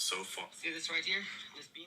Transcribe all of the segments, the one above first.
so far. See this right here? This bean.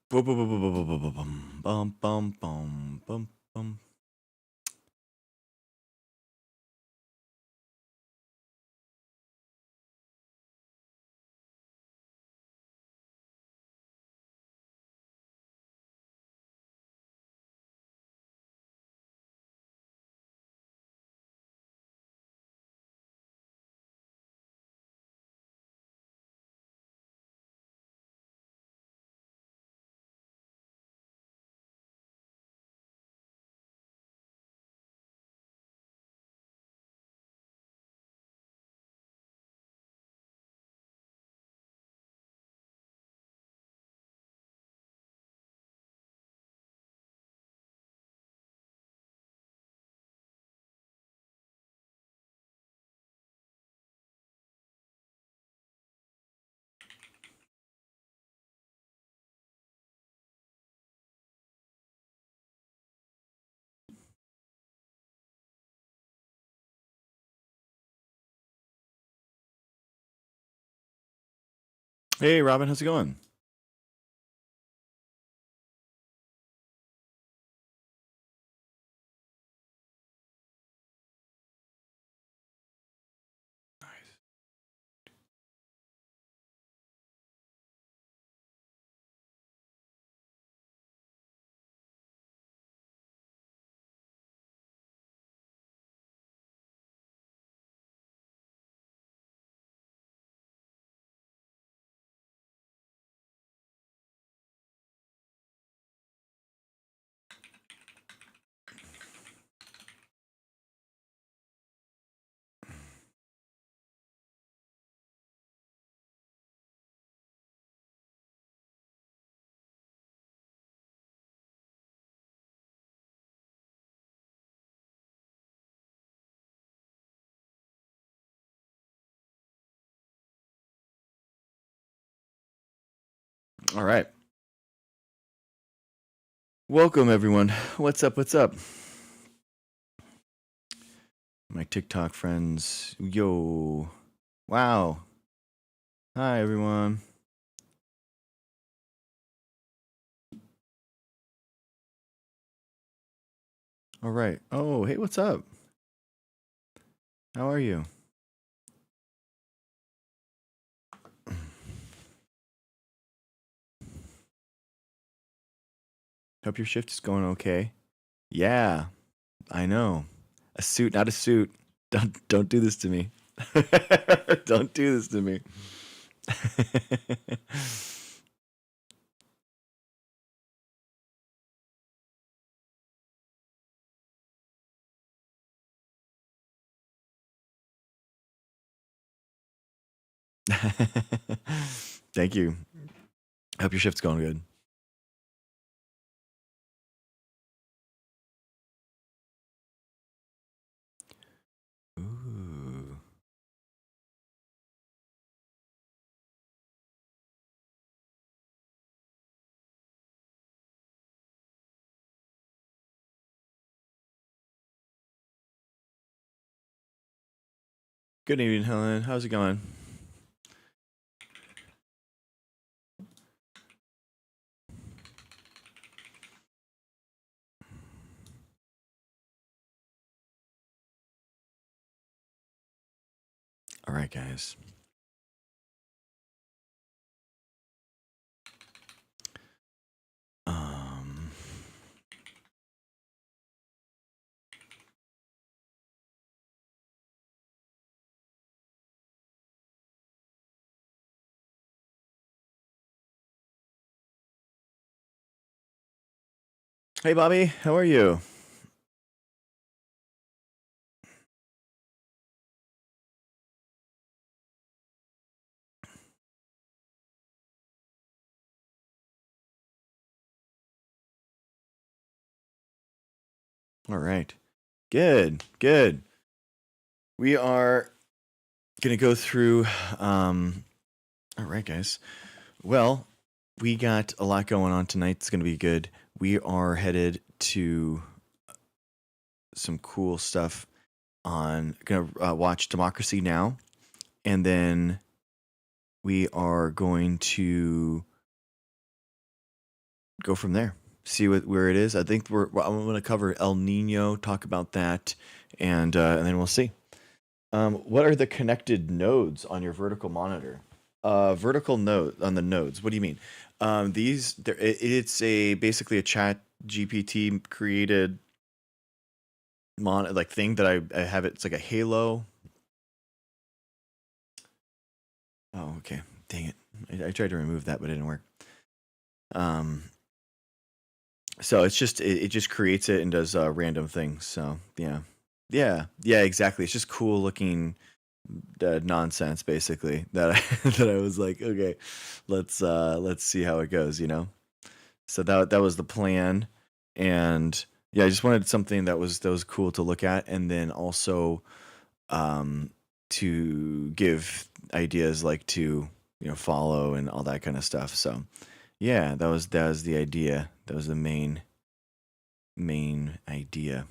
Bum, bum, bum, bum, bum, bum, bum, bum, bum, bum. Hey, Robin, how's it going? All right. Welcome, everyone. What's up? What's up? My TikTok friends. Yo. Wow. Hi, everyone. All right. Oh, hey, what's up? How are you? Hope your shift is going okay. Yeah, I know. A suit, not a suit. Don't do this to me. Don't do this to me. Thank you. I hope your shift's going good. Ooh. Good evening, Helen. How's it going? All right, guys. Hey, Bobby. How are you? All right. Good. Good. We are going to go through. All right, guys. Well, we got a lot going on tonight. It's going to be good. We are headed to some cool stuff on. Going to watch Democracy Now! And then we are going to go from there. See where it is. I think I'm going to cover El Nino, talk about that, and then we'll see. What are the connected nodes on your vertical monitor? Vertical node on the nodes. What do you mean? It's basically a Chat GPT created thing that I have. It's like a Halo. Oh, okay. Dang it. I tried to remove that, but it didn't work. So it's just it just creates it and does random things. So yeah, exactly. It's just cool looking nonsense, basically. That I was like, okay, let's see how it goes, you know. So that was the plan, and yeah, I just wanted something that was cool to look at, and then also to give ideas like to follow and all that kind of stuff. So yeah, that was the idea. That was the main idea.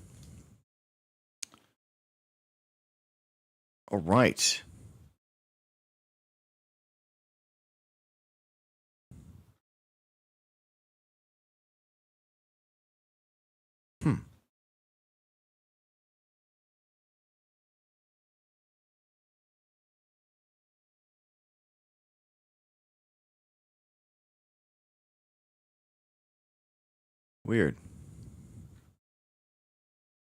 All right. Weird.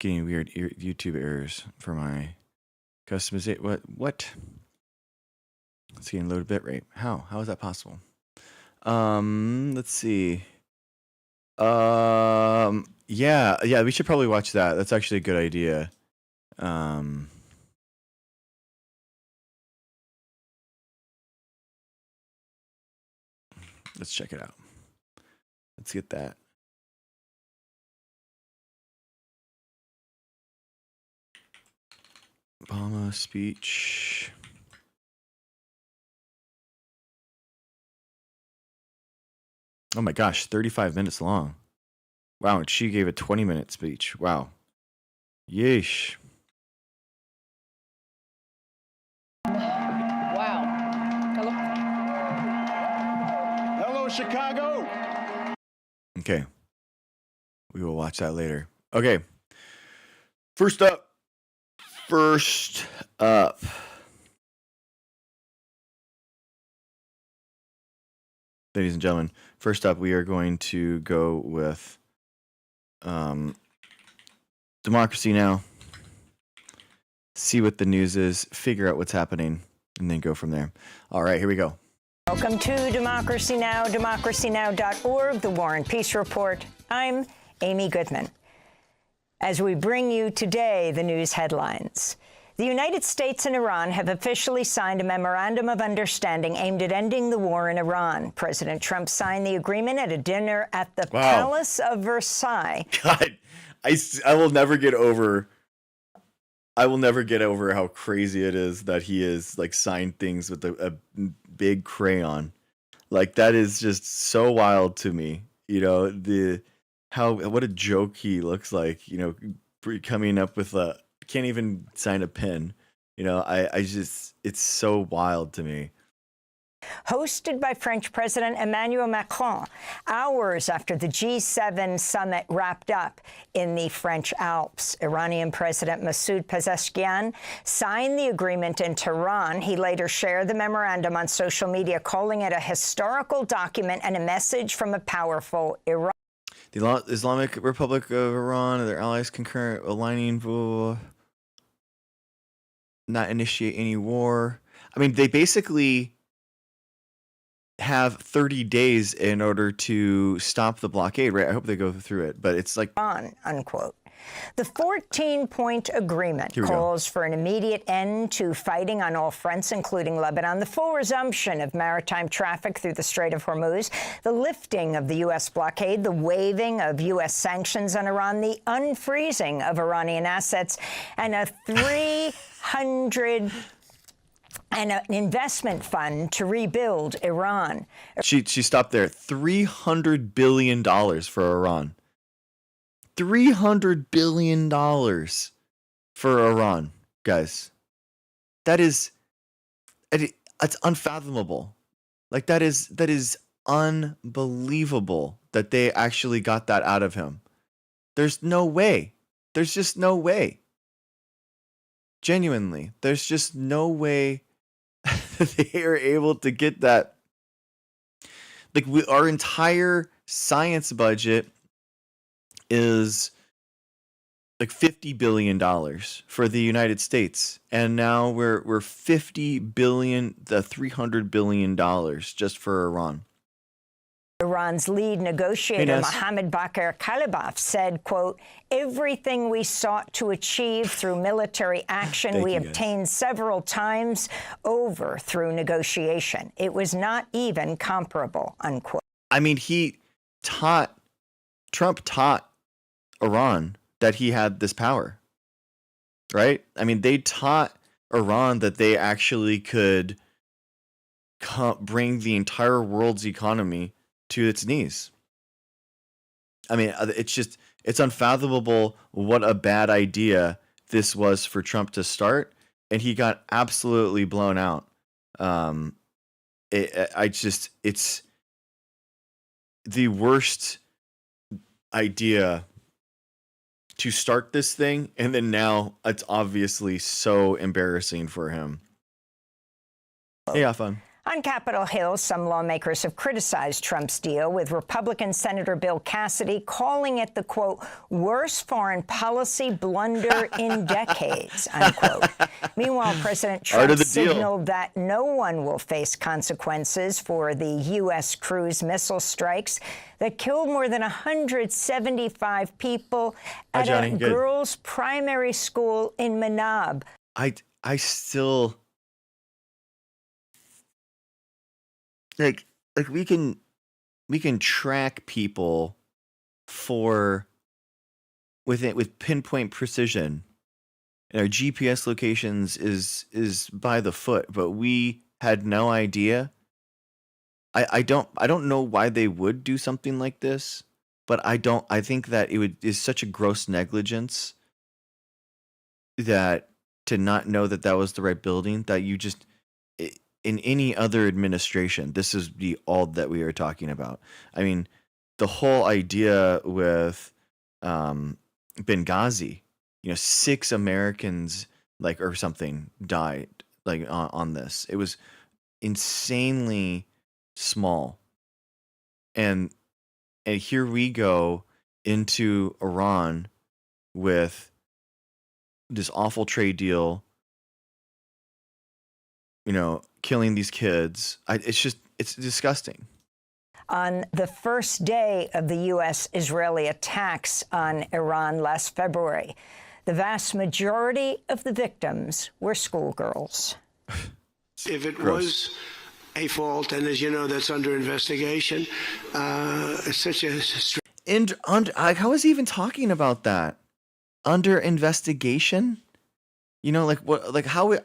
Getting weird YouTube errors for my customization. What? It's getting low bitrate. How is that possible? Let's see. Yeah, we should probably watch that. That's actually a good idea. Let's check it out. Let's get that. Obama speech. Oh my gosh, 35 minutes long. Wow, and she gave a 20-minute speech. Wow. Yeesh. Wow. Hello. Hello, Chicago. Okay. We will watch that later. Okay. First up. Ladies and gentlemen, first up, we are going to go with Democracy Now! See what the news is, figure out what's happening, and then go from there. All right, here we go. Welcome to Democracy Now!, democracynow.org, the War and Peace Report. I'm Amy Goodman. As we bring you today the news headlines, The United States and Iran have officially signed a memorandum of understanding aimed at ending the war in Iran. President Trump signed the agreement at a dinner at the Palace of Versailles. God, I will never get over. I will never get over how crazy it is that he is like signed things with a big crayon. Like that is just so wild to me. You know, what a joke he looks like. You know, coming up with can't even sign a pen. You know, I just, it's so wild to me. Hosted by French President Emmanuel Macron, hours after the G7 summit wrapped up in the French Alps. Iranian President Masoud Pezeshkian signed the agreement in Tehran. He later shared the memorandum on social media, calling it a historical document and a message from a powerful Iran. The Islamic Republic of Iran and their allies concurrent aligning will not initiate any war. I mean, they basically have 30 days in order to stop the blockade, right? I hope they go through it, but it's like unquote. The 14-point agreement calls for an immediate end to fighting on all fronts, including Lebanon, the full resumption of maritime traffic through the Strait of Hormuz, the lifting of the U.S. blockade, the waiving of U.S. sanctions on Iran, the unfreezing of Iranian assets, and a an investment fund to rebuild Iran. She stopped there. $300 billion for Iran. $300 billion for Iran, guys. That's unfathomable. Like that is unbelievable that they actually got that out of him. There's no way. There's just no way. Genuinely, there's just no way they are able to get that. Like our entire science budget is like $50 billion for the United States, and now we're $50 billion, the $300 billion just for Iran. Iran's lead negotiator, Mohammad Bakr Kalibaf, said, quote, everything we sought to achieve through military action, we obtained several times over through negotiation. It was not even comparable, unquote. I mean, Trump taught Iran that he had this power, right? I mean, they taught Iran that they actually could bring the entire world's economy to its knees. I mean, it's unfathomable what a bad idea this was for Trump to start, and he got absolutely blown out. It's the worst idea to start this thing, and then now it's obviously so embarrassing for him. Yeah, fun. On Capitol Hill, some lawmakers have criticized Trump's deal, with Republican Senator Bill Cassidy calling it the, quote, worst foreign policy blunder in decades, unquote. Meanwhile, President Trump signaled that no one will face consequences for the U.S. cruise missile strikes that killed more than 175 people at a girls' primary school in Manab. I still... Like we can track people with pinpoint precision, and our GPS locations is by the foot, but we had no idea. I don't know why they would do something like this, but I think that is such a gross negligence that to not know that was the right building, that you just in any other administration, this is all that we are talking about. I mean, the whole idea with Benghazi, 6 Americans or something died on this. It was insanely small. And here we go into Iran with this awful trade deal, killing these kids. It's disgusting. On the first day of the U.S.-Israeli attacks on Iran last February, The vast majority of the victims were schoolgirls. If it was a fault, and as you know, that's under investigation, it's such a... How is he even talking about that? Under investigation? You know, like what? Like how?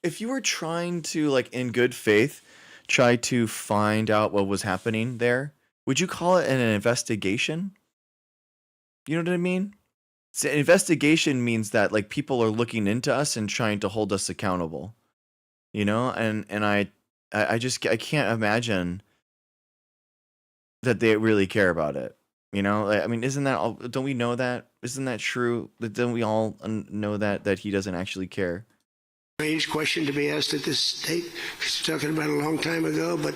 If you were trying to, like, in good faith, try to find out what was happening there, would you call it an investigation? You know what I mean? So an investigation means that, like, people are looking into us and trying to hold us accountable. You know, and I can't imagine that they really care about it. You know, I mean, isn't that all? Don't we know that? Isn't that true? Don't we all know that he doesn't actually care? Strange question to be asked at this state. He's talking about a long time ago, but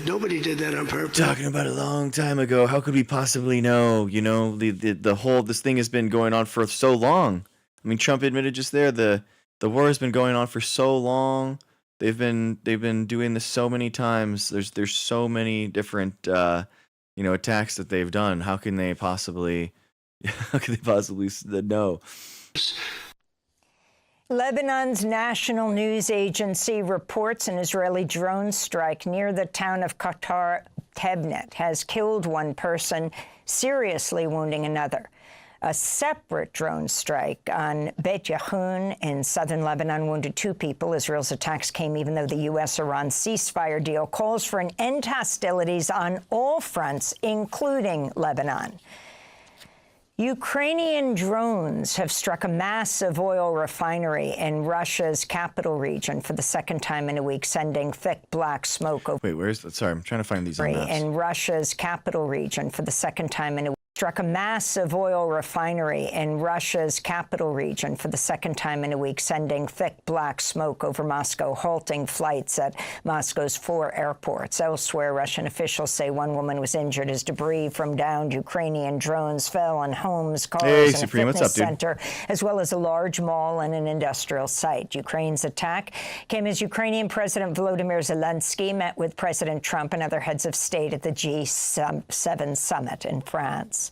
nobody did that on purpose. Talking about a long time ago. How could we possibly know? You know, the whole, this thing has been going on for so long. I mean, Trump admitted just there, the war has been going on for so long. They've been doing this so many times. There's so many different attacks that they've done. How can they possibly know? Lebanon's national news agency reports an Israeli drone strike near the town of Qatar Tebnet has killed one person, seriously wounding another. A separate drone strike on Beit Yahun in southern Lebanon wounded 2 people. Israel's attacks came even though the U.S.-Iran ceasefire deal calls for an end to hostilities on all fronts, including Lebanon. Ukrainian drones have struck a massive oil refinery in Russia's capital region for the second time in a week, sending thick black smoke over. Wait, where's that? Sorry, I'm trying to find these on maps. In Russia's capital region for the second time in a week. Struck a massive oil refinery in Russia's capital region for the second time in a week, sending thick black smoke over Moscow, halting flights at Moscow's 4 airports. Elsewhere, Russian officials say one woman was injured as debris from downed Ukrainian drones fell on homes, cars, and a fitness center, as well as a large mall and an industrial site. Ukraine's attack came as Ukrainian President Volodymyr Zelensky met with President Trump and other heads of state at the G7 summit in France.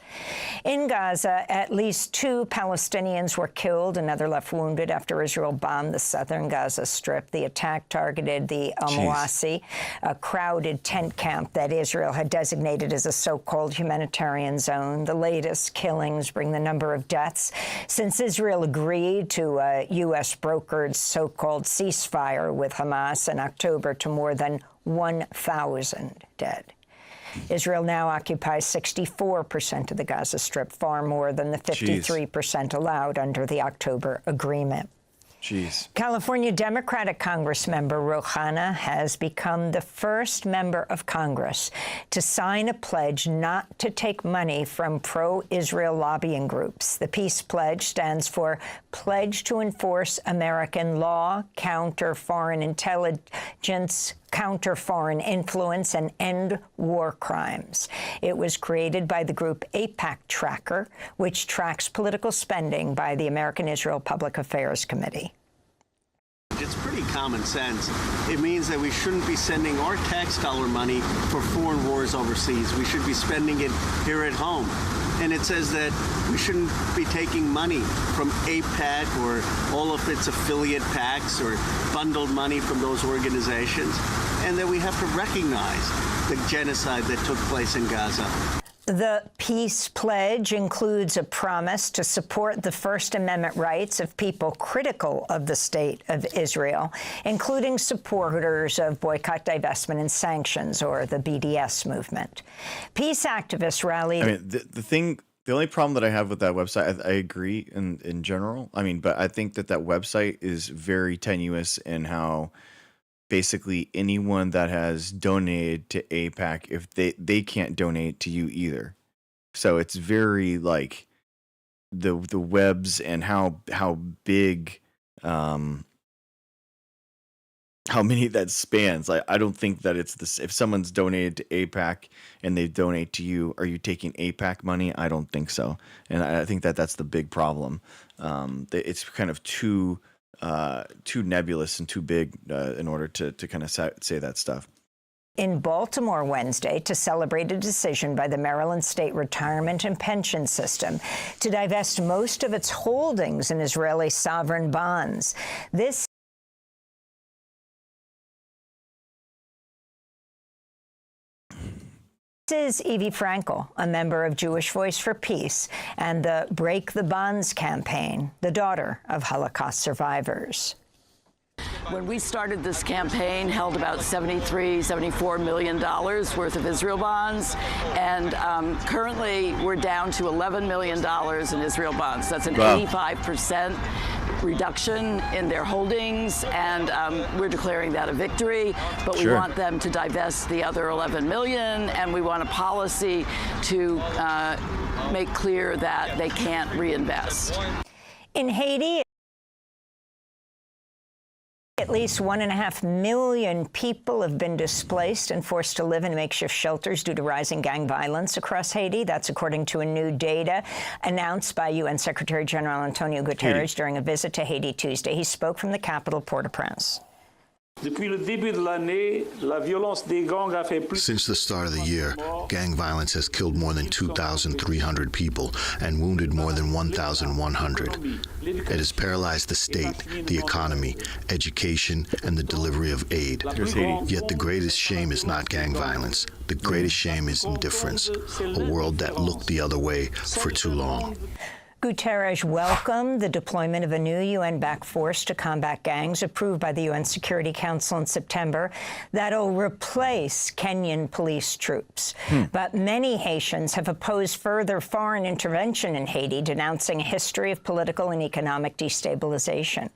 In Gaza, at least 2 Palestinians were killed, another left wounded after Israel bombed the southern Gaza Strip. The attack targeted the Al-Mawasi, a crowded tent camp that Israel had designated as a so-called humanitarian zone. The latest killings bring the number of deaths since Israel agreed to a U.S.-brokered so-called ceasefire with Hamas in October to more than 1,000 dead. Israel now occupies 64% of the Gaza Strip, far more than the 53% allowed under the October agreement. Jeez. California Democratic Congressmember Rohana has become the first member of Congress to sign a pledge not to take money from pro-Israel lobbying groups. The peace pledge stands for Pledge to Enforce American Law, Counter Foreign Intelligence, Counter Foreign Influence, and End War Crimes. It was created by the group AIPAC Tracker, which tracks political spending by the American Israel Public Affairs Committee. It's pretty common sense. It means that we shouldn't be sending our tax dollar money for foreign wars overseas. We should be spending it here at home. And it says that we shouldn't be taking money from AIPAC or all of its affiliate PACs or bundled money from those organizations, and that we have to recognize the genocide that took place in Gaza. The peace pledge includes a promise to support the First Amendment rights of people critical of the state of Israel, including supporters of boycott, divestment, and sanctions, or the BDS movement. Peace activists rallied. I mean, the only problem that I have with that website, I agree in general. I mean, but I think that website is very tenuous in how basically anyone that has donated to AIPAC, if they can't donate to you either. So it's very like the webs and how big how many that spans. Like, I don't think that it's this. If someone's donated to AIPAC and they donate to you, are you taking AIPAC money? I don't think so. And I think that's the big problem. It's kind of too nebulous and too big in order to kind of say that stuff. in Baltimore Wednesday to celebrate a decision by the Maryland State Retirement and Pension System to divest most of its holdings in Israeli sovereign bonds. This is Evie Frankel, a member of Jewish Voice for Peace and the Break the Bonds campaign, the daughter of Holocaust survivors. When we started this campaign, held about $74 million worth of Israel bonds, and currently we're down to $11 million in Israel bonds. That's an 85% reduction in their holdings, and we're declaring that a victory, but we want them to divest the other 11 million, and we want a policy to make clear that they can't reinvest. In Haiti, at least 1.5 million people have been displaced and forced to live in makeshift shelters due to rising gang violence across Haiti. That's according to a new data announced by UN Secretary General Antonio Guterres during a visit to Haiti Tuesday. He spoke from the capital, Port-au-Prince. Since the start of the year, gang violence has killed more than 2,300 people and wounded more than 1,100. It has paralyzed the state, the economy, education, and the delivery of aid. Yet the greatest shame is not gang violence. The greatest shame is indifference, a world that looked the other way for too long. Guterres welcomed the deployment of a new UN-backed force to combat gangs approved by the UN Security Council in September that'll replace Kenyan police troops. But many Haitians have opposed further foreign intervention in Haiti, denouncing a history of political and economic destabilization.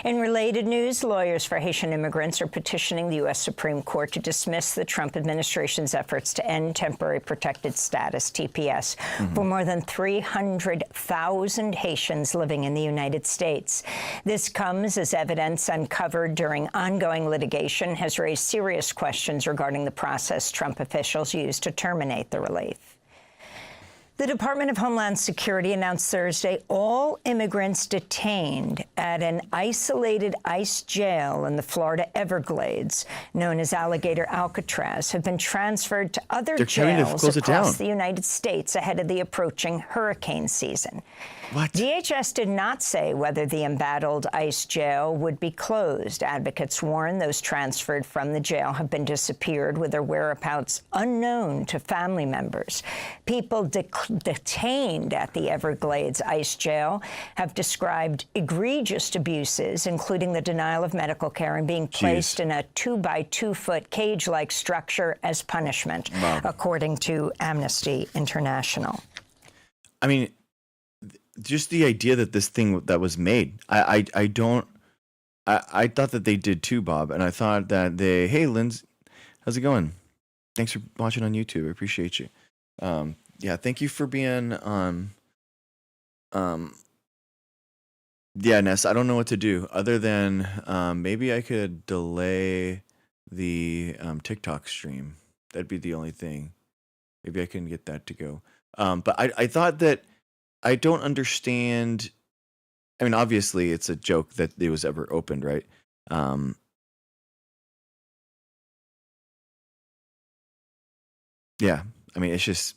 In related news, lawyers for Haitian immigrants are petitioning the U.S. Supreme Court to dismiss the Trump administration's efforts to end temporary protected status, TPS, for more than 300,000 Haitians living in the United States. This comes as evidence uncovered during ongoing litigation has raised serious questions regarding the process Trump officials used to terminate the relief. The Department of Homeland Security announced Thursday all immigrants detained at an isolated ICE jail in the Florida Everglades, known as Alligator Alcatraz, have been transferred to other jails across the United States ahead of the approaching hurricane season. What? DHS did not say whether the embattled ICE jail would be closed. Advocates warn those transferred from the jail have been disappeared with their whereabouts unknown to family members. People detained at the Everglades ICE jail have described egregious abuses, including the denial of medical care and being placed in a 2-by-2-foot cage-like structure as punishment, according to Amnesty International. I mean, just the idea that this thing that was made, I thought that they did too, Bob, and I thought that they, hey, Lindsay, how's it going? Thanks for watching on YouTube. I appreciate you. Yeah, thank you for being on. Yeah, Ness, I don't know what to do other than maybe I could delay the TikTok stream. That'd be the only thing. Maybe I can get that to go. But I thought that I don't understand. I mean, obviously, it's a joke that it was ever opened, right? Yeah, I mean, it's just,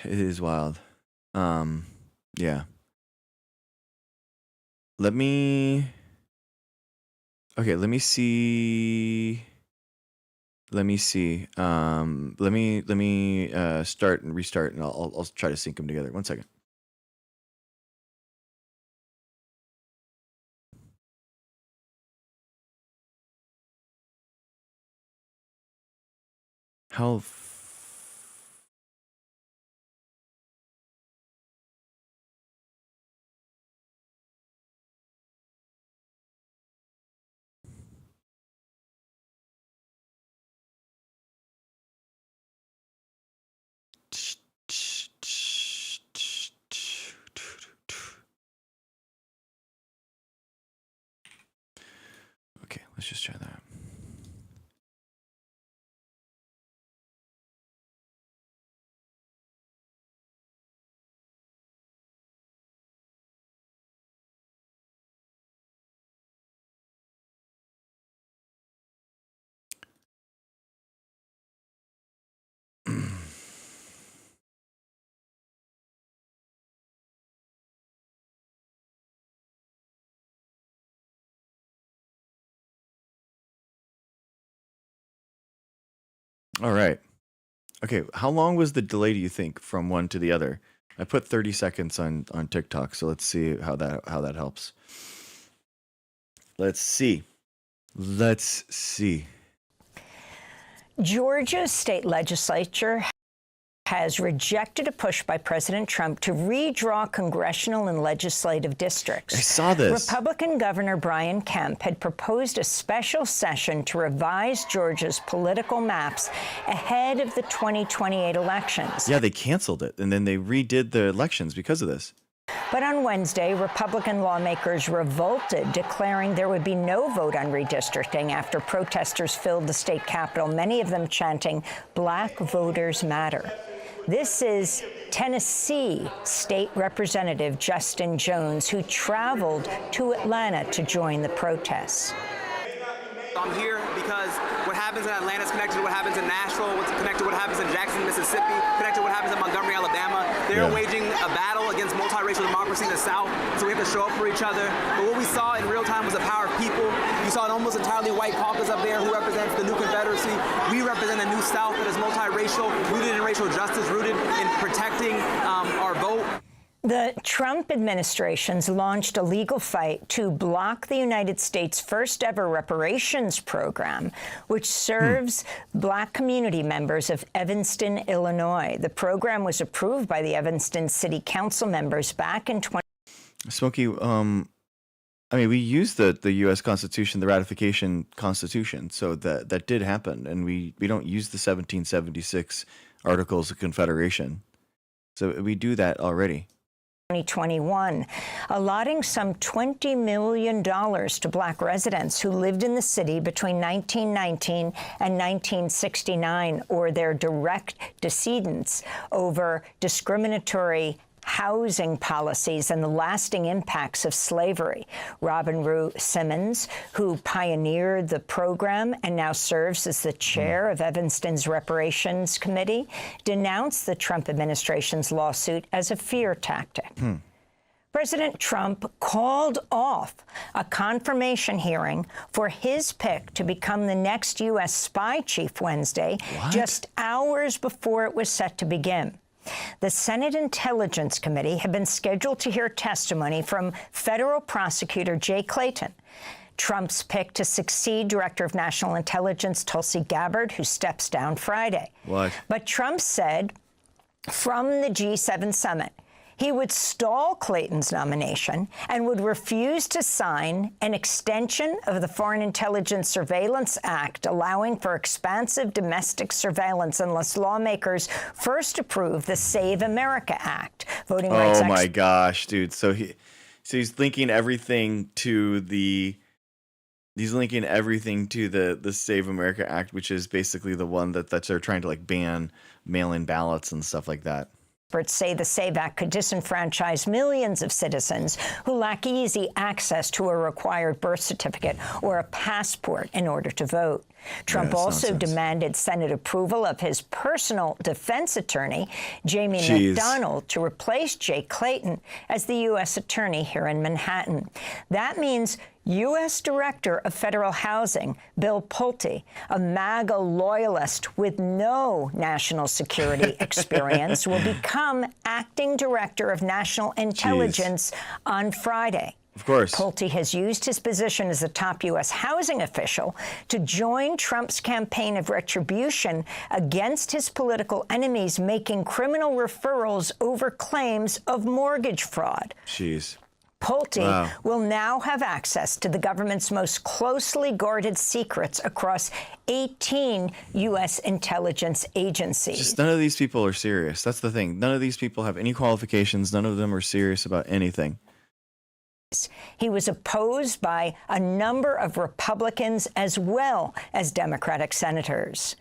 it is wild. Yeah. Let me see. Let me start and restart, and I'll try to sync them together. 1 second. How? Okay, let's just try that. All right. Okay, how long was the delay, do you think, from one to the other? I put 30 seconds on TikTok, so let's see how that helps. Let's see. Georgia's state legislature has rejected a push by President Trump to redraw congressional and legislative districts. I saw this. Republican Governor Brian Kemp had proposed a special session to revise Georgia's political maps ahead of the 2028 elections. Yeah, they canceled it, and then they redid the elections because of this. But on Wednesday, Republican lawmakers revolted, declaring there would be no vote on redistricting after protesters filled the state capitol, many of them chanting, "Black Voters Matter." This is Tennessee State Representative Justin Jones, who traveled to Atlanta to join the protests. I'm here because what happens in Atlanta is connected to what happens in Nashville, what's connected to what happens in Jackson, Mississippi, connected to what happens in Montgomery, Alabama. They're waging a battle against multiracial democracy in the South, so we have to show up for each other. But what we saw in real time was the power of people. You saw an almost entirely white caucus up there who represents the new Confederacy. We represent a new South that is multiracial, rooted in racial justice, rooted in protecting our vote. The Trump administration's launched a legal fight to block the United States' first ever reparations program, which serves Black community members of Evanston, Illinois. The program was approved by the Evanston City Council members back in Smokey, I mean, we used the U.S. Constitution, the ratification Constitution, so that did happen, and we don't use the 1776 Articles of Confederation. So we do that already. 2021, allotting some $20 million to Black residents who lived in the city between 1919 and 1969 or their direct descendants over discriminatory housing policies and the lasting impacts of slavery. Robin Rue Simmons, who pioneered the program and now serves as the chair of Evanston's Reparations Committee, denounced the Trump administration's lawsuit as a fear tactic. President Trump called off a confirmation hearing for his pick to become the next U.S. spy chief Wednesday, just hours before it was set to begin. The Senate Intelligence Committee had been scheduled to hear testimony from federal prosecutor Jay Clayton, Trump's pick to succeed Director of National Intelligence Tulsi Gabbard, who steps down Friday. But Trump said from the G7 summit he would stall Clayton's nomination and would refuse to sign an extension of the Foreign Intelligence Surveillance Act, allowing for expansive domestic surveillance unless lawmakers first approve the Save America Act. Voting rights. Oh my gosh, dude! So he's linking everything to the Save America Act, which is basically the one that they're trying to like ban mail-in ballots and stuff like that. Experts say the SAVE Act could disenfranchise millions of citizens who lack easy access to a required birth certificate or a passport in order to vote. Trump also demanded Senate approval of his personal defense attorney, Jamie McDonald, to replace Jay Clayton as the U.S. attorney here in Manhattan. That means U.S. Director of Federal Housing, Bill Pulte, a MAGA loyalist with no national security experience, will become acting Director of National Intelligence on Friday. Of course. Pulte has used his position as a top U.S. housing official to join Trump's campaign of retribution against his political enemies, making criminal referrals over claims of mortgage fraud. Pulte will now have access to the government's most closely guarded secrets across 18 U.S. intelligence agencies. Just none of these people are serious. That's the thing. None of these people have any qualifications. None of them are serious about anything. He was opposed by a number of Republicans as well as Democratic senators.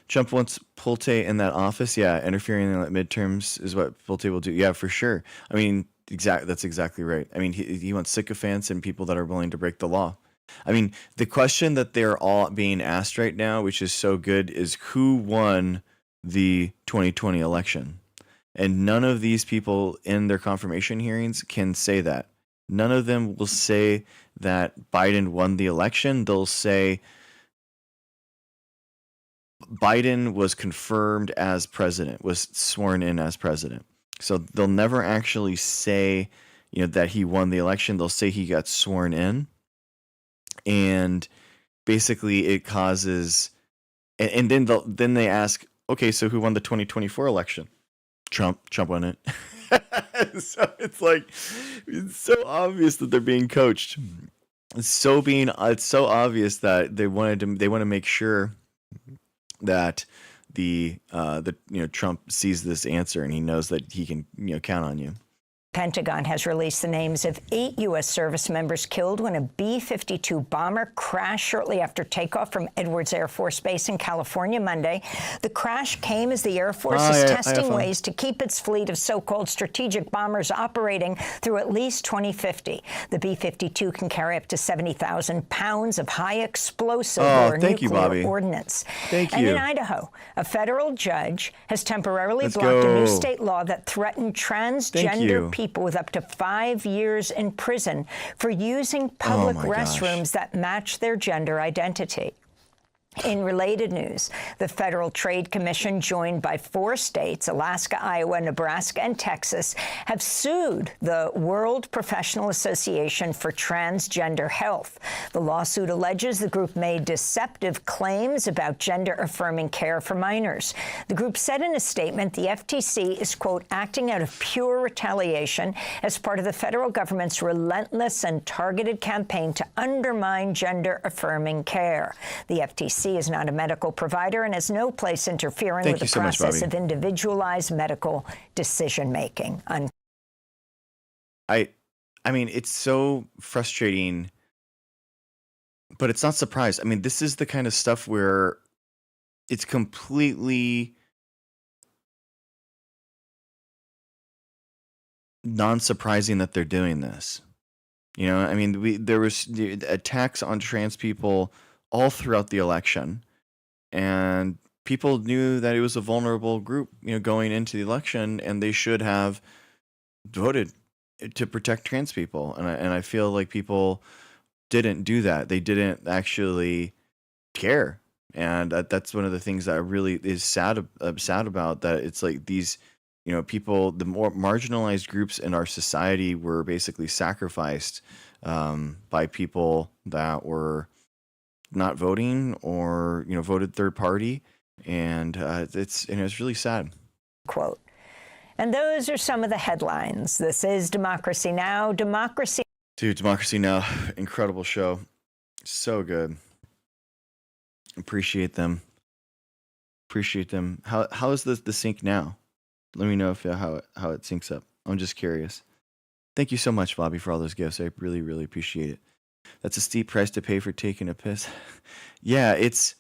Trump wants Pulte in that office. Yeah, interfering in the midterms is what Pulte will do. Yeah, for sure. I mean, that's exactly right. I mean, he wants sycophants and people that are willing to break the law. I mean, the question that they're all being asked right now, which is so good, is who won the 2020 election? And none of these people in their confirmation hearings can say that. None of them will say that Biden won the election. They'll say Biden was confirmed as president, was sworn in as president. So they'll never actually say, that he won the election. They'll say he got sworn in. And basically it causes, and then they ask, okay, so who won the 2024 election? Trump won it. So it's so obvious that they're being coached. It's so obvious that they want to make sure that the Trump sees this answer and he knows that he can count on you. Pentagon has released the names of 8 U.S. service members killed when a B-52 bomber crashed shortly after takeoff from Edwards Air Force Base in California Monday. The crash came as the Air Force is testing ways to keep its fleet of so-called strategic bombers operating through at least 2050. The B-52 can carry up to 70,000 pounds of high explosive or nuclear ordnance. And in Idaho, a federal judge has temporarily blocked a new state law that threatened transgender people with up to 5 years in prison for using public restrooms that match their gender identity. In related news, the Federal Trade Commission, joined by 4 states, Alaska, Iowa, Nebraska, and Texas, have sued the World Professional Association for Transgender Health. The lawsuit alleges the group made deceptive claims about gender-affirming care for minors. The group said in a statement the FTC is, quote, acting out of pure retaliation as part of the federal government's relentless and targeted campaign to undermine gender-affirming care. The FTC is not a medical provider and has no place interfering with the process of individualized medical decision-making. I mean, it's so frustrating, but it's not surprised. I mean, this is the kind of stuff where it's completely non-surprising that they're doing this. I mean, there was attacks on trans people all throughout the election, and people knew that it was a vulnerable group, going into the election, and they should have voted to protect trans people. And I feel like people didn't do that. They didn't actually care, and that's one of the things that really is sad about that. It's like these, people, the more marginalized groups in our society were basically sacrificed by people that were not voting or voted third party, and it's really sad. Quote. And those are some of the headlines. This is Democracy Now! Dude, Democracy Now! Incredible show, so good. Appreciate them. How is the sync now? Let me know if how it syncs up. I'm just curious. Thank you so much, Bobby, for all those gifts. I really appreciate it. That's a steep price to pay for taking a piss. Yeah, it's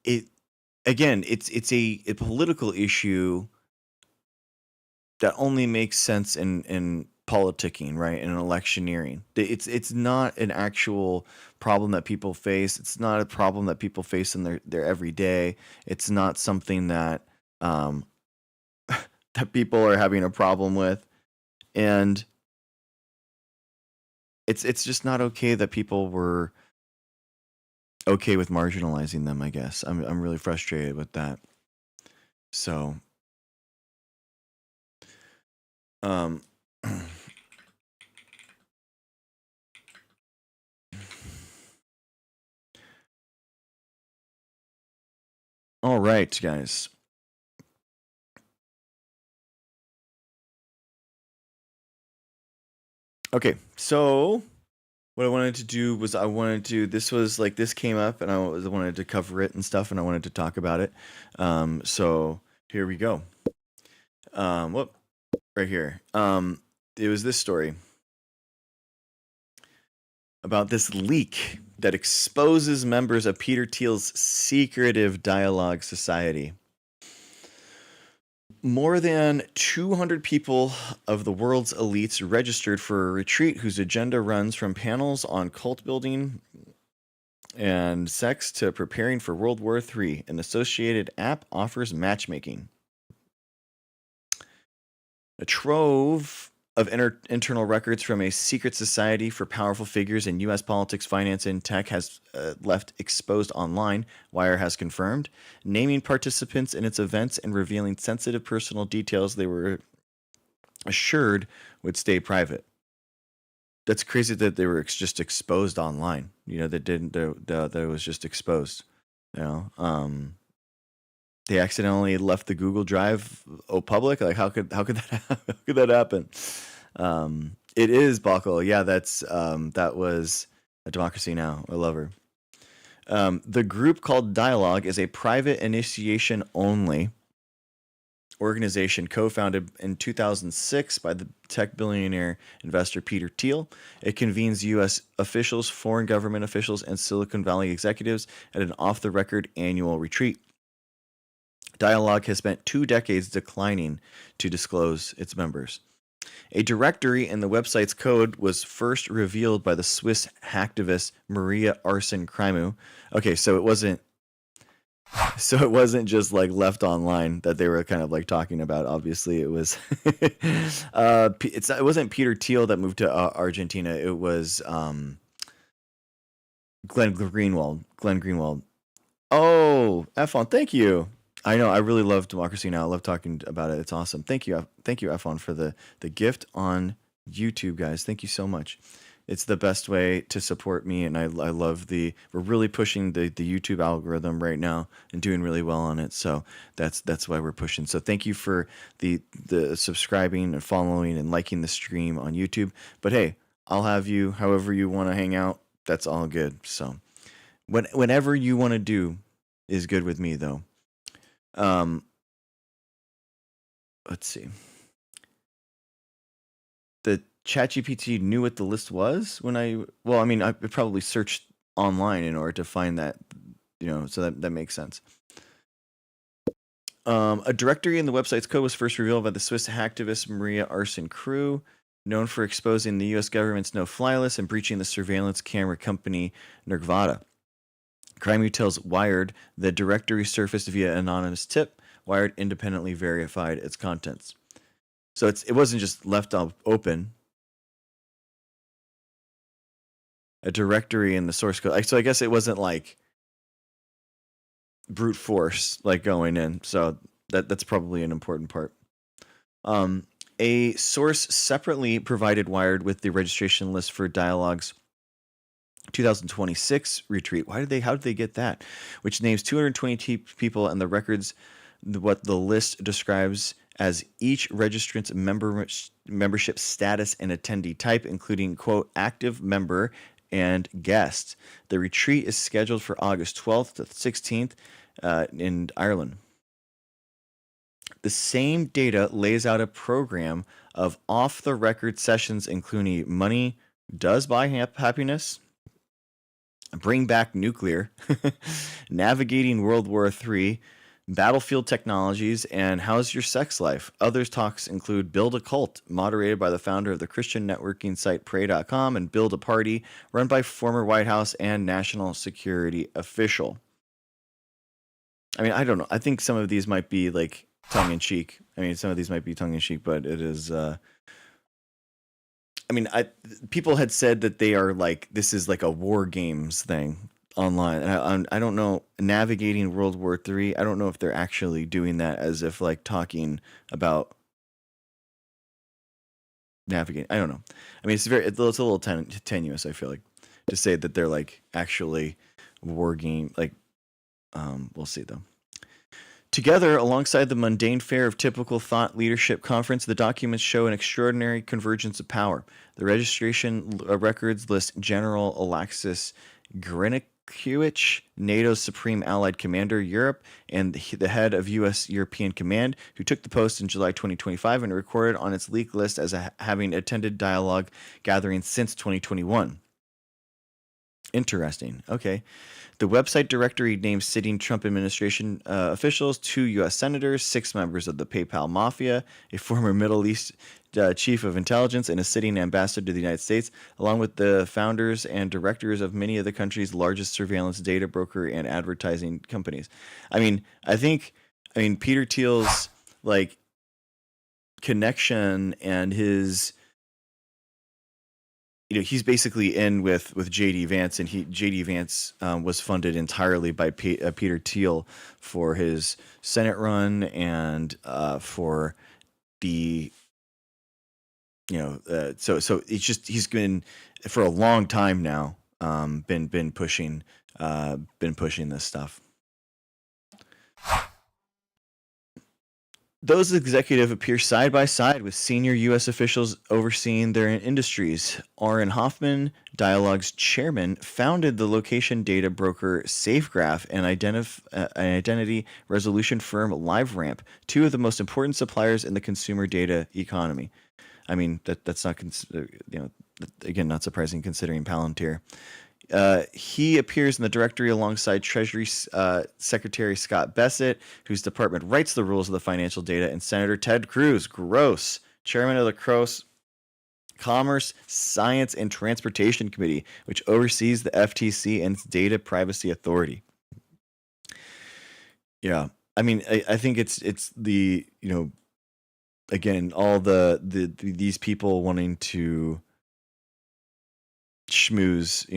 a political issue that only makes sense in politicking, right? In electioneering. It's not an actual problem that people face. It's not a problem that people face in their everyday. It's not something that that people are having a problem with. And it's just not okay that people were okay with marginalizing them, I guess. I'm really frustrated with that. So all right, guys. Okay, so what I wanted to do was this came up and I wanted to cover it and stuff, and I wanted to talk about it. So here we go. Right here. It was this story about this leak that exposes members of Peter Thiel's secretive dialogue society. More than 200 people of the world's elites registered for a retreat whose agenda runs from panels on cult building and sex to preparing for World War III. An associated app offers matchmaking. A trove of internal records from a secret society for powerful figures in U.S. politics, finance, and tech has left exposed online, Wire has confirmed, naming participants in its events and revealing sensitive personal details they were assured would stay private. That's crazy that they were just exposed online. You know, that it was just exposed. You know, they accidentally left the Google Drive public. Like, how could that happen? It is Buckle. Yeah, that was a Democracy Now. I love her. The group called Dialogue is a private initiation only organization co-founded in 2006 by the tech billionaire investor Peter Thiel. It convenes U.S. officials, foreign government officials, and Silicon Valley executives at an off-the-record annual retreat. Dialogue has spent 2 decades declining to disclose its members. A directory in the website's code was first revealed by the Swiss hacktivist Maria Arsen-Crimu. Okay, so it wasn't just like left online that they were kind of like talking about. Obviously, it was it wasn't Peter Thiel that moved to Argentina. It was Glenn Greenwald. Oh, F1, thank you. I know, I really love Democracy Now. I love talking about it. It's awesome. Thank you, F1, for the gift on YouTube, guys. Thank you so much. It's the best way to support me, and I love we're really pushing the YouTube algorithm right now and doing really well on it. So that's why we're pushing. So thank you for the subscribing and following and liking the stream on YouTube. But hey, I'll have you however you want to hang out. That's all good. So whenever you want to do is good with me, though. Let's see. The ChatGPT knew what the list was I probably searched online in order to find that, so that makes sense. A directory in the website's code was first revealed by the Swiss hacktivist Maria Arsen-Crimu, known for exposing the U.S. government's no-fly list and breaching the surveillance camera company Nervada. Crimu tells Wired the directory surfaced via anonymous tip. Wired independently verified its contents. So it wasn't just left open. A directory in the source code. So I guess it wasn't like brute force like going in. So that's probably an important part. A source separately provided Wired with the registration list for Dialogue's 2026 retreat. How did they get that? Which names 220 people and the records, what the list describes as each registrant's membership status and attendee type, including, quote, active member and guest. The retreat is scheduled for August 12th to 16th in Ireland. The same data lays out a program of off-the-record sessions, including Money Does Buy Happiness, Bring Back Nuclear, Navigating World War III, Battlefield Technologies, and How's Your Sex Life? Other talks include Build a Cult, moderated by the founder of the Christian networking site Pray.com, and Build a Party, run by former White House and national security official. I mean, I don't know. I think some of these might be like tongue-in-cheek. But it is... people had said that they are like, this is like a war games thing online. And I don't know, Navigating World War III, I don't know if they're actually doing that as if like talking about navigating. I don't know. I mean, it's a little tenuous, I feel like, to say that they're like actually war game. Like, we'll see though. Together, alongside the mundane fare of typical thought leadership conference, the documents show an extraordinary convergence of power. The registration records list General Alexis Grinikiewicz, NATO's Supreme Allied Commander, Europe, and the head of U.S. European Command, who took the post in July 2025 and recorded on its leak list as having attended dialogue gatherings since 2021. Interesting. Okay. The website directory names sitting Trump administration officials, 2 U.S. senators, 6 members of the PayPal mafia, a former Middle East chief of intelligence, and a sitting ambassador to the United States, along with the founders and directors of many of the country's largest surveillance data broker and advertising companies. I mean, Peter Thiel's like connection and his he's basically in with JD Vance, and JD Vance was funded entirely by Peter Thiel for his Senate run and for the so it's just he's been for a long time now been pushing this stuff. Those executives appear side by side with senior U.S. officials overseeing their industries. Aaron Hoffman, Dialogue's chairman, founded the location data broker SafeGraph and identity resolution firm LiveRamp, two of the most important suppliers in the consumer data economy. I mean, that's not, again, not surprising considering Palantir. He appears in the directory alongside Treasury Secretary Scott Bessent, whose department writes the rules of the financial data, and Senator Ted Cruz, gross, chairman of the Commerce, Science, and Transportation Committee, which oversees the FTC and its Data Privacy Authority. Yeah, I mean, I think it's the, again, all these people wanting to schmooze,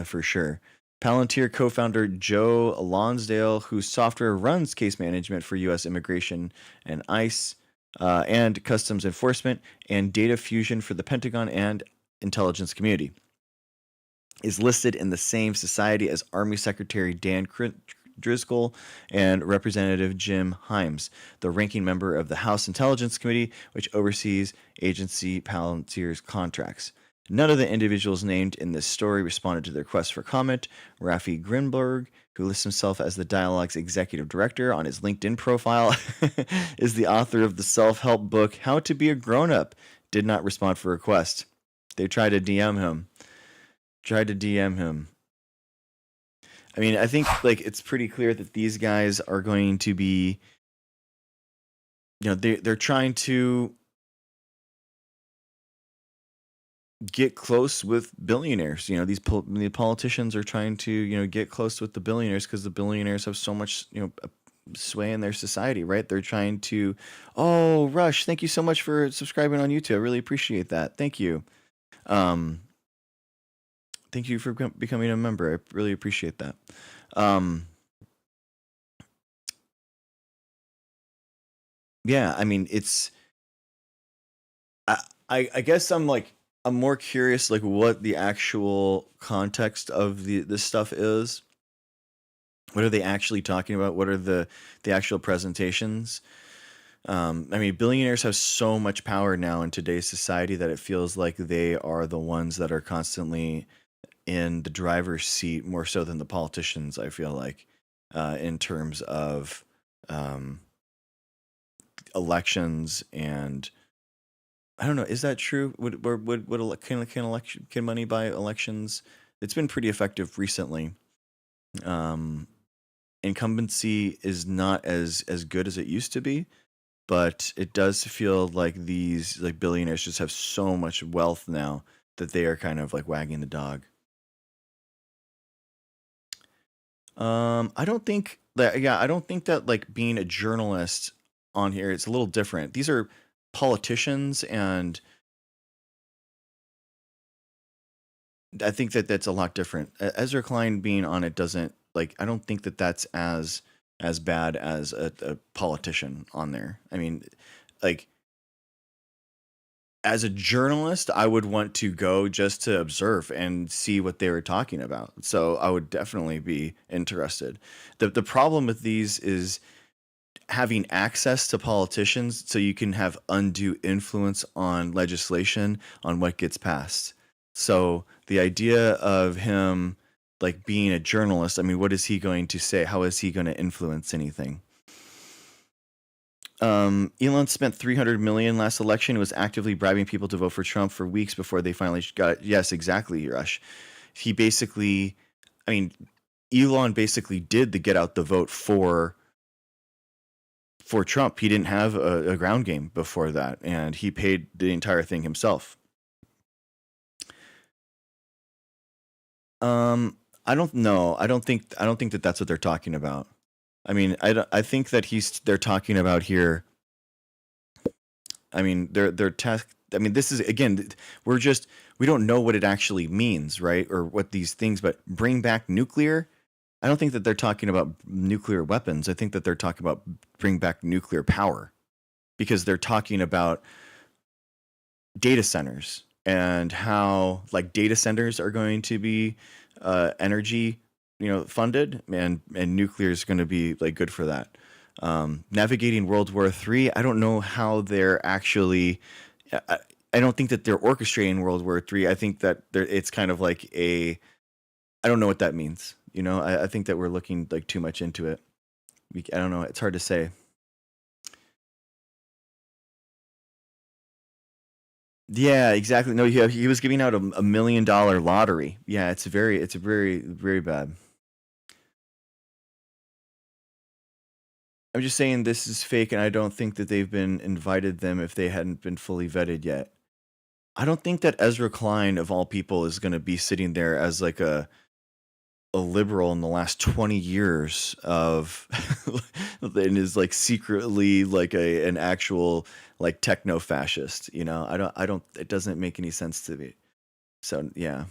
for sure. Palantir co-founder Joe Lonsdale, whose software runs case management for U.S. immigration and ICE and customs enforcement and data fusion for the Pentagon and intelligence community, is listed in the same society as Army Secretary Dan Driscoll and Representative Jim Himes, the ranking member of the House Intelligence Committee, which oversees agency Palantir's contracts. None of the individuals named in this story responded to the request for comment. Rafi Grinberg, who lists himself as the Dialogue's executive director on his LinkedIn profile, is the author of the self-help book How to Be a Grown-Up, did not respond for request. They tried to DM him. I mean, I think it's pretty clear that these guys are going to be, they're trying to get close with billionaires. These politicians are trying to, get close with the billionaires because the billionaires have so much, sway in their society, right? They're trying to, oh, Rush, thank you so much for subscribing on YouTube. I really appreciate that. Thank you. Thank you for becoming a member. I really appreciate that. Yeah, I mean, I guess I'm more curious, what the actual context of this stuff is. What are they actually talking about? What are the actual presentations? I mean, billionaires have so much power now in today's society that it feels like they are the ones that are constantly in the driver's seat more so than the politicians, I feel like, in terms of elections. And I don't know, is that true? Can money buy elections? It's been pretty effective recently. Incumbency is not as good as it used to be, but it does feel like these billionaires just have so much wealth now that they are kind of wagging the dog. I don't think that being a journalist on here, it's a little different. These are politicians, and I think that that's a lot different. Ezra Klein being on it doesn't, I don't think that that's as bad as a politician on there. I mean, as a journalist, I would want to go just to observe and see what they were talking about. So I would definitely be interested. The problem with these is having access to politicians so you can have undue influence on legislation, on what gets passed. So the idea of him being a journalist, I mean, what is he going to say? How is he going to influence anything? Elon spent $300 million last election and was actively bribing people to vote for Trump for weeks before they finally got it. Yes, exactly, Rush. He basically, Elon basically did the get out the vote for Trump. He didn't have a ground game before that, and he paid the entire thing himself. I don't know. I don't think that that's what they're talking about. I mean, I think that they're talking about here. I mean, they're I mean, this is, again, we don't know what it actually means, right? Or what these things, but bring back nuclear. I don't think that they're talking about nuclear weapons. I think that they're talking about bring back nuclear power, because they're talking about data centers and how like data centers are going to be energy, funded, and nuclear is going to be like good for that. Navigating World War III, I don't know how they're actually. I don't think that they're orchestrating World War III. I think that it's kind of like I don't know what that means. I think that we're looking like too much into it. I don't know. It's hard to say. Yeah, exactly. No, he was giving out a $1 million lottery. Yeah, it's very, very bad. I'm just saying this is fake, and I don't think that they've been invited them if they hadn't been fully vetted yet. I don't think that Ezra Klein, of all people, is going to be sitting there as like a liberal in the last 20 years of and is like secretly like an actual like techno fascist. I don't it doesn't make any sense to me. So yeah.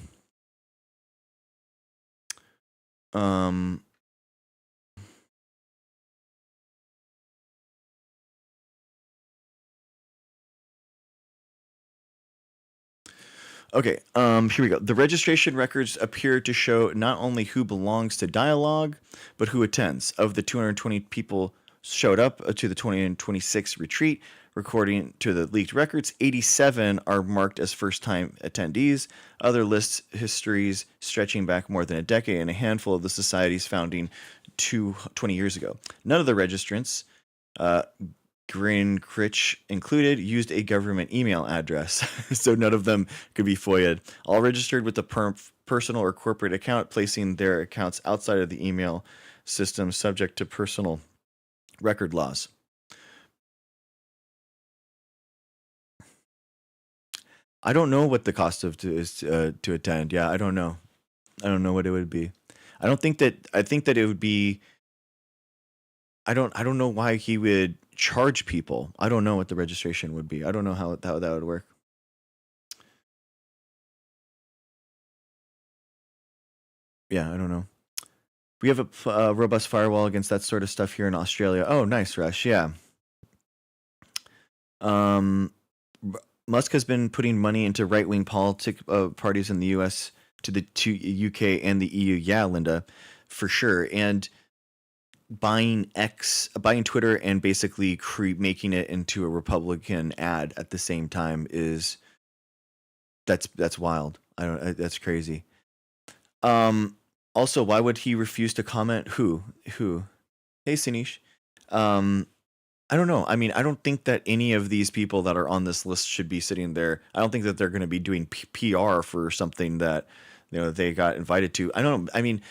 Okay, here we go. The registration records appear to show not only who belongs to Dialogue, but who attends. Of the 220 people showed up to the 2026 retreat, according to the leaked records, 87 are marked as first-time attendees. Other lists histories stretching back more than a decade, and a handful of the society's founding 20 years ago. None of the registrants, Greenwald included, used a government email address, so none of them could be FOIA'd. All registered with a personal or corporate account, placing their accounts outside of the email system, subject to personal record laws. I don't know what the cost is to attend. Yeah, I don't know. I don't know what it would be. I think that it would be. I don't know why he would charge people. I don't know what the registration would be. I don't know how that would work. Yeah, I don't know. We have a robust firewall against that sort of stuff here in Australia. Oh, nice, Rush. Yeah. Musk has been putting money into right-wing parties in the U.S. to UK and the EU. Yeah, Linda, for sure. And buying Twitter and basically making it into a Republican ad at the same time that's wild. That's crazy. Also, why would he refuse to comment? Who? Hey, Sinish. I don't know. I mean, I don't think that any of these people that are on this list should be sitting there. I don't think that they're going to be doing PR for something that they got invited to. I don't know. I mean,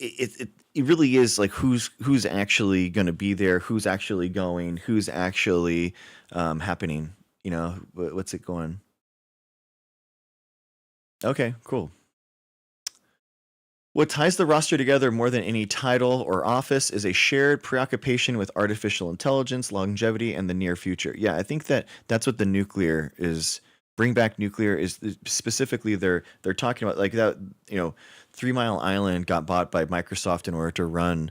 it really is like who's actually going to be there, who's actually going, who's actually happening. What's it going? Okay, cool. What ties the roster together more than any title or office is a shared preoccupation with artificial intelligence, longevity, and the near future. Yeah, I think that's what the nuclear is. Bring back nuclear is specifically they're talking about like that. 3 Mile Island got bought by Microsoft in order to run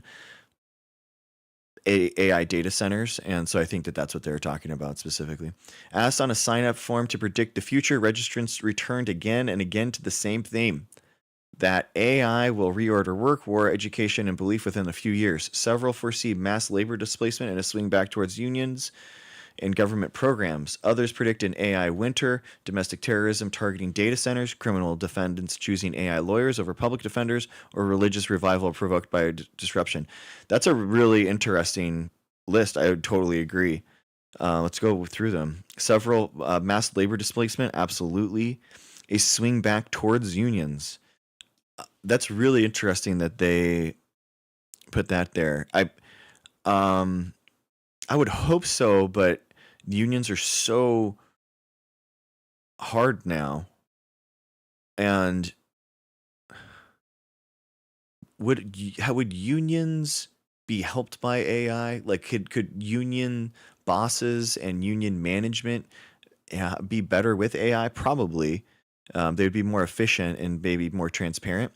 AI data centers, and so I think that that's what they're talking about specifically. Asked on a sign-up form to predict the future, registrants returned again and again to the same theme: that AI will reorder work, war, education, and belief within a few years. Several foresee mass labor displacement and a swing back towards unions and government programs. Others predict an AI winter, domestic terrorism targeting data centers, criminal defendants choosing AI lawyers over public defenders, or religious revival provoked by disruption. That's a really interesting list. I would totally agree. Let's go through them. Several mass labor displacement, absolutely. A swing back towards unions. That's really interesting that they put that there. I would hope so, but unions are so hard now. And how would unions be helped by AI? Like could union bosses and union management be better with AI? Probably. They'd be more efficient and maybe more transparent.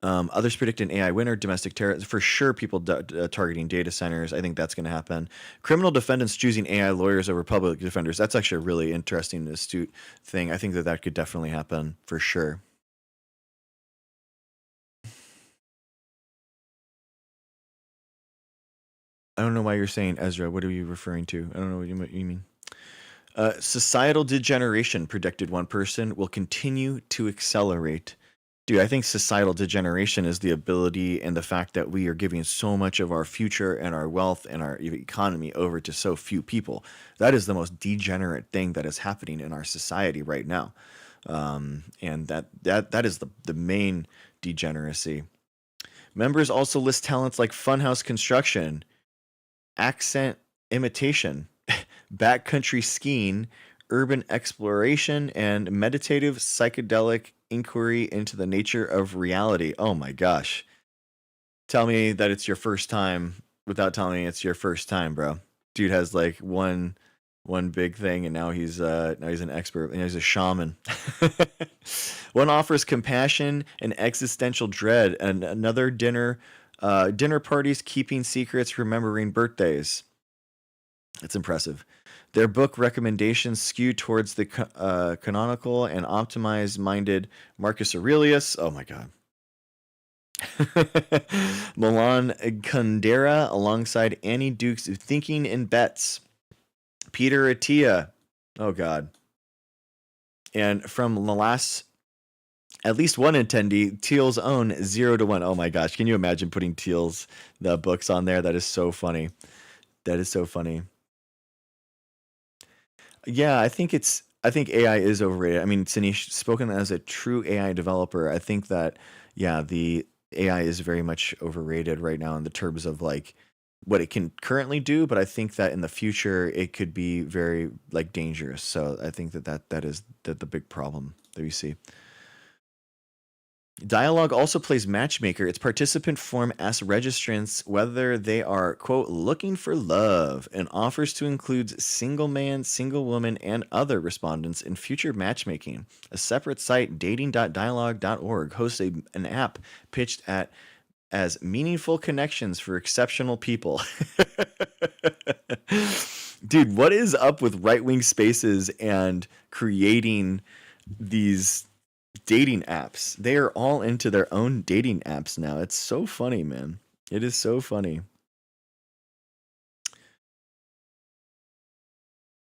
Others predict an AI winner, domestic terror. For sure, people targeting data centers. I think that's going to happen. Criminal defendants choosing AI lawyers over public defenders. That's actually a really interesting, astute thing. I think that could definitely happen for sure. I don't know why you're saying Ezra. What are you referring to? I don't know what you mean. Societal degeneration, predicted one person, will continue to accelerate. Dude, I think societal degeneration is the ability and the fact that we are giving so much of our future and our wealth and our economy over to so few people. That is the most degenerate thing that is happening in our society right now. And that is the main degeneracy. Members also list talents like funhouse construction, accent imitation, backcountry skiing, urban exploration, and meditative psychedelic inquiry into the nature of reality. Oh my gosh. Tell me that it's your first time without telling me it's your first time, bro. Dude has like one big thing, and now he's an expert, and he's a shaman. One offers compassion and existential dread, and another dinner parties, keeping secrets, remembering birthdays. It's impressive. Their book recommendations skew towards the canonical and optimized-minded Marcus Aurelius. Oh my God. Milan Kundera alongside Annie Duke's Thinking in Bets. Peter Attia. Oh God. And from the last, at least one attendee, Thiel's own 0 to 1. Oh my gosh. Can you imagine putting Thiel's the books on there? That is so funny. That is so funny. Yeah, I think AI is overrated. I mean, Sinish, spoken as a true AI developer, I think that, yeah, the AI is very much overrated right now in the terms of like what it can currently do, but I think that in the future it could be very like dangerous. So I think that is the big problem that we see. Dialogue also plays matchmaker. Its participant form asks registrants whether they are, quote, looking for love, and offers to include single man, single woman, and other respondents in future matchmaking. A separate site, dating.dialogue.org, hosts an app pitched as meaningful connections for exceptional people. Dude, what is up with right-wing spaces and creating these dating apps? They are all into their own dating apps now. It's so funny, man. It is so funny.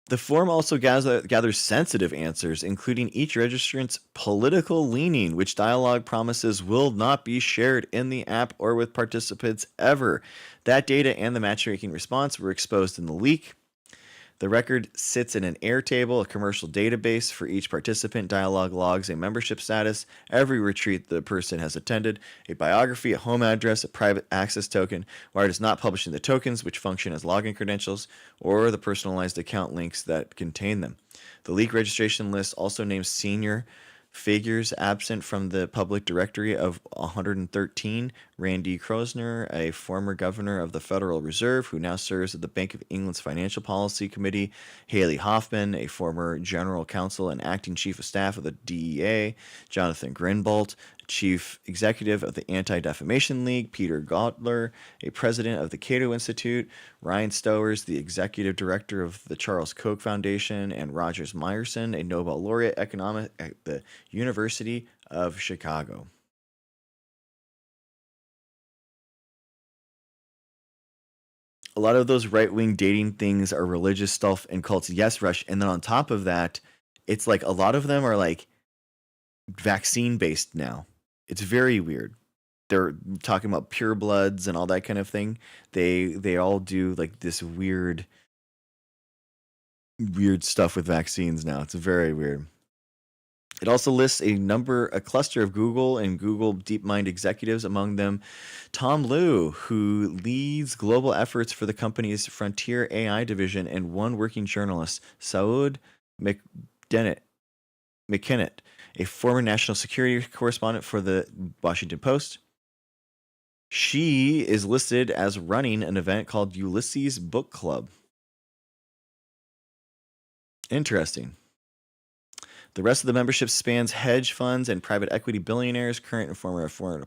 The form also gathers sensitive answers, including each registrant's political leaning, which Dialogue promises will not be shared in the app or with participants ever. That data and the matchmaking response were exposed in the leak. The record sits in an Airtable, a commercial database. For each participant, Dialogue logs a membership status, every retreat the person has attended, a biography, a home address, a private access token. Wired is not publishing the tokens, which function as login credentials, or the personalized account links that contain them. The leak registration list also names senior figures absent from the public directory of 113. Randy Kroesner, a former governor of the Federal Reserve who now serves at the Bank of England's Financial Policy Committee. Haley Hoffman, a former general counsel and acting chief of staff of the DEA. Jonathan Greenwald, chief executive of the Anti-Defamation League. Peter Gottler, a president of the Cato Institute. Ryan Stowers, the executive director of the Charles Koch Foundation. And Rogers Meyerson, a Nobel laureate economist at the University of Chicago. A lot of those right-wing dating things are religious stuff and cults. Yes, Rush. And then on top of that, it's like a lot of them are like vaccine-based now. It's very weird. They're talking about purebloods and all that kind of thing. They all do like this weird stuff with vaccines now. It's very weird. It also lists a cluster of Google and Google DeepMind executives, among them Tom Liu, who leads global efforts for the company's Frontier AI division, and one working journalist, Saud McKinnett, a former national security correspondent for the Washington Post. She is listed as running an event called Ulysses Book Club. Interesting. The rest of the membership spans hedge funds and private equity billionaires, current and former foreign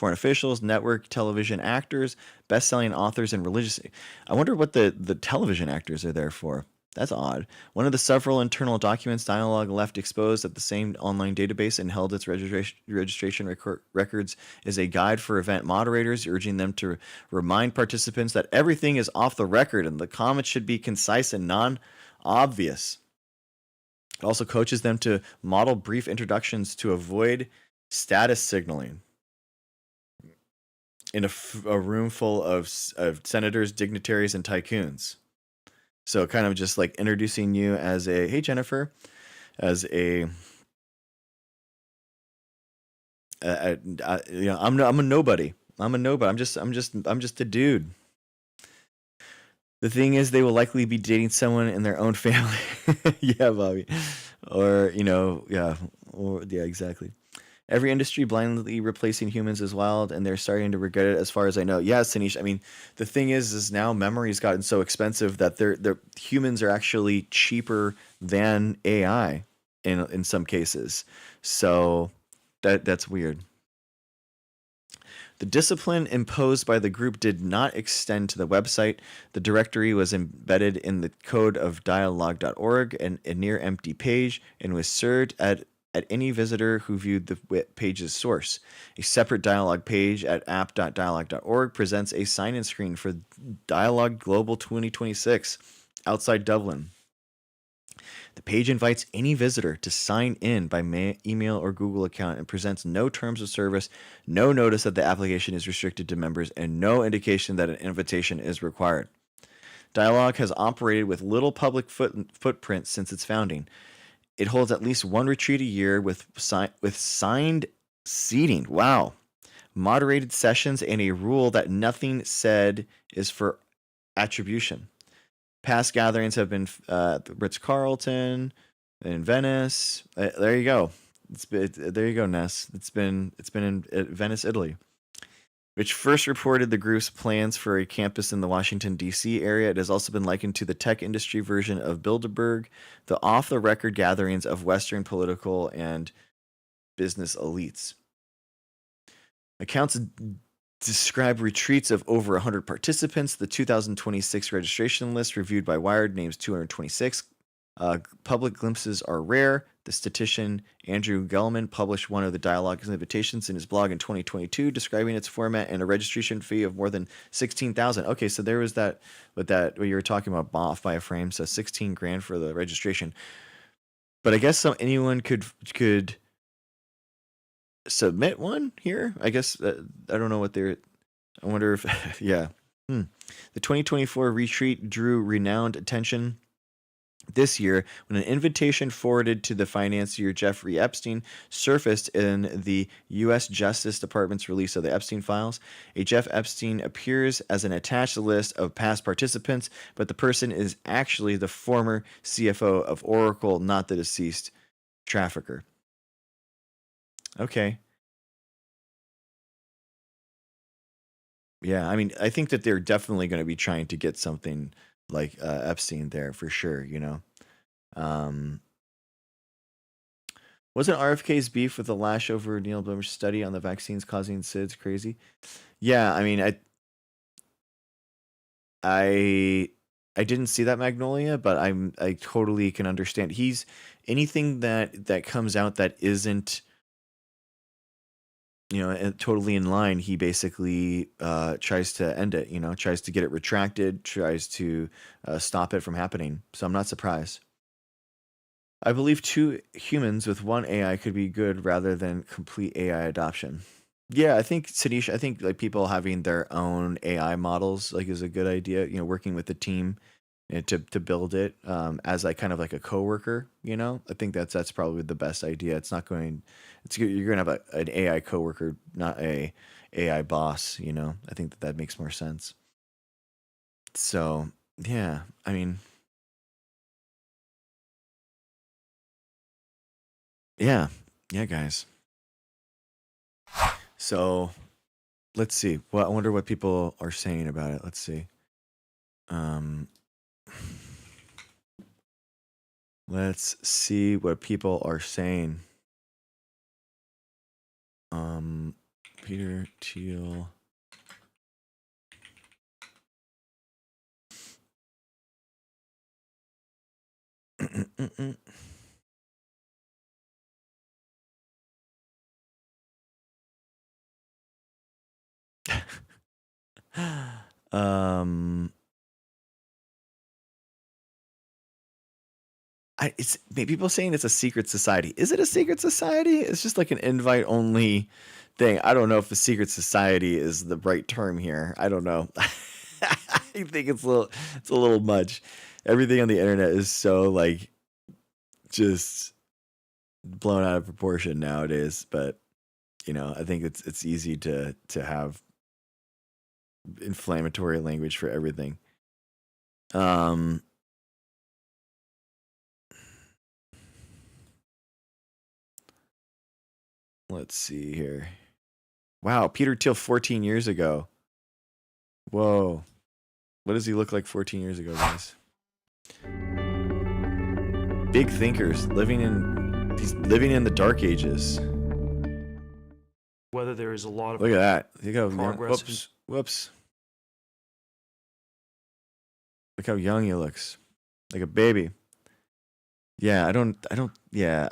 officials, network television actors, best-selling authors, and religious. I wonder what the television actors are there for. That's odd. One of the several internal documents Dialogue left exposed at the same online database and held its registration records is a guide for event moderators, urging them to remind participants that everything is off the record and the comments should be concise and non-obvious. It also coaches them to model brief introductions to avoid status signaling. In a room full of senators, dignitaries, and tycoons. So kind of just like introducing you as a, hey Jennifer, as a, you know, I'm a nobody. I'm a nobody. I'm just a dude. The thing is, they will likely be dating someone in their own family. Yeah, Bobby. Or, you know, yeah, exactly. Every industry blindly replacing humans is wild, and they're starting to regret it as far as I know. Yeah, Sanish, I mean, the thing is now memory's gotten so expensive that they're humans are actually cheaper than AI in some cases. So that's weird. The discipline imposed by the group did not extend to the website. The directory was embedded in the code of dialogue.org and a near empty page, and was served at any visitor who viewed the page's source. A separate dialogue page at app.dialogue.org presents a sign-in screen for Dialogue Global 2026 outside Dublin. The page invites any visitor to sign in by email or Google account and presents no terms of service, no notice that the application is restricted to members, and no indication that an invitation is required. Dialogue has operated with little public footprint since its founding. It holds at least one retreat a year with signed seating. Wow. Moderated sessions and a rule that nothing said is for attribution. Past gatherings have been the Ritz-Carlton in Venice. There you go. There you go, Ness. It's been in Venice, Italy, which first reported the group's plans for a campus in the Washington, D.C. area. It has also been likened to the tech industry version of Bilderberg, the off-the-record gatherings of Western political and business elites. Accounts describe retreats of over 100 participants. The 2026 registration list, reviewed by Wired, names 226. Public glimpses are rare. The statistician Andrew Gellman published one of the Dialogue's invitations in his blog in 2022, describing its format and a registration fee of more than $16,000. Okay, so there was that, what you were talking about, off by a frame, so $16,000 for the registration. But I guess anyone could submit one here. I guess I don't know what they're. I wonder if yeah. The 2024 retreat drew renowned attention this year when an invitation forwarded to the financier Jeffrey Epstein surfaced in the U.S. Justice Department's release of the Epstein files. A Jeff Epstein appears as an attached list of past participants, but the person is actually the former CFO of Oracle, not the deceased trafficker. Okay. Yeah, I mean, I think that they're definitely going to be trying to get something like Epstein there for sure, you know. Wasn't RFK's beef with the lash over Neil Blum's study on the vaccines causing SIDS crazy? Yeah, I mean, I didn't see that, Magnolia, but I totally can understand. He's anything that comes out that isn't, you know, totally in line, he basically tries to end it, you know, tries to get it retracted, tries to stop it from happening. So I'm not surprised. I believe 2 humans with 1 AI could be good rather than complete AI adoption. Yeah, I think, Sadish, I think like people having their own AI models like is a good idea, you know, working with the team to build it as like kind of like a coworker, you know. I think that's probably the best idea. It's not going, you're going to have an AI coworker, not a AI boss, you know. I think that makes more sense. So, yeah, I mean, yeah, guys. So, let's see. Well, I wonder what people are saying about it. Let's see. Let's see what people are saying. Peter Thiel. It's people saying it's a secret society. Is it a secret society? It's just like an invite only thing. I don't know if a secret society is the right term here. I don't know. I think it's a little much. Everything on the internet is so like just blown out of proportion nowadays, but you know, I think it's easy to have inflammatory language for everything. Let's see here. Wow, Peter Thiel 14 years ago. Whoa. What does he look like 14 years ago, guys? Big thinkers he's living in the dark ages. Whether there is a lot of look at that. Look how progress. Whoops. Look how young he looks. Like a baby. Yeah, I don't yeah,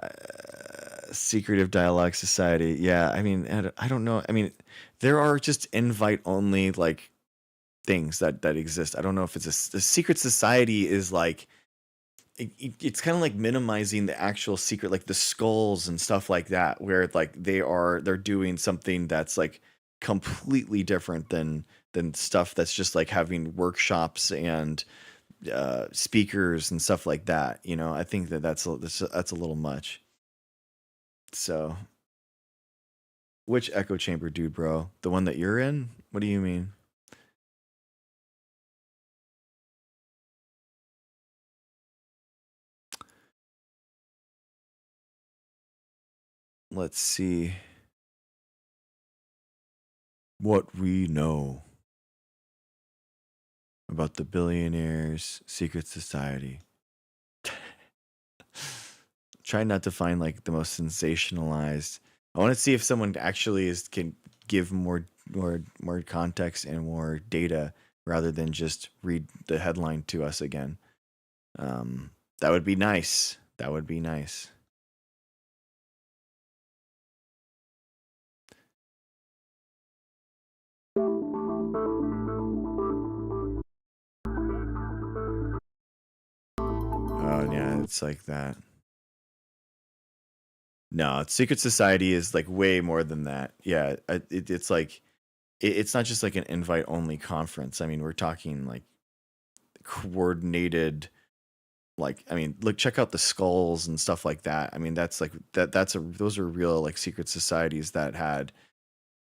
secretive dialogue society. Yeah, I mean, I don't know. I mean, there are just invite only like things that exist. I don't know if it's a secret society is like it's kind of like minimizing the actual secret, like the skulls and stuff like that, where like they're doing something that's like completely different than stuff that's just like having workshops and speakers and stuff like that. You know, I think that's a little much. So, which echo chamber, dude, bro? The one that you're in? What do you mean? Let's see what we know about the billionaires' secret society. Try not to find like the most sensationalized. I want to see if someone actually can give more context and more data rather than just read the headline to us again. That would be nice. That would be nice. Oh yeah, it's like that. No, secret society is like way more than that. Yeah, it's like it's not just like an invite only conference. I mean, we're talking like coordinated. Like, I mean, look, check out the skulls and stuff like that. I mean, that's like those are real like secret societies that had,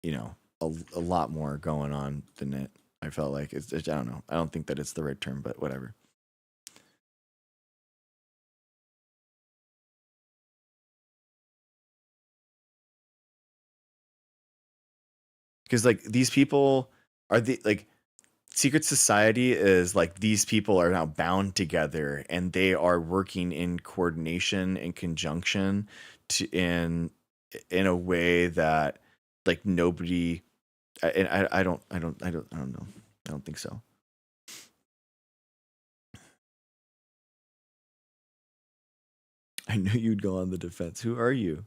you know, a lot more going on than it. I felt like I don't know. I don't think that it's the right term, but whatever. Because like these people are secret society is like these people are now bound together and they are working in coordination and conjunction in a way that like nobody and I don't know. I don't think so. I knew you'd go on the defense. Who are you?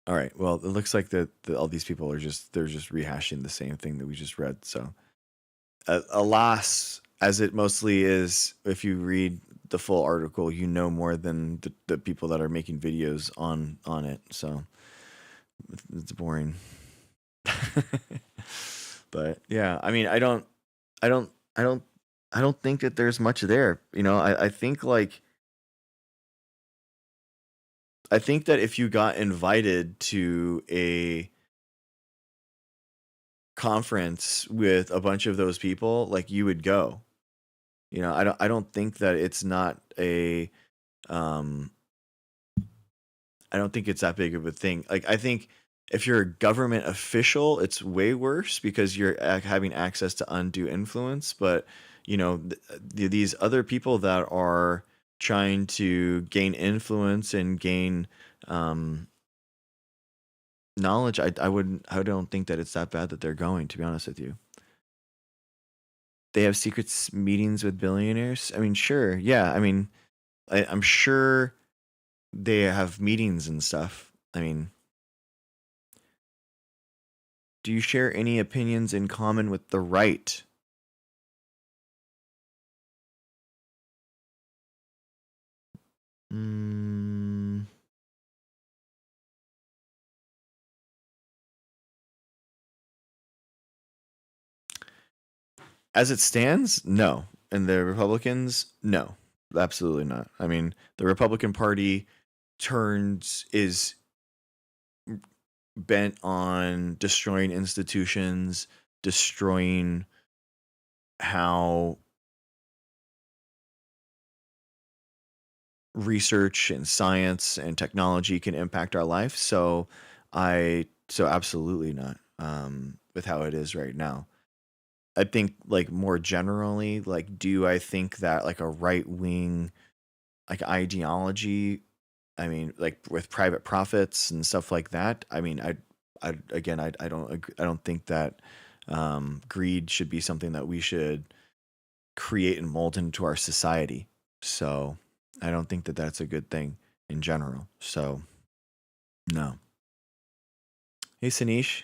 All right. Well, it looks like that all these people are just rehashing the same thing that we just read. So, alas, as it mostly is, if you read the full article, you know more than the people that are making videos on it. So, it's boring. But yeah, I mean, I don't think that there's much there. You know, I think that if you got invited to a conference with a bunch of those people, like you would go. You know, I don't think that it's not a I don't think it's that big of a thing. Like, I think if you're a government official, it's way worse because you're having access to undue influence. But, you know, these other people that are trying to gain influence and gain knowledge, I don't think that it's that bad that they're going, to be honest with you. They have secret meetings with billionaires. I mean, sure. Yeah. I mean, I'm sure they have meetings and stuff. I mean, do you share any opinions in common with the right? As it stands, no. And the Republicans, no. Absolutely not. I mean, the Republican Party is bent on destroying institutions, destroying how research and science and technology can impact our life. So absolutely not, with how it is right now. I think, like, more generally, like, do I think that, like, a right wing, like, ideology, I mean, like, with private profits and stuff like that, I mean, I don't think that greed should be something that we should create and mold into our society. So I don't think that that's a good thing in general. So no. Hey, Sanish.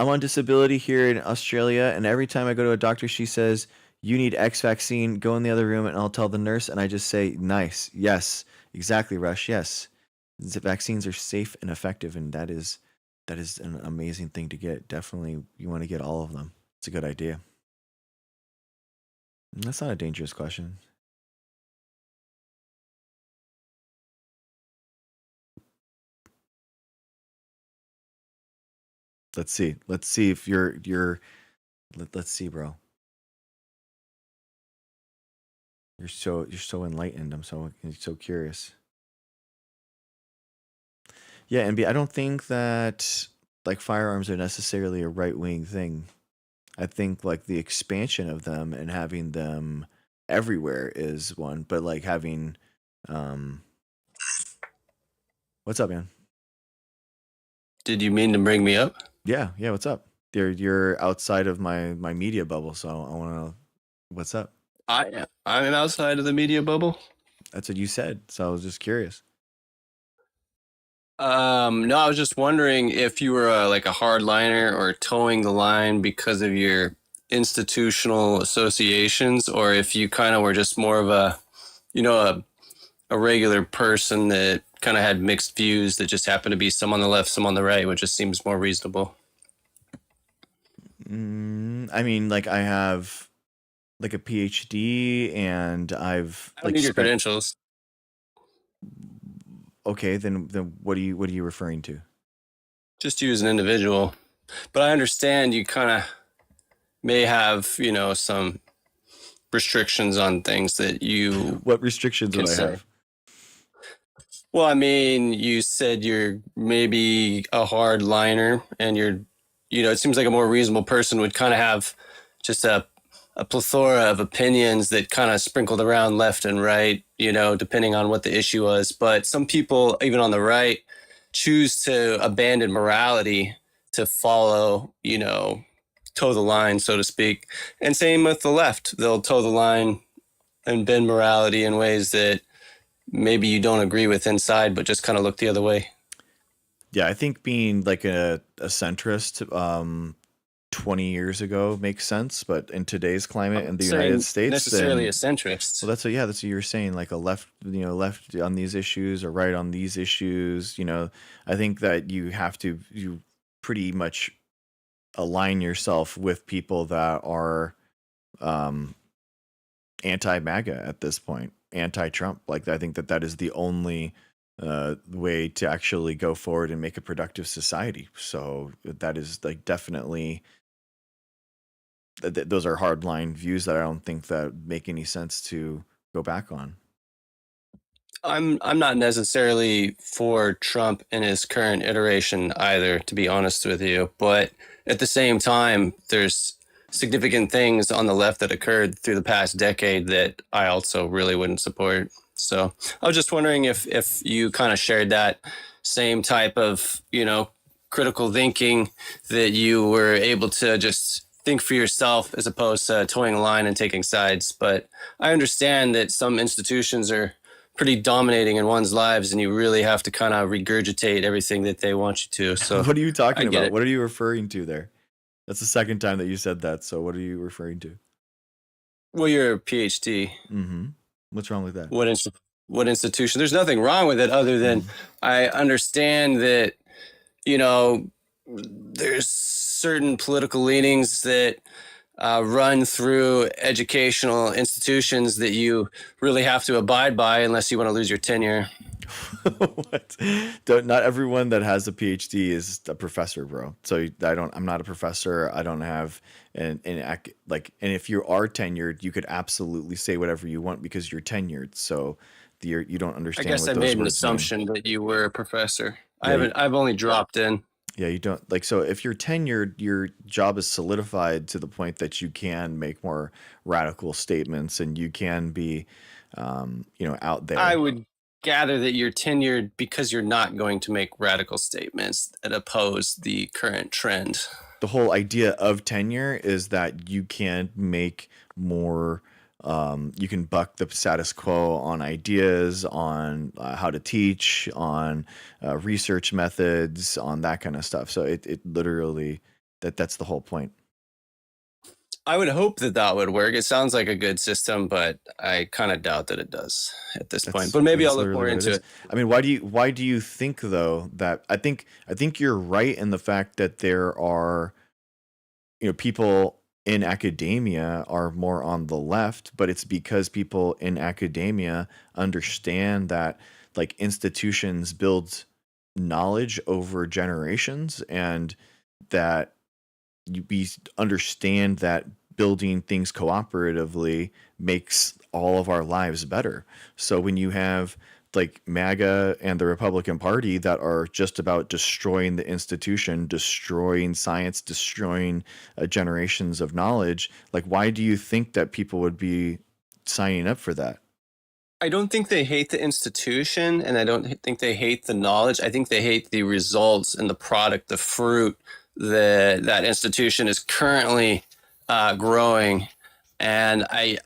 I'm on disability here in Australia, and every time I go to a doctor, she says, you need X vaccine, go in the other room, and I'll tell the nurse, and I just say, nice. Yes, exactly, Rush. Yes. The vaccines are safe and effective, and that is an amazing thing to get. Definitely, you want to get all of them. It's a good idea. That's not a dangerous question. Let's see. Let's see if let's see, bro. You're so enlightened. I'm so curious. Yeah, and I don't think that, like, firearms are necessarily a right-wing thing. I think, like, the expansion of them and having them everywhere is one, but, like, having what's up, man? Did you mean to bring me up? Yeah, what's up? You're outside of my media bubble, so I want to know what's up. I'm outside of the media bubble. That's what you said, so I was just curious. No, I was just wondering if you were like a hardliner or towing the line because of your institutional associations, or if you kind of were just more of a regular person that kind of had mixed views that just happened to be some on the left, some on the right, which just seems more reasonable. I mean, like, I have, like, a PhD, and I've I don't need your credentials. Okay, then what are you referring to? Just you as an individual. But I understand you kind of may have, some restrictions on things that you... What restrictions would I have? Well, I mean, you said you're maybe a hard liner, and it seems like a more reasonable person would kind of have just a plethora of opinions that kind of sprinkled around left and right, depending on what the issue was. But some people, even on the right, choose to abandon morality to follow, toe the line, so to speak. And same with the left. They'll toe the line and bend morality in ways that maybe you don't agree with inside, but just kind of look the other way. Yeah, I think being like a centrist 20 years ago makes sense, but in today's climate in the United States, necessarily a centrist. Well, that's what you're saying, like a left on these issues or right on these issues. I think that you pretty much align yourself with people that are anti-MAGA at this point, anti-Trump. Like, I think that is the only way to actually go forward and make a productive society. So that is, like, definitely, those are hardline views that I don't think that make any sense to go back on. I'm not necessarily for Trump in his current iteration either, to be honest with you. But at the same time, there's significant things on the left that occurred through the past decade that I also really wouldn't support. So I was just wondering if you kind of shared that same type of, critical thinking, that you were able to just think for yourself as opposed to towing a line and taking sides. But I understand that some institutions are pretty dominating in one's lives, and you really have to kind of regurgitate everything that they want you to. So What are you talking I get about? it. What are you referring to there? That's the second time that you said that. So what are you referring to? Well, you're a PhD. Mm-hmm. What's wrong with that? What institution? There's nothing wrong with it other than I understand that, there's certain political leanings that run through educational institutions that you really have to abide by unless you want to lose your tenure. What? Not everyone that has a PhD is a professor, bro. So I'm not a professor. I don't have and if you are tenured, you could absolutely say whatever you want because you're tenured. So you don't I understand guess what I those made an words mean. assumption that you were a professor. Yeah, I've only dropped in. Yeah, you don't so if you're tenured, your job is solidified to the point that you can make more radical statements and you can be, out there. I would gather that you're tenured because you're not going to make radical statements that oppose the current trend. The whole idea of tenure is that you can make more, you can buck the status quo on ideas, on how to teach, on research methods, on that kind of stuff. So it literally, that's the whole point. I would hope that would work. It sounds like a good system, but I kind of doubt that it does at this point. But maybe I'll look more into it. I mean, why do you think though that I think you're right in the fact that there are, people in academia are more on the left, but it's because people in academia understand that like institutions build knowledge over generations, and that we understand that building things cooperatively makes all of our lives better. So when you have like MAGA and the Republican Party that are just about destroying the institution, destroying science, destroying generations of knowledge, like why do you think that people would be signing up for that? I don't think they hate the institution, and I don't think they hate the knowledge. I think they hate the results and the product, the fruit that institution is currently growing. And I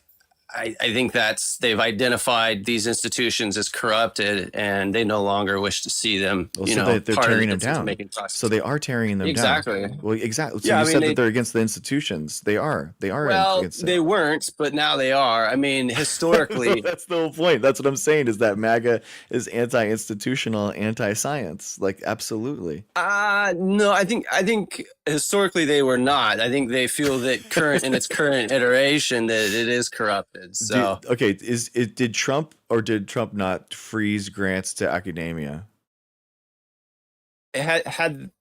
think they've identified these institutions as corrupted, and they no longer wish to see them. They're tearing them down. So they are tearing them down. Well, exactly. So you said that they're against the institutions. They are. Well, against they weren't, but now they are. I mean, historically, that's the whole point. That's what I'm saying. Is that MAGA is anti-institutional, anti-science? Like, absolutely. No, I think historically they were not. I think they feel that in its current iteration that it is corrupted. So did Trump or did Trump not freeze grants to academia? Had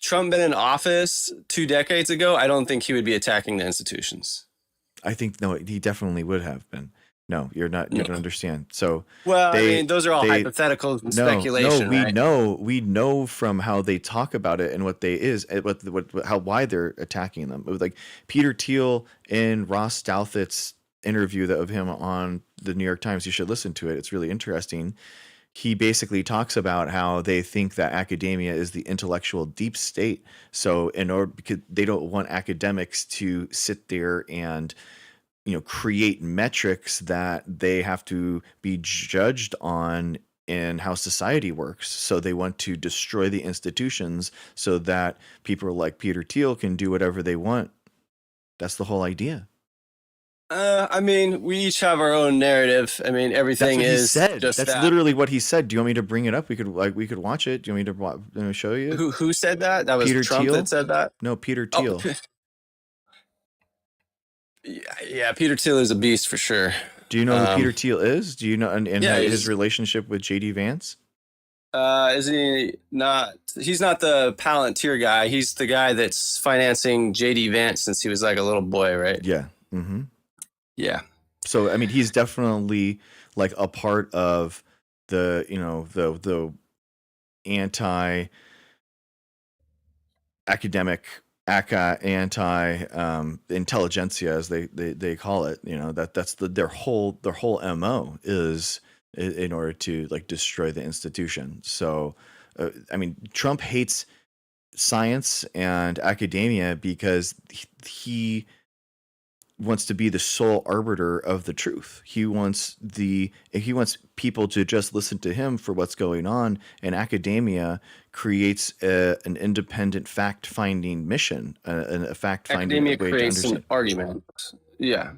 Trump been in office 2 decades ago, I don't think he would be attacking the institutions. I think no, he definitely would have been. No, you're not. You don't understand. So, I mean, those are all hypotheticals and speculation. No, we know from how they talk about it and what why they're attacking them. It was like Peter Thiel in Ross Douthat's interview of him on the New York Times. You should listen to it. It's really interesting. He basically talks about how they think that academia is the intellectual deep state. So because they don't want academics to sit there and create metrics that they have to be judged on in how society works. So they want to destroy the institutions so that people like Peter Thiel can do whatever they want. That's the whole idea. I mean, we each have our own narrative. I mean, everything is just That's literally what he said. Do you want me to bring it up? We could watch it. Do you want me to show you? Who said that? That was Peter Trump Thiel? that said that? No, Peter Thiel. Yeah, Peter Thiel is a beast for sure. Do you know who Peter Thiel is? Do you know and his relationship with JD Vance? Isn't he not? He's not the Palantir guy. He's the guy that's financing JD Vance since he was like a little boy, right? Yeah. Mm-hmm. Yeah. So I mean, he's definitely like a part of the anti academic anti intelligentsia, as they call it. That's their whole MO is in order to like destroy the institution. So I mean, Trump hates science and academia because he wants to be the sole arbiter of the truth. He wants people to just listen to him for what's going on, and academia creates an independent fact-finding mission, a fact-finding way Academia to creates understand. an argument. Yeah.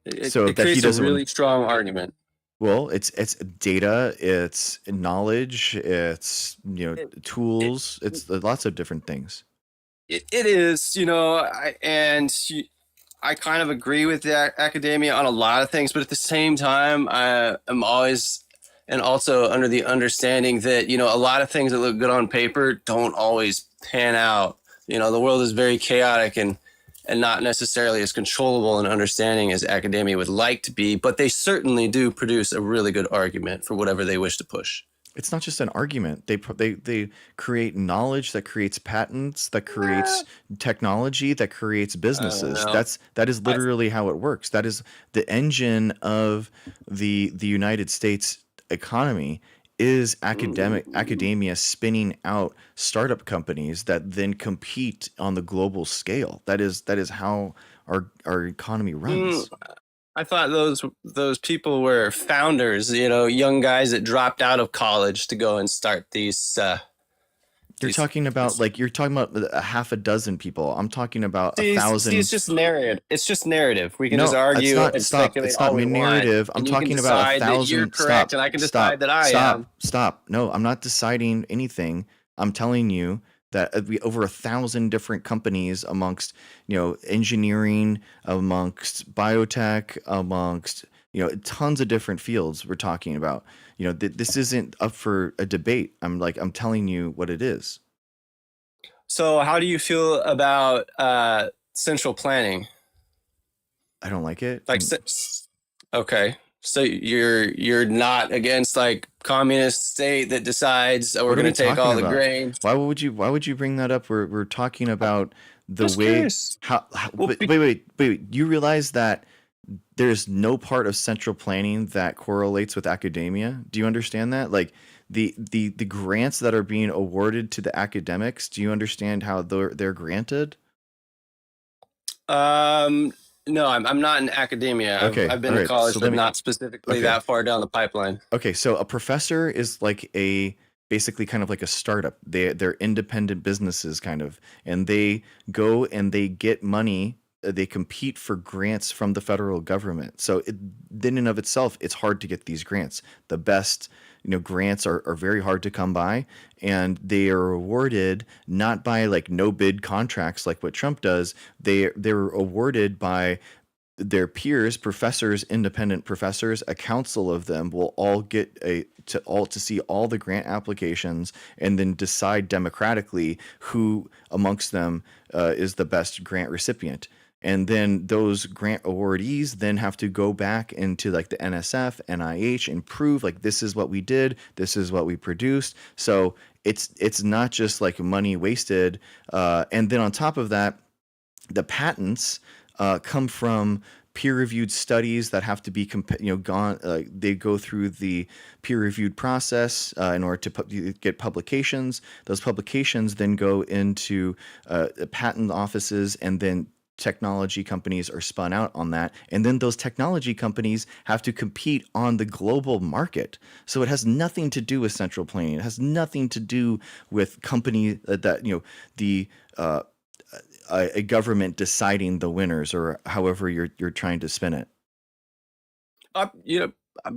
It That he creates a doesn't really strong argument. Well, it's data, it's knowledge, it's tools, it's lots of different things. It is, I kind of agree with the academia on a lot of things, but at the same time, I am always and also under the understanding that, a lot of things that look good on paper don't always pan out. The world is very chaotic and not necessarily as controllable and understanding as academia would like to be, but they certainly do produce a really good argument for whatever they wish to push. It's not just an argument. They create knowledge that creates patents, that creates technology, that creates businesses. That is literally how it works. That is the engine of the United States economy, is academia spinning out startup companies that then compete on the global scale. That is how our economy runs. I thought those people were founders, young guys that dropped out of college to go and start these. You're talking about a half a dozen people. I'm talking about 1,000. It's just narrative. It's just narrative. We can just argue and speculate. It's not narrative. I'm talking about 1,000. You're correct, and I can decide that I am. Stop. No, I'm not deciding anything. I'm telling you that over 1,000 different companies amongst, engineering, amongst biotech, amongst, tons of different fields we're talking about. This isn't up for a debate. I'm telling you what it is. So how do you feel about central planning? I don't like it. Okay. So you're not against communist state that decides we're going to take all the grain. Why would you bring that up? We're talking about the Just way curious. wait. You realize that there's no part of central planning that correlates with academia? Do you understand that? The grants that are being awarded to the academics, do you understand how they're granted? No, I'm not in academia. Okay, I've been all to right, college, so but not specifically that far down the pipeline. Okay, so a professor is basically kind of like a startup. They're independent businesses kind of, and they go and they get money. They compete for grants from the federal government. So in and of itself, it's hard to get these grants. The best grants are very hard to come by, and they are awarded not by no bid contracts like what Trump does. They're awarded by their peers, professors, independent professors. A council of them will all get to see all the grant applications and then decide democratically who amongst them is the best grant recipient. And then those grant awardees then have to go back into the NSF, NIH, and prove this is what we did, this is what we produced. So it's not just money wasted. And then on top of that, the patents come from peer-reviewed studies that have to be they go through the peer-reviewed process in order to get publications. Those publications then go into patent offices, and then technology companies are spun out on that, and then those technology companies have to compete on the global market. So it has nothing to do with central planning. It has nothing to do with company a government deciding the winners, or however you're trying to spin it. I'm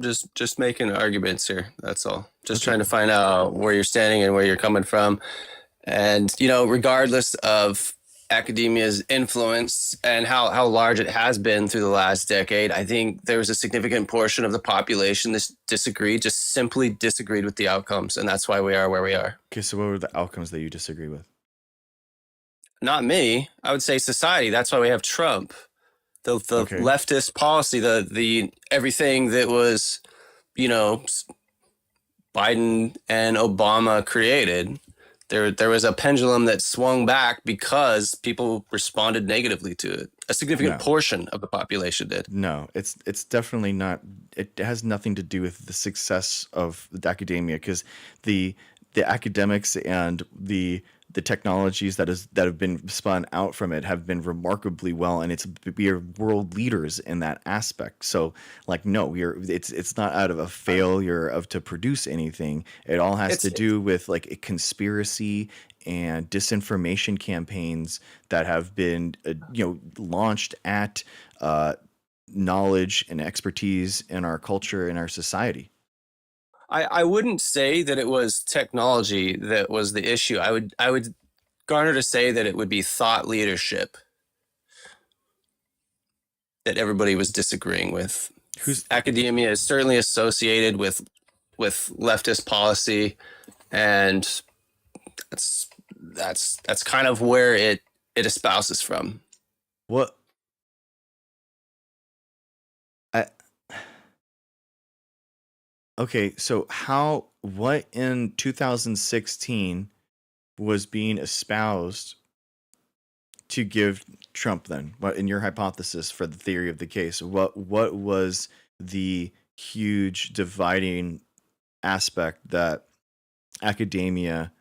just making arguments here. That's all. Just trying to find out where you're standing and where you're coming from. And regardless of academia's influence and how large it has been through the last decade, I think there was a significant portion of the population that simply disagreed with the outcomes, and that's why we are where we are. Okay, so what were the outcomes that you disagree with? Not me. I would say society. That's why we have Trump. The leftist policy, the everything that was, Biden and Obama created, there was a pendulum that swung back because people responded negatively to it. A significant portion of the population did. No, it's definitely not. It has nothing to do with the success of the academia, because the academics and the technologies that have been spun out from it have been remarkably well, and we are world leaders in that aspect. So like, no, it's not out of a failure to produce anything. It all has to do with like a conspiracy and disinformation campaigns that have been launched at knowledge and expertise in our culture and our society. I wouldn't say that it was technology that was the issue. I would garner to say that it would be thought leadership that everybody was disagreeing with. Academia is certainly associated with leftist policy, and that's kind of where it espouses from. What? Okay, so what in 2016 was being espoused to give Trump then? What, in your hypothesis for the theory of the case, what was the huge dividing aspect that academia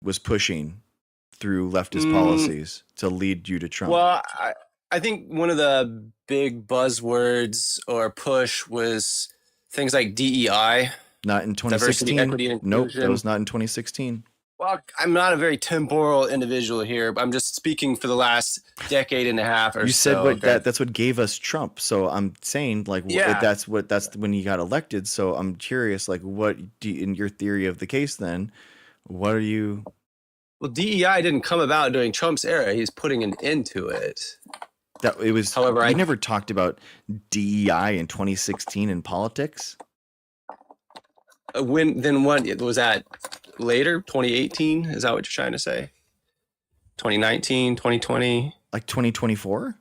was pushing through leftist policies to lead you to Trump? Well, I think one of the big buzzwords or push was things like DEI. Not in 2016. Equity, and nope, inclusion. that was not in 2016. Well, I'm not a very temporal individual here, but I'm just speaking for the last decade and a half or so. You said that's what gave us Trump. So I'm saying like, that's when he got elected. So I'm curious, like, what in your theory of the case then, what are you? Well, DEI didn't come about during Trump's era. He's putting an end to it. That it was. However, I never talked about DEI in 2016 in politics. What was that? Later, 2018? Is that what you're trying to say? 2019, 2020? Like 2024?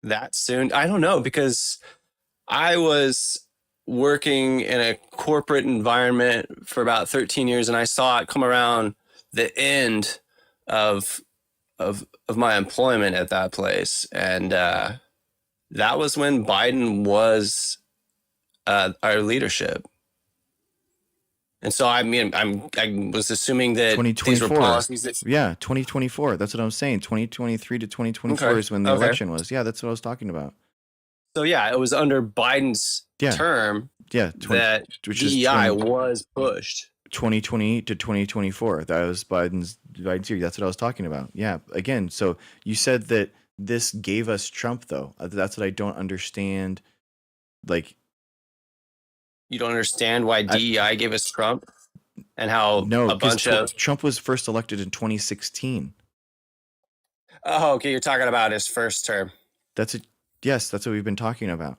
That soon? I don't know, because I was working in a corporate environment for about 13 years, and I saw it come around the end of my employment at that place. And that was when Biden was our leadership. And so, I mean, I was assuming that these were policies that... Yeah, 2024. That's what I'm saying. 2023 to 2024 is when the election was. Yeah, that's what I was talking about. So, yeah, it was under Biden's term that DEI was pushed. 2020 to 2024. That was Biden's year. That's what I was talking about. Yeah. Again, so you said that this gave us Trump, though. That's what I don't understand. Like, you don't understand why DEI gave us Trump and how a bunch of Trump was first elected in 2016. Oh, okay. You're talking about his first term. Yes, that's what we've been talking about.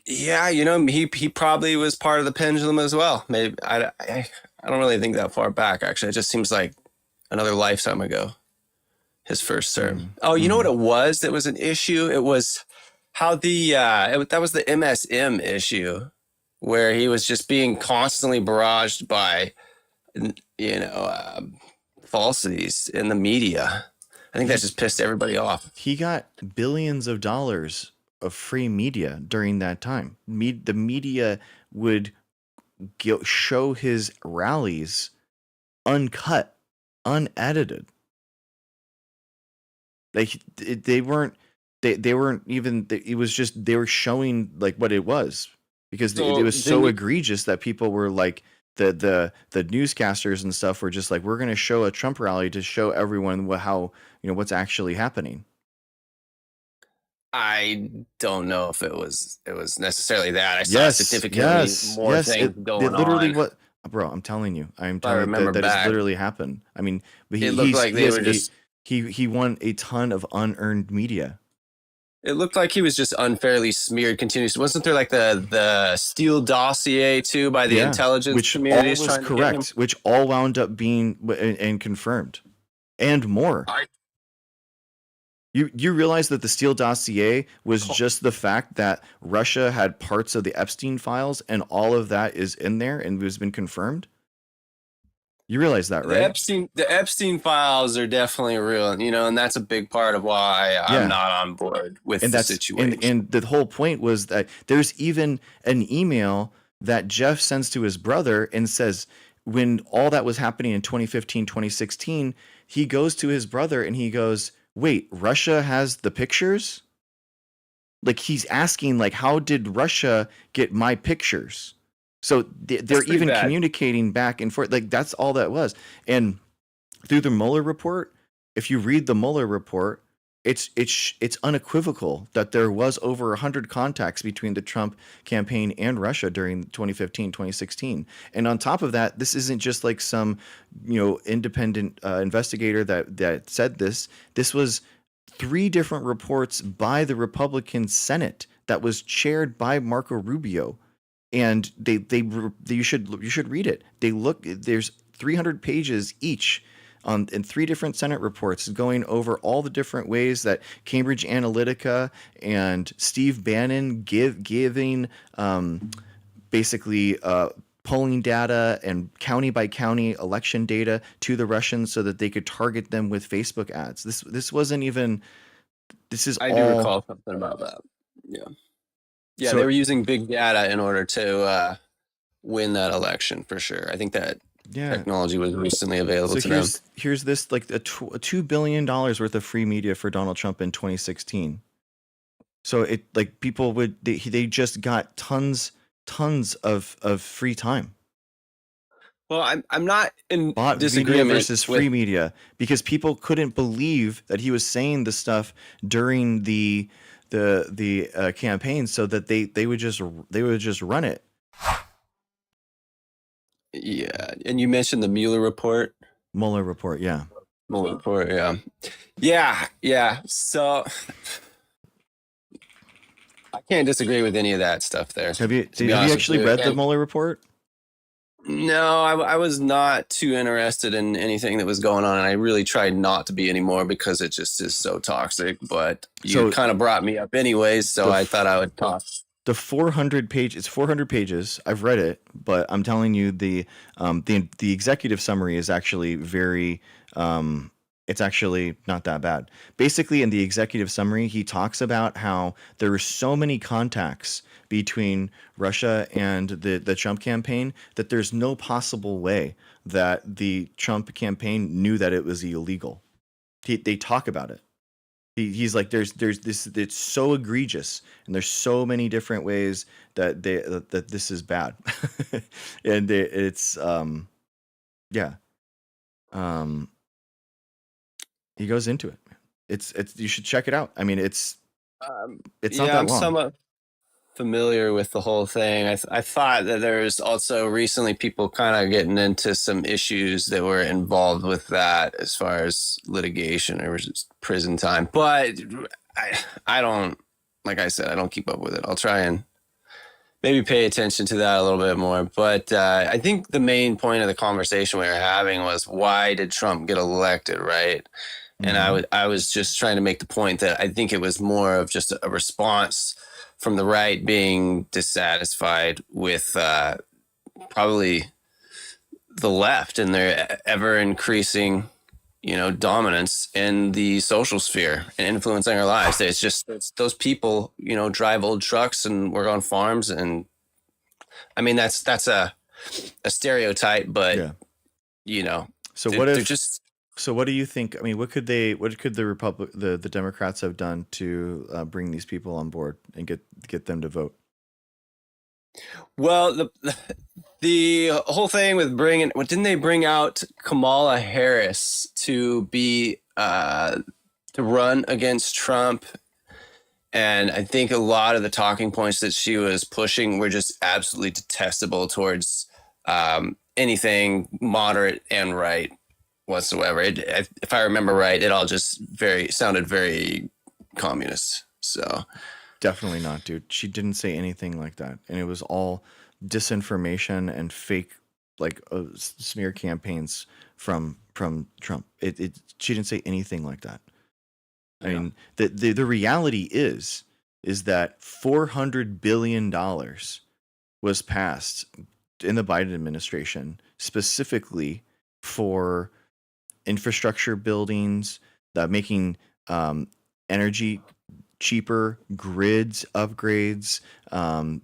Yeah, he probably was part of the pendulum as well. Maybe I don't really think that far back. Actually, it just seems like another lifetime ago. His first term. Mm-hmm. Oh, you know what it was? That was an issue. It was how that was the MSM issue, where he was just being constantly barraged by, falsities in the media. I think that just pissed everybody off. He got billions of dollars of free media during that time. The media would show his rallies uncut, unedited. Like they weren't even. It was just they were showing like what it was, because it was so egregious that people were like the newscasters and stuff were just like, we're going to show a Trump rally to show everyone what's actually happening. I don't know if it was necessarily that. I saw significantly more things going literally on. Bro, I'm telling you that has literally happened. I mean, but it looked like they were just. He won a ton of unearned media. It looked like he was just unfairly smeared continuously. Wasn't there like the Steele dossier too by the intelligence community? Which all was correct, which all wound up being and confirmed, and more. You realize that the Steele dossier was just the fact that Russia had parts of the Epstein files, and all of that is in there and has been confirmed? You realize that, right? The Epstein files are definitely real, and that's a big part of why I'm not on board with the situation. And the whole point was that there's even an email that Jeff sends to his brother and says, when all that was happening in 2015, 2016, he goes to his brother and he goes, wait, Russia has the pictures? Like, he's asking, like, how did Russia get my pictures? So they're even communicating back and forth. Like, that's all that was. And through the Mueller report, if you read the Mueller report, it's unequivocal that there was over 100 contacts between the Trump campaign and Russia during 2015, 2016. And on top of that, this isn't just like some, independent investigator that said this. This was 3 different reports by the Republican Senate that was chaired by Marco Rubio. And you should read it. There's 300 pages each in 3 different Senate reports going over all the different ways that Cambridge Analytica and Steve Bannon giving basically polling data and county by county election data to the Russians so that they could target them with Facebook ads. This wasn't even. I do recall something about that. Yeah, so they were using big data in order to win that election for sure. I think that technology was recently available to them. Here's this, like, a $2 billion worth of free media for Donald Trump in 2016. So it, like, people they just got tons of free time. Well, I'm not in Bought disagreement media versus free media, because people couldn't believe that he was saying the stuff during the campaign, so that they would just run it. Yeah, and you mentioned the Mueller report. Mueller report, yeah. Mueller report, yeah. So I can't disagree with any of that stuff there. Have you actually read the Mueller report? No, I was not too interested in anything that was going on, and I really tried not to be anymore because it just is so toxic. But you kind of brought me up anyways, so I thought I would talk. The 400 page, it's 400 pages. I've read it, but I'm telling you, the executive summary is actually very. It's actually not that bad. Basically, in the executive summary, he talks about how there were so many contacts between Russia and the Trump campaign that there's no possible way that the Trump campaign knew that it was illegal. They talk about it. He's like, there's this, it's so egregious, and there's so many different ways that that this is bad. And it's he goes into it. It's you should check it out. I mean, it's not that long. I'm somewhat familiar with the whole thing. I thought that there's also recently people kind of getting into some issues that were involved with that as far as litigation or just prison time. But I don't, like I said, I don't keep up with it. I'll try and maybe pay attention to that a little bit more. But I think the main point of the conversation we were having was, why did Trump get elected, right? Mm-hmm. And I was just trying to make the point that I think it was more of just a response from the right being dissatisfied with probably the left and their ever increasing, dominance in the social sphere and influencing our lives. It's those people, drive old trucks and work on farms. And I mean, that's a stereotype, but so what do you think? I mean, what could the Democrats have done to bring these people on board and get them to vote? Well, the whole thing with didn't they bring out Kamala Harris to be to run against Trump? And I think a lot of the talking points that she was pushing were just absolutely detestable towards anything moderate and right whatsoever. If I remember right, it all just sounded very communist. So definitely not, dude. She didn't say anything like that, and it was all disinformation and fake, like smear campaigns from Trump. She didn't say anything like that. I mean, the reality is that $400 billion was passed in the Biden administration specifically for infrastructure buildings, making energy cheaper, grids upgrades.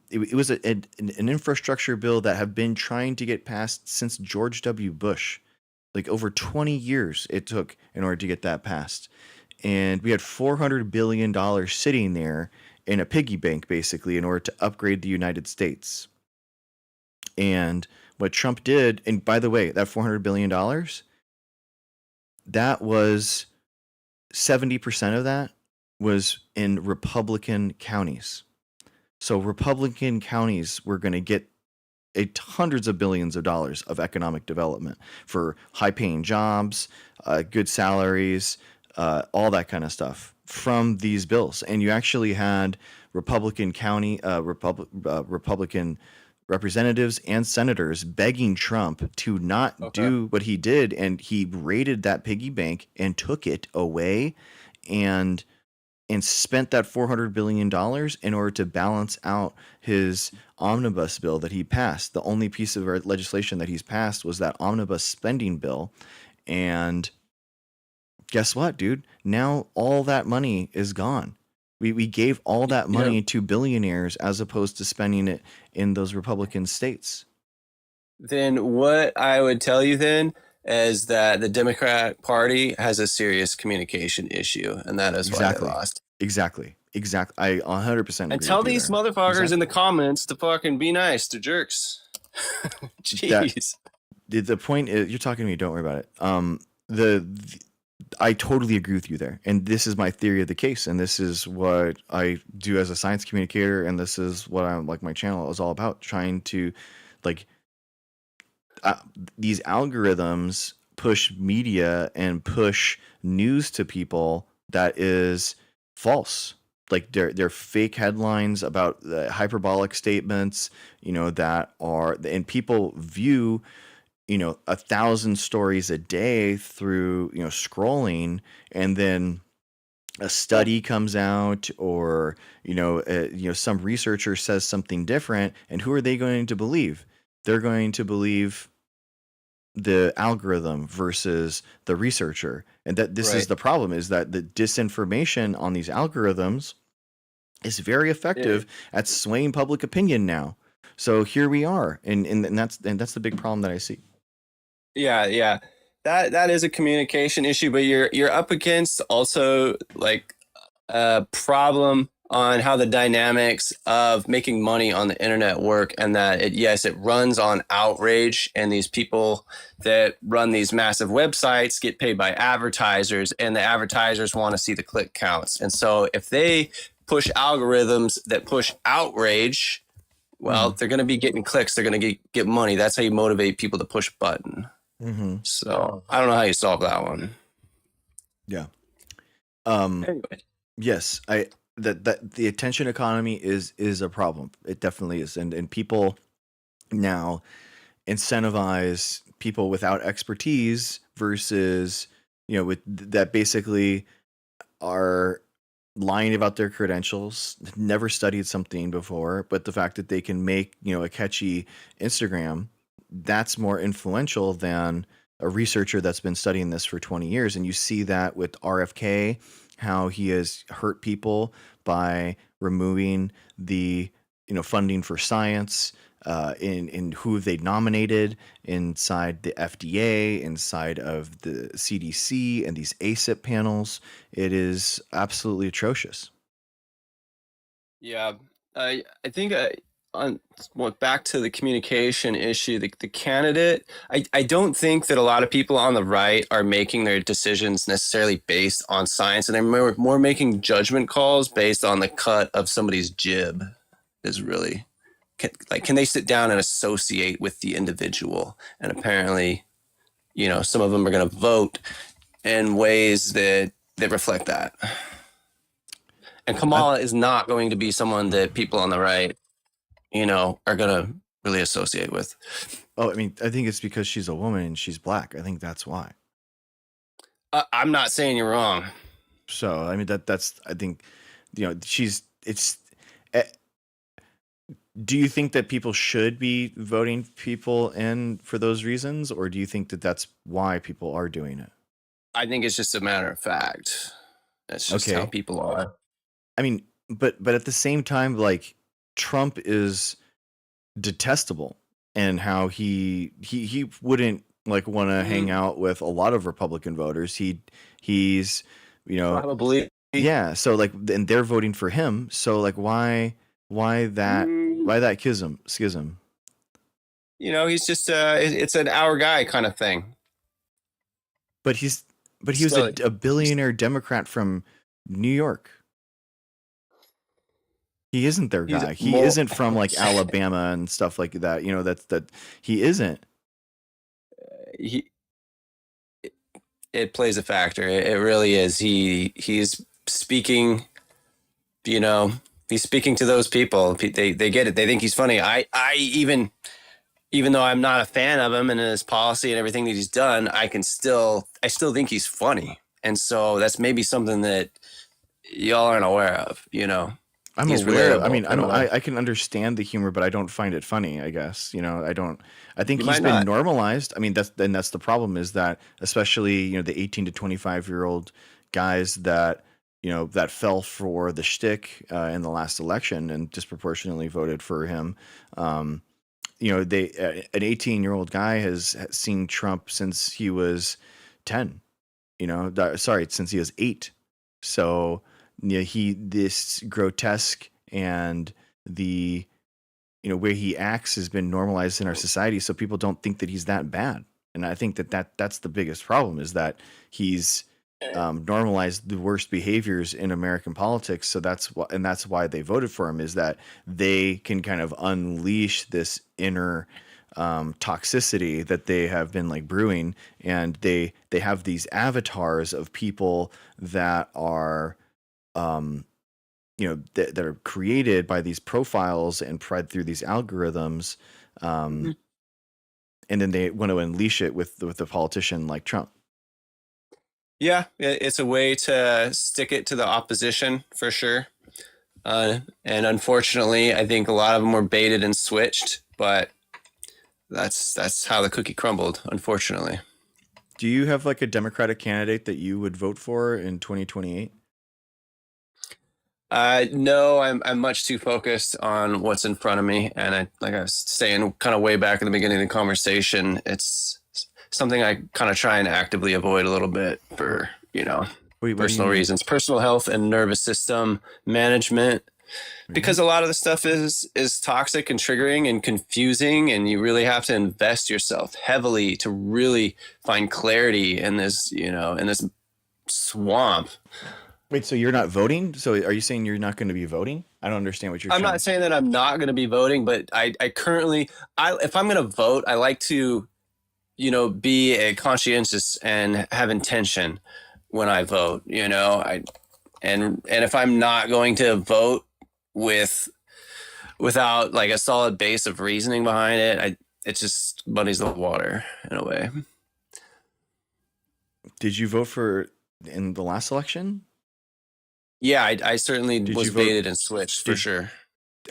It was an infrastructure bill that have been trying to get passed since George W. Bush. Like over 20 years it took in order to get that passed. And we had $400 billion sitting there in a piggy bank, basically, in order to upgrade the United States. And what Trump did, and by the way, that $400 billion, that was 70% of that was in Republican counties. So Republican counties were going to get hundreds of billions of dollars of economic development for high-paying jobs, good salaries, all that kind of stuff from these bills. And you actually had Republican representatives and senators begging Trump to not do what he did, and he raided that piggy bank and took it away and spent that $400 billion in order to balance out his omnibus bill that he passed. The only piece of legislation that he's passed was that omnibus spending bill. And guess what, dude? Now all that money is gone. We gave all that money to billionaires as opposed to spending it in those Republican states. Then what I would tell you then is that the Democratic Party has a serious communication issue, and that is why they lost. Exactly. I 100% agree. And tell these there. motherfuckers in the comments to fucking be nice. They're jerks. Jeez. The point is, you're talking to me. Don't worry about it. I totally agree with you there. And this is my theory of the case. And this is what I do as a science communicator. And this is what I'm like, my channel is all about, trying to these algorithms push media and push news to people that is false. Like they're fake headlines about hyperbolic statements, that are, and people view, 1,000 stories a day through, scrolling, and then a study comes out, or, some researcher says something different, and who are they going to believe? They're going to believe the algorithm versus the researcher. And that this is the problem, is that the disinformation on these algorithms is very effective at swaying public opinion now. So here we are. And that's the big problem that I see. Yeah. That is a communication issue, but you're up against also like a problem on how the dynamics of making money on the internet work, and that it runs on outrage, and these people that run these massive websites get paid by advertisers, and the advertisers want to see the click counts. And so if they push algorithms that push outrage, well, they're going to be getting clicks. They're going to get money. That's how you motivate people to push a button. Mm-hmm. So I don't know how you solve that one. Yeah. Anyway. Yes, that the attention economy is a problem. It definitely is. And people now incentivize people without expertise versus, with that basically are lying about their credentials, never studied something before, but the fact that they can make, a catchy Instagram, that's more influential than a researcher that's been studying this for 20 years. And you see that with RFK, how he has hurt people by removing the funding for science, in who they nominated inside the FDA, inside of the CDC, and these ACIP panels. It is absolutely atrocious. Yeah, I think back to the communication issue, the candidate, I don't think that a lot of people on the right are making their decisions necessarily based on science, and they're more making judgment calls based on the cut of somebody's jib. Is really, can they sit down and associate with the individual? And apparently, some of them are going to vote in ways that reflect that. And Kamala is not going to be someone that people on the right are going to really associate with. Oh, I mean, I think it's because she's a woman and she's black. I think that's why. I'm not saying you're wrong. So I mean that's I think, you know, uh, do you think that people should be voting people in for those reasons, or do you think that that's why people are doing it? I think it's just a matter of fact. That's just how Okay. people are. I mean, but at the same time, like, Trump is detestable, and how he wouldn't like want to hang out with a lot of Republican voters. He's, you know, Probably. yeah. So like, and they're voting for him. So like, why that schism? You know, he's just it's an our guy kind of thing. But he was a billionaire Democrat from New York. He isn't their guy. He isn't from like Alabama and stuff like that. You know, that he isn't. It plays a factor. It really is. He's speaking, you know, he's speaking to those people. They get it. They think he's funny. I even though I'm not a fan of him and his policy and everything that he's done, I still think he's funny. And so that's maybe something that y'all aren't aware of, you know. I'm aware. I mean, I can understand the humor, but I don't find it funny, I guess. You know, I think he's been normalized. I mean, that's the problem, is that especially, you know, the 18 to 25-year-old guys that, you know, that fell for the shtick in the last election and disproportionately voted for him. You know, an 18-year-old guy has seen Trump since he was 10, you know, since he was 8. So, yeah, this grotesque and the, you know, where he acts has been normalized in our society, so people don't think that he's that bad. And I think that's the biggest problem, is that he's normalized the worst behaviors in American politics. So that's why they voted for him, is that they can kind of unleash this inner toxicity that they have been like brewing, and they have these avatars of people that are you know, that are created by these profiles and bred through these algorithms, and then they want to unleash it with a politician like Trump. Yeah, it's a way to stick it to the opposition for sure. And unfortunately, I think a lot of them were baited and switched, but that's how the cookie crumbled, unfortunately. Do you have like a Democratic candidate that you would vote for in 2028? No, I'm much too focused on what's in front of me. And like I was saying kind of way back in the beginning of the conversation, it's something I kind of try and actively avoid a little bit for, you know, personal reasons, personal health and nervous system management, because a lot of the stuff is toxic and triggering and confusing, and you really have to invest yourself heavily to really find clarity in this, you know, in this swamp. Wait, so you're not voting? So are you saying you're not going to be voting? I don't understand what you're saying. I'm not saying that I'm not going to be voting, but I currently, if I'm going to vote, I like to, you know, be a conscientious and have intention when I vote, you know, and if I'm not going to vote without like a solid base of reasoning behind it, it just muddies the water in a way. Did you vote in the last election? Yeah, I certainly was baited and switched for sure.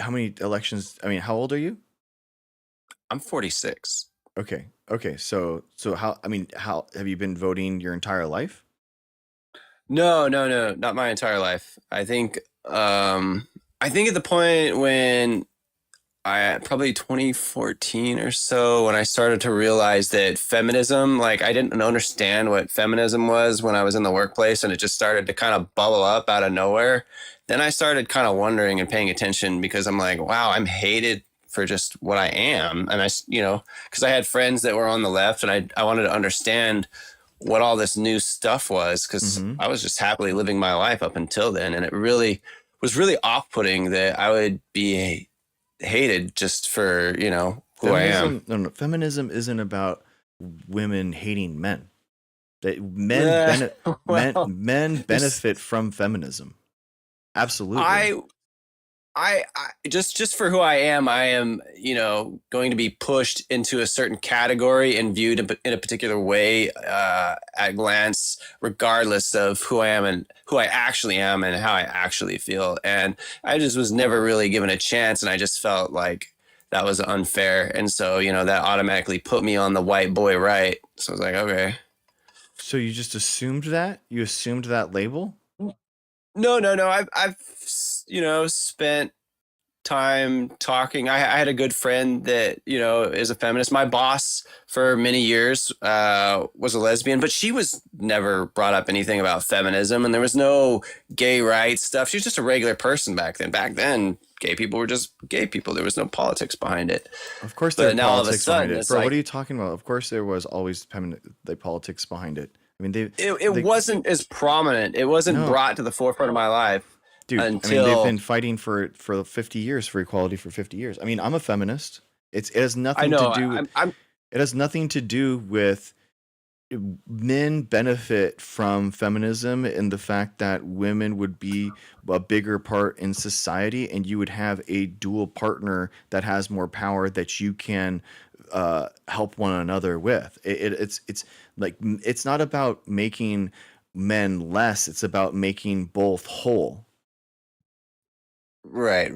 How many elections? I mean, how old are you? I'm 46. Okay. So how have you been voting your entire life? No, not my entire life. I think at the point when probably 2014 or so, when I started to realize that feminism, like I didn't understand what feminism was when I was in the workplace, and it just started to kind of bubble up out of nowhere. Then I started kind of wondering and paying attention, because I'm like, wow, I'm hated for just what I am. And because I had friends that were on the left, and I wanted to understand what all this new stuff was, because I was just happily living my life up until then. And it was really off-putting that I would be hated just for, you know, who I am. No, feminism isn't about women hating men. Men benefit from feminism. Absolutely. I just for who I am, you know, going to be pushed into a certain category and viewed in a particular way at glance, regardless of who I am and who I actually am and how I actually feel. And I just was never really given a chance, and I just felt like that was unfair. And so, you know, that automatically put me on the white boy right. So I was like, okay. So you just assumed that? You assumed that label? No. I've you know, spent time talking. I had a good friend that, you know, is a feminist. My boss for many years was a lesbian, but she was never brought up anything about feminism, and there was no gay rights stuff. She was just a regular person back then. Back then, gay people were just gay people. There was no politics behind it. Of course there was politics behind it. Bro, like, what are you talking about? Of course there was always the politics behind it. I mean, it wasn't as prominent. It wasn't brought to the forefront of my life. Dude, until... I mean, they've been fighting for 50 years, for equality for 50 years. I mean, I'm a feminist. It has nothing to do with, it has nothing to do with men benefit from feminism and the fact that women would be a bigger part in society, and you would have a dual partner that has more power that you can help one another with. It's like, it's not about making men less. It's about making both whole. Right.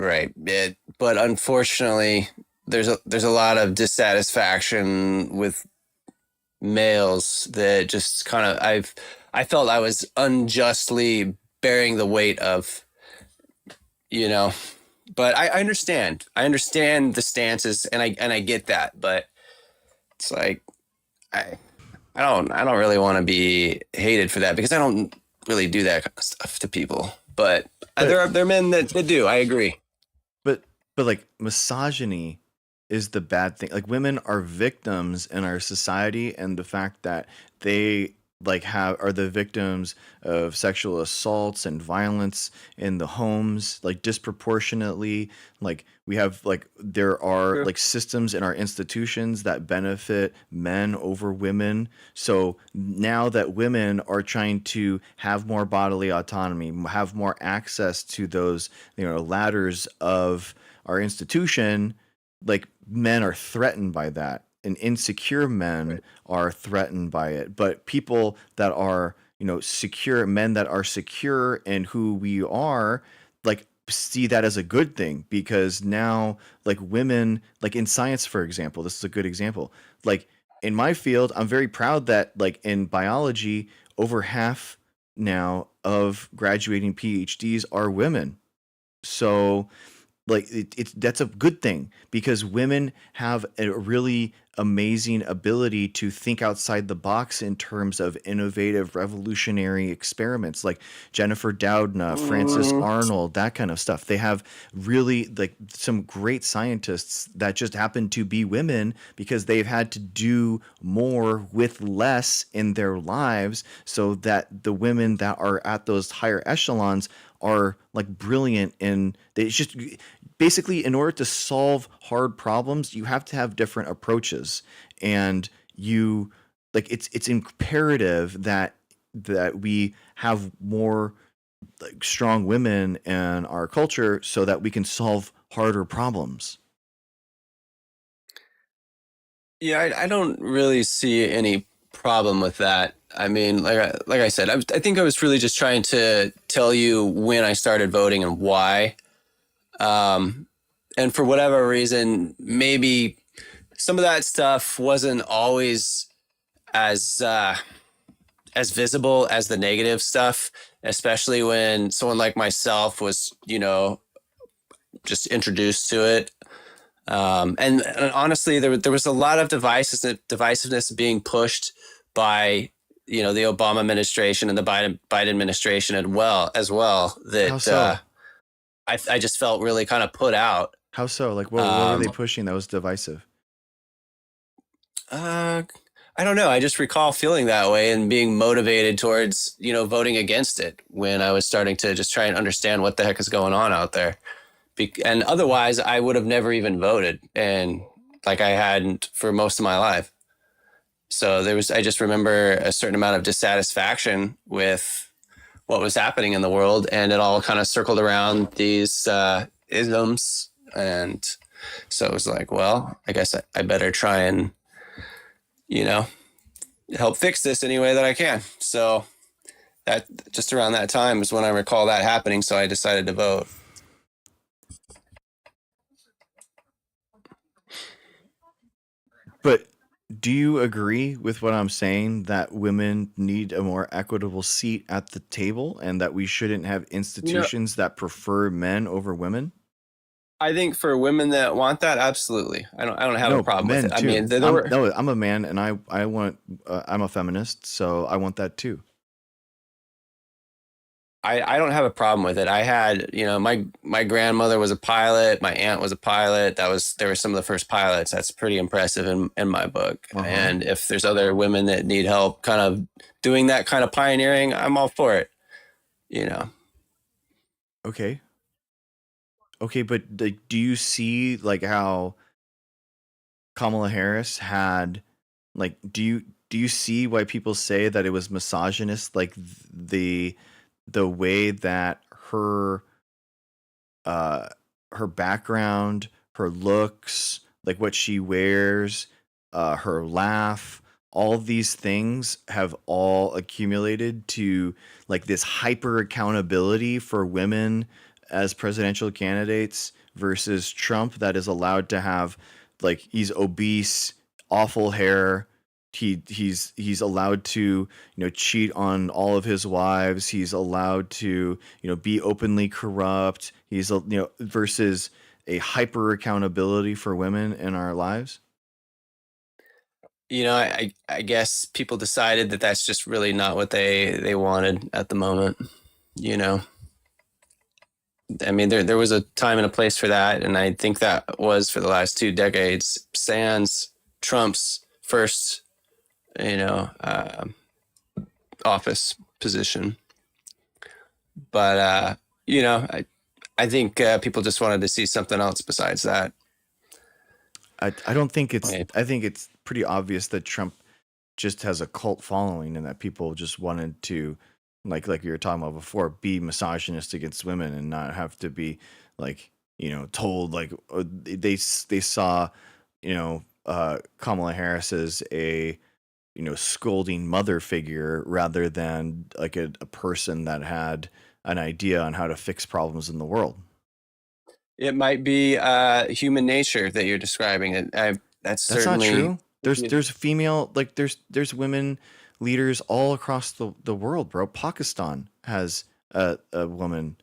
But unfortunately, there's a lot of dissatisfaction with males that just kind of I felt I was unjustly bearing the weight of, you know. But I understand the stances, and I get that, but it's like I don't really want to be hated for that, because I don't really do that kind of stuff to people. But there are men that do. I agree. But like, misogyny is the bad thing. Like, women are victims in our society, and the fact that they are the victims of sexual assaults and violence in the homes, like, disproportionately. Like, we have, like, there are like systems in our institutions that benefit men over women. So now that women are trying to have more bodily autonomy, have more access to those, you know, ladders of our institution, like, men are threatened by that. And insecure men are threatened by it. But people that are, you know, secure, men that are secure in who we are, like, see that as a good thing, because now, like, women, like in science, for example, this is a good example. Like, in my field, I'm very proud that, like, in biology, over half now of graduating PhDs are women. So, like, that's a good thing, because women have a really amazing ability to think outside the box in terms of innovative, revolutionary experiments, like Jennifer Doudna, Frances Arnold, that kind of stuff. They have really, like, some great scientists that just happen to be women, because they've had to do more with less in their lives, so that the women that are at those higher echelons are, like, brilliant. And they just basically, in order to solve hard problems, you have to have different approaches, and you, like, it's imperative that we have more, like, strong women in our culture, so that we can solve harder problems. Yeah, I don't really see any problem with that. I mean, like I said, I think I was really just trying to tell you when I started voting and why. And for whatever reason, maybe some of that stuff wasn't always as visible as the negative stuff, especially when someone like myself was, you know, just introduced to it. And honestly, there was a lot of divisiveness being pushed by, you know, the Obama administration and the Biden administration as well. That How so? I just felt really kind of put out. How so? Like, what were they pushing that was divisive? I don't know. I just recall feeling that way and being motivated towards, you know, voting against it when I was starting to just try and understand what the heck is going on out there. And otherwise, I would have never even voted, and like I hadn't for most of my life. So I just remember a certain amount of dissatisfaction with what was happening in the world, and it all kind of circled around these isms. And so it was like, well, I guess I better try and, help fix this any way that I can. So that just around that time is when I recall that happening. So I decided to vote. But do you agree with what I'm saying, that women need a more equitable seat at the table and that we shouldn't have institutions that prefer men over women? I think for women that want that, absolutely. I don't have a problem with it. Too. I mean, I'm a man, and I want I'm a feminist, so I want that too. I don't have a problem with it. I had, my grandmother was a pilot. My aunt was a pilot. They were some of the first pilots. That's pretty impressive in my book. Uh-huh. And if there's other women that need help kind of doing that kind of pioneering, I'm all for it, Okay. Okay, but do you see like how Kamala Harris had, like, do you see why people say that it was misogynist, like the way that her background, her looks, like what she wears, her laugh, all these things have all accumulated to like this hyper accountability for women as presidential candidates versus Trump, that is allowed to have, like, he's obese, awful hair. He's allowed to, cheat on all of his wives. He's allowed to, be openly corrupt. He's, versus a hyper accountability for women in our lives. I guess people decided that that's just really not what they wanted at the moment, I mean, there was a time and a place for that, and I think that was for the last 2 decades, sans Trump's first, office position. But I think people just wanted to see something else besides that. I don't think it's. I think it's pretty obvious that Trump just has a cult following, and that people just wanted to, like you were talking about before, be misogynist against women and not have to be like, told, like, they saw, Kamala Harris as a, scolding mother figure rather than like a person that had an idea on how to fix problems in the world. It might be human nature that you're describing. That's certainly not true. There's female, like there's women leaders all across the world, bro. Pakistan has a woman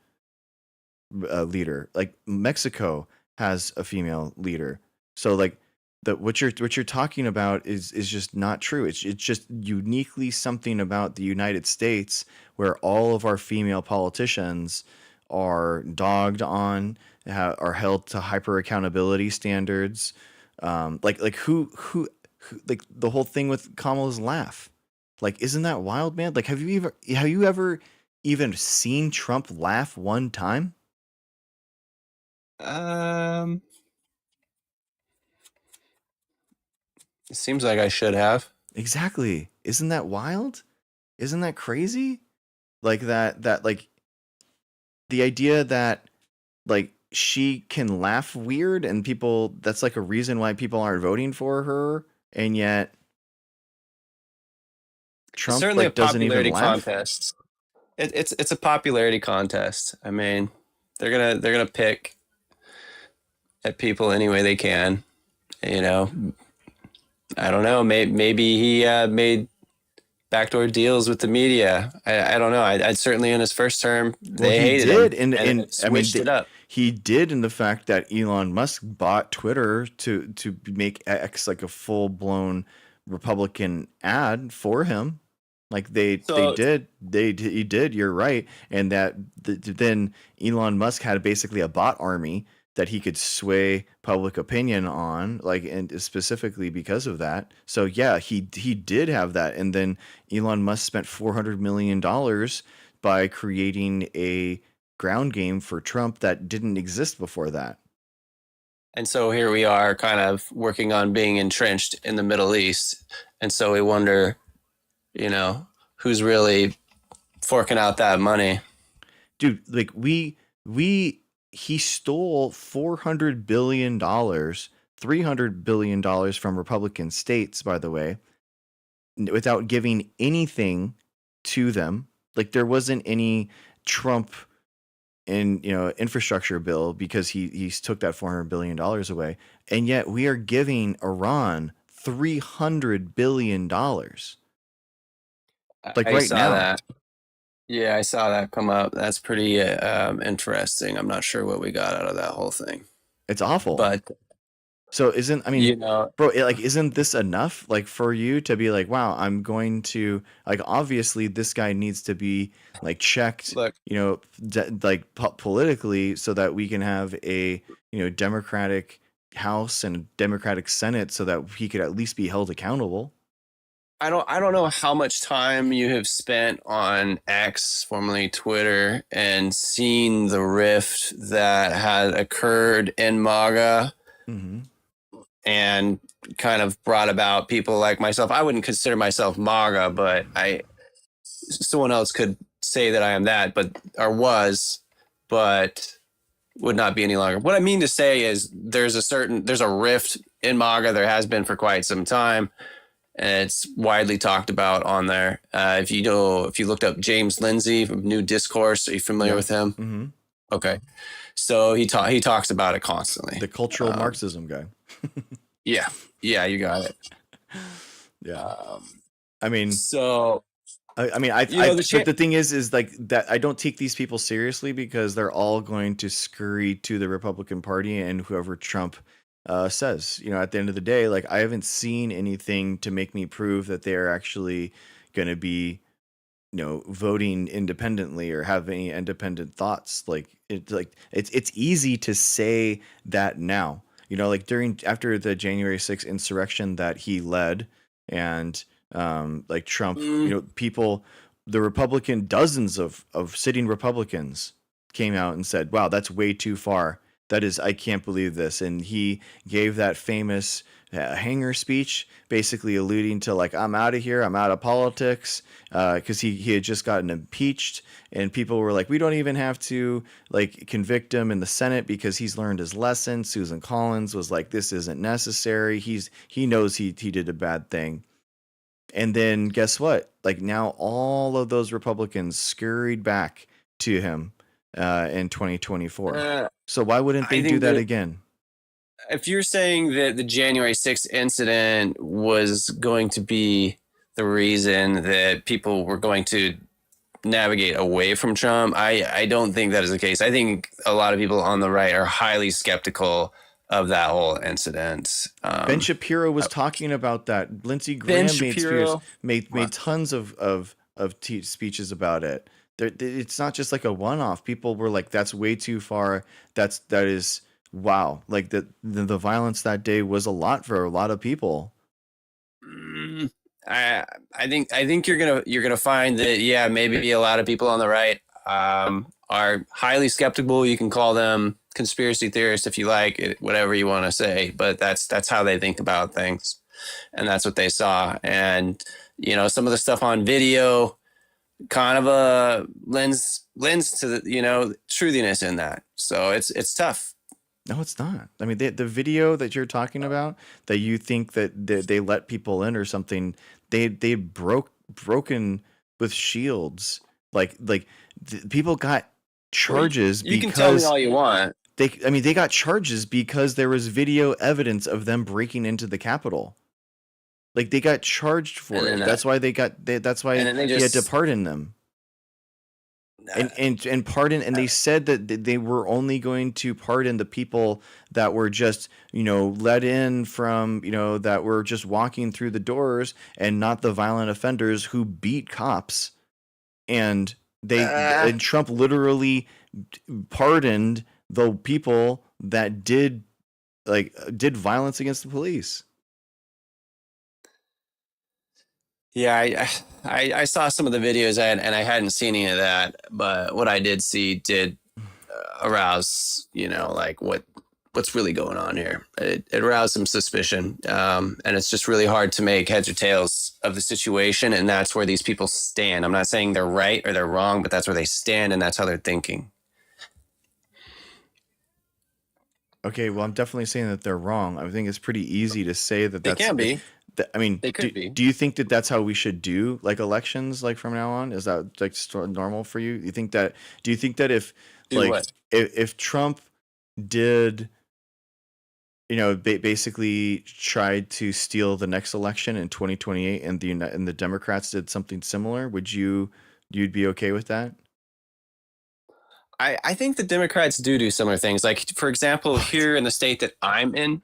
leader. Like Mexico has a female leader. So like what you're talking about is just not true. It's just uniquely something about the United States where all of our female politicians are dogged on, are held to hyper accountability standards. Like who like the whole thing with Kamala's laugh. Like, isn't that wild, man? Like, have you ever even seen Trump laugh one time? It seems like I should have. Exactly. Isn't that wild? Isn't that crazy? Like that like the idea that like she can laugh weird and people, that's like a reason why people aren't voting for her, and yet Trump certainly like, a doesn't popularity even laugh. contest. It's a popularity contest. I mean, they're gonna pick at people any way they can. I don't know. Maybe he made backdoor deals with the media. I don't know. I'd certainly in his first term they hated him and switched it up. He did in the fact that Elon Musk bought Twitter to make X like a full blown Republican ad for him. Like he did. You're right, and that then Elon Musk had basically a bot army that he could sway public opinion on, like, and specifically because of that. So yeah, he did have that, and then Elon Musk spent $400 million by creating a ground game for Trump that didn't exist before that. And so here we are, kind of working on being entrenched in the Middle East, and so we wonder, who's really forking out that money. Dude, like we he stole $400 billion, $300 billion from Republican states, by the way, without giving anything to them. Like there wasn't any Trump infrastructure bill because he took that $400 billion away. And yet we are giving Iran $300 billion. Like I right saw now. that. Yeah, I saw that come up. That's pretty interesting. I'm not sure what we got out of that whole thing. It's awful. But so bro, isn't this enough like for you to be like, wow, I'm going to like, obviously this guy needs to be like checked, Look, politically so that we can have a, Democratic House and a Democratic Senate so that he could at least be held accountable. I don't know how much time you have spent on X, formerly Twitter, and seen the rift that had occurred in MAGA. Mm-hmm. And kind of brought about people like myself. I wouldn't consider myself MAGA, but someone else could say that I am that, but would not be any longer. What I mean to say is there's a rift in MAGA. There has been for quite some time, and it's widely talked about on there. If you looked up James Lindsay from New Discourse, are you familiar with him? Mm-hmm. Okay. So he talks about it constantly. The cultural Marxism guy. Yeah, you got it. Yeah. But the thing is like that I don't take these people seriously because they're all going to scurry to the Republican Party and whoever Trump says. At the end of the day, like I haven't seen anything to make me prove that they're actually going to be voting independently or have any independent thoughts. It's easy to say that now, after the January 6th insurrection that he led and like Trump, dozens of sitting Republicans came out and said, wow, that's way too far. I can't believe this. And he gave that famous hanger speech, basically alluding to like, I'm out of here. I'm out of politics. Cause he had just gotten impeached and people were like, we don't even have to like convict him in the Senate because he's learned his lesson. Susan Collins was like, this isn't necessary. He knows he did a bad thing. And then guess what? Like now all of those Republicans scurried back to him in 2024. So why wouldn't they do that again? If you're saying that the January 6th incident was going to be the reason that people were going to navigate away from Trump, I don't think that is the case. I think a lot of people on the right are highly skeptical of that whole incident. Ben Shapiro was talking about that. Lindsey Graham made tons of speeches about it. It's not just like a one-off. People were like, that's way too far. That is wow. Like the violence that day was a lot for a lot of people. I think you're gonna find that maybe a lot of people on the right are highly skeptical. You can call them conspiracy theorists if you like, whatever you want to say, but that's how they think about things, and that's what they saw. And some of the stuff on video kind of lends to the truthiness in that. So it's tough. No, it's not. I mean, the video that you're talking about, that you think that they let people in or something, they broken with shields. Like people got charges. You can tell me all you want. They got charges because there was video evidence of them breaking into the Capitol. Like they got charged for it. That's why they had to pardon them. And pardon, and they said that they were only going to pardon the people that were just let in from that were just walking through the doors, and not the violent offenders who beat cops. And and Trump literally pardoned the people that did violence against the police. Yeah, I saw some of the videos and I hadn't seen any of that, but what I did see did arouse, like what's really going on here. It aroused some suspicion, and it's just really hard to make heads or tails of the situation, and that's where these people stand. I'm not saying they're right or they're wrong, but that's where they stand, and that's how they're thinking. Okay, well, I'm definitely saying that they're wrong. I think it's pretty easy to say that They that's. can be. I mean, They could be. Do you think that that's how we should do like elections, like from now on? Is that like normal for you? You think that? Do you think that if Do like what? if Trump did, basically tried to steal the next election in 2028, and the Democrats did something similar, you'd be okay with that? I think the Democrats do similar things. Like, for example, here in the state that I'm in,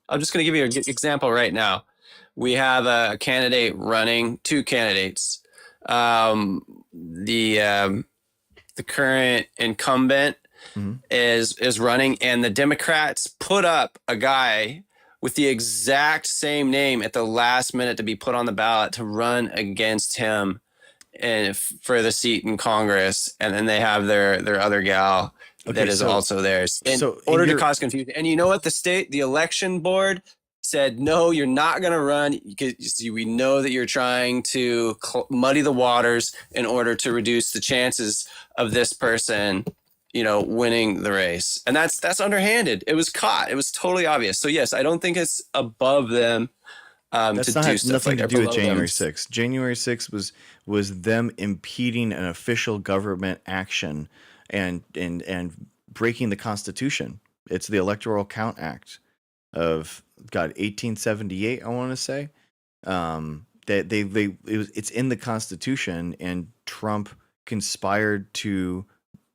I'm just going to give you an example right now. We have a candidate running, two candidates. The current incumbent is running, and the Democrats put up a guy with the exact same name at the last minute to be put on the ballot to run against him and for the seat in Congress, and then they have their other gal that is also theirs in order to cause confusion. And you know what? The election board said, no, you're not going to run because we know that you're trying to muddy the waters in order to reduce the chances of this person, winning the race. And that's underhanded. It was caught. It was totally obvious. So yes, I don't think it's above them. That's to do stuff nothing like to do with below them. January 6th. January 6th was them impeding an official government action and breaking the Constitution. It's the Electoral Count Act of 1878, I want to say. It's in the Constitution, and Trump conspired to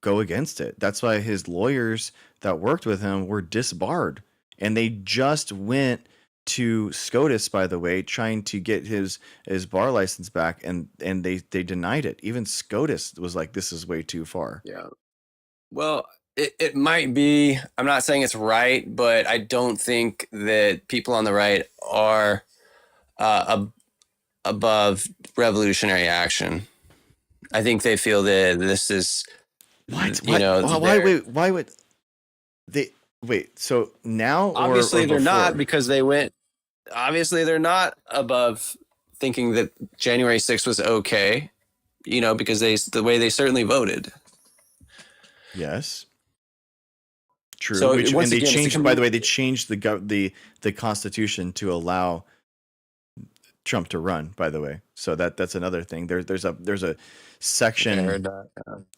go against it. That's why his lawyers that worked with him were disbarred, and they just went to SCOTUS, by the way, trying to get his bar license back, and they denied it. Even SCOTUS was like, this is way too far. Yeah. Well, it might be. I'm not saying it's right, but I don't think that people on the right are above revolutionary action. I think they feel that this is why would they wait? So now, obviously they're not, because they went. Obviously, they're not above thinking that January 6th was okay, because the way they certainly voted. Yes. True. So and they again, changed. By the way, they changed the Constitution to allow Trump to run. By the way, so that's another thing. There's a section,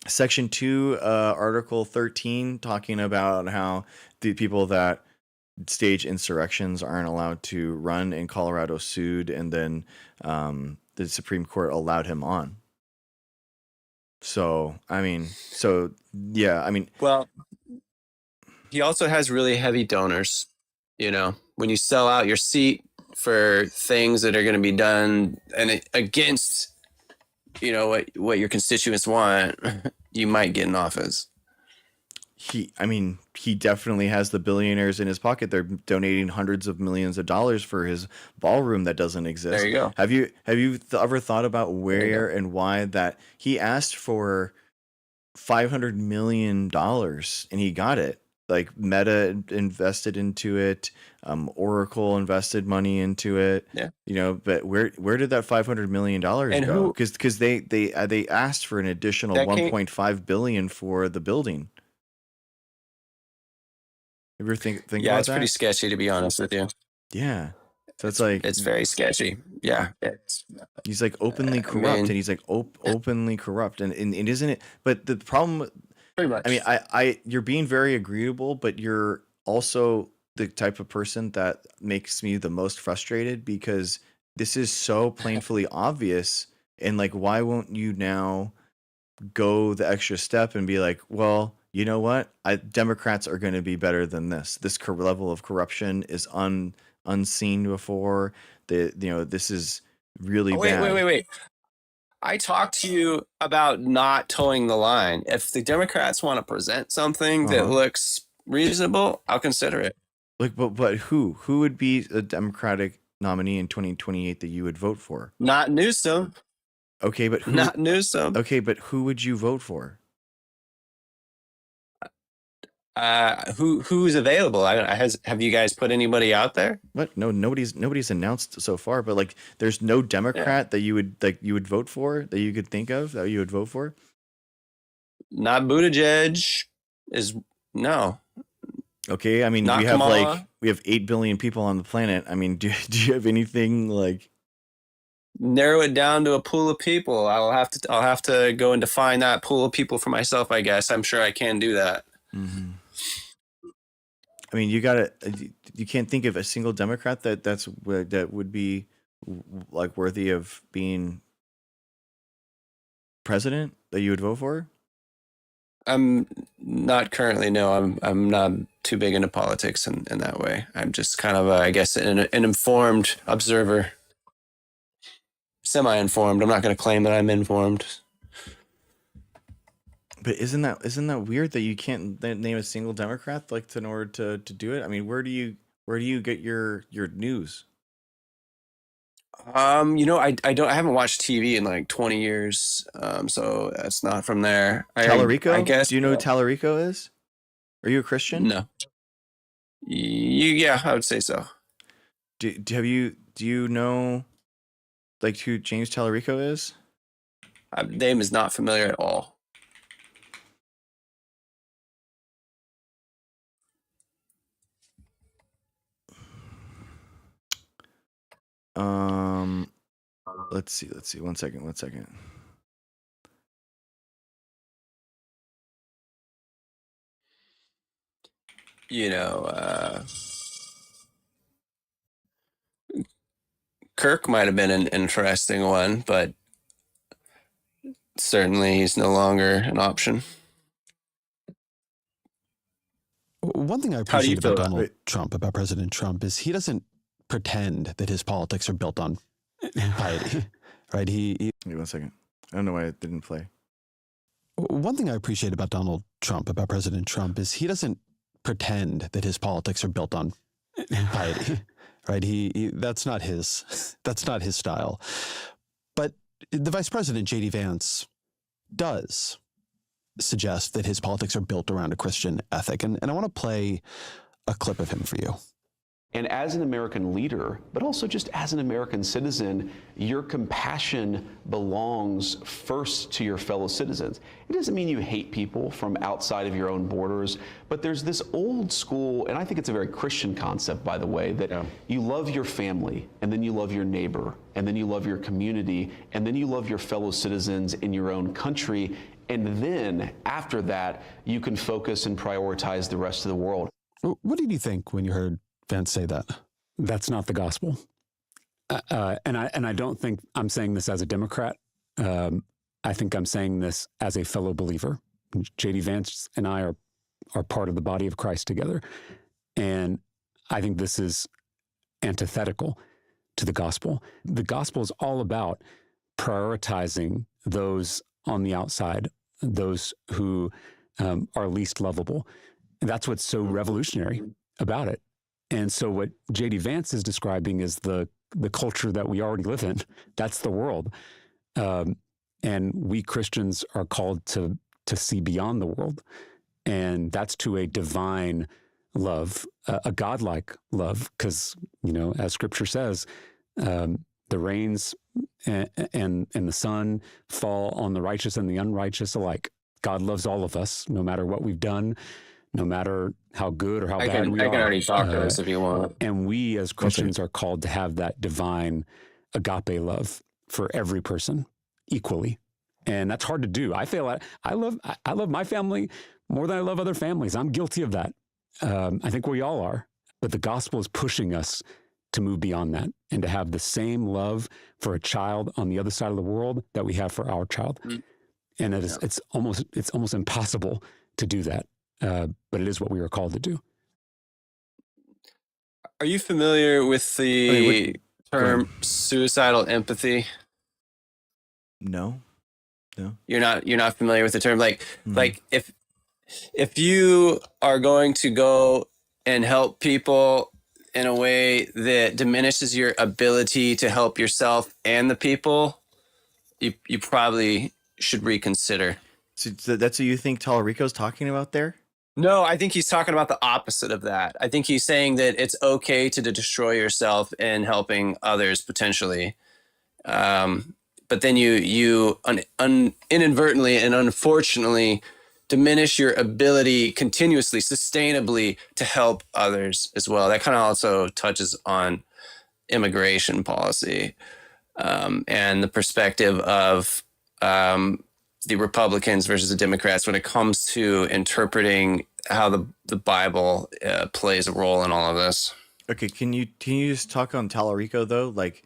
Section 2, Article 13, talking about how the people that stage insurrections aren't allowed to run, in Colorado sued, and then the Supreme Court allowed him on. So well, he also has really heavy donors. When you sell out your seat for things that are going to be done and against what your constituents want, you might get in office. He definitely has the billionaires in his pocket. They're donating hundreds of millions of dollars for his ballroom that doesn't exist. There you go. Have you ever thought about where and why that he asked for $500 million and he got it? Like, Meta invested into it, Oracle invested money into it. Yeah. But where did that $500 million go? Because they asked for an additional $1.5 billion for the building. You ever think about that? Yeah, it's pretty sketchy, to be honest with you. Yeah. So it's very sketchy. Yeah. He's like openly corrupt, and he's like openly corrupt, and isn't it? But the problem, pretty much. You're being very agreeable, but you're also the type of person that makes me the most frustrated, because this is so plainly obvious, and like, why won't you now go the extra step and be like, well, you know what? Democrats are going to be better than this. This level of corruption is unseen before. This is really bad. Wait. I talked to you about not towing the line. If the Democrats want to present something that looks reasonable, I'll consider it. Like, but who would be a Democratic nominee in 2028 that you would vote for? Not Newsom. Okay, but not Newsom. Okay, but who would you vote for? Who's available? Have you guys put anybody out there? What? No, nobody's announced so far. But like, there's no Democrat that you would vote for, that you could think of that you would vote for. Not Buttigieg. No. Okay, I mean, Not we have Kamala. we have 8 billion people on the planet. I mean, do you have anything like? Narrow it down to a pool of people. I'll have to go and define that pool of people for myself, I guess. I'm sure I can do that. Mm-hmm. I mean, you can't think of a single Democrat that would be like worthy of being president that you would vote for. I'm not currently. No, I'm not too big into politics in that way. I'm just kind of, I guess, an informed observer. Semi-informed. I'm not going to claim that I'm informed. But isn't that weird that you can't name a single Democrat in order to do it? I mean, where do you get your news? I haven't watched TV in like 20 years. So that's not from there. Tallarico? I guess. Do you know who Tallarico is? Are you a Christian? No. Yeah, I would say so. Do you know like who James Tallarico is? Name is not familiar at all. Let's see. One second. Kirk might have been an interesting one, but certainly he's no longer an option. One thing I appreciate about Donald Trump, about President Trump, is he doesn't pretend that his politics are built on piety, right? Wait 1 second. I don't know why it didn't play. One thing I appreciate about Donald Trump, about President Trump, is he doesn't pretend that his politics are built on piety, right? That's not his style. But the Vice President, J.D. Vance, does suggest that his politics are built around a Christian ethic. And I want to play a clip of him for you. And as an American leader, but also just as an American citizen, your compassion belongs first to your fellow citizens. It doesn't mean you hate people from outside of your own borders, but there's this old school, and I think it's a very Christian concept, by the way, that you love your family, and then you love your neighbor, and then you love your community, and then you love your fellow citizens in your own country, and then after that, you can focus and prioritize the rest of the world. What did you think when you heard Vance say that? That's not the gospel. And I don't think I'm saying this as a Democrat. I think I'm saying this as a fellow believer. J.D. Vance and I are part of the body of Christ together. And I think this is antithetical to the gospel. The gospel is all about prioritizing those on the outside, those who are least lovable. And that's what's so revolutionary about it. And so what J.D. Vance is describing is the culture that we already live in. That's the world. And we Christians are called to see beyond the world. And that's to a divine love, a godlike love, because, as Scripture says, the rains and the sun fall on the righteous and the unrighteous alike. God loves all of us, no matter what we've done, no matter how good or how bad we are. I can already talk to us if you want. And we as Christians are called to have that divine agape love for every person equally. And that's hard to do. I love my family more than I love other families. I'm guilty of that. I think we all are. But the gospel is pushing us to move beyond that and to have the same love for a child on the other side of the world that we have for our child. And it's almost impossible to do that. But it is what we are called to do. Are you familiar with the term suicidal empathy? No. You're not familiar with the term? Like if you are going to go and help people in a way that diminishes your ability to help yourself and the people, you probably should reconsider. So that's what you think Tallarico's talking about there? No, I think he's talking about the opposite of that. I think he's saying that it's okay to destroy yourself in helping others potentially. But then you inadvertently and unfortunately diminish your ability continuously, sustainably to help others as well. That kind of also touches on immigration policy and the perspective of the Republicans versus the Democrats when it comes to interpreting how the Bible plays a role in all of this. Okay, can you just talk on Tallarico though? Like,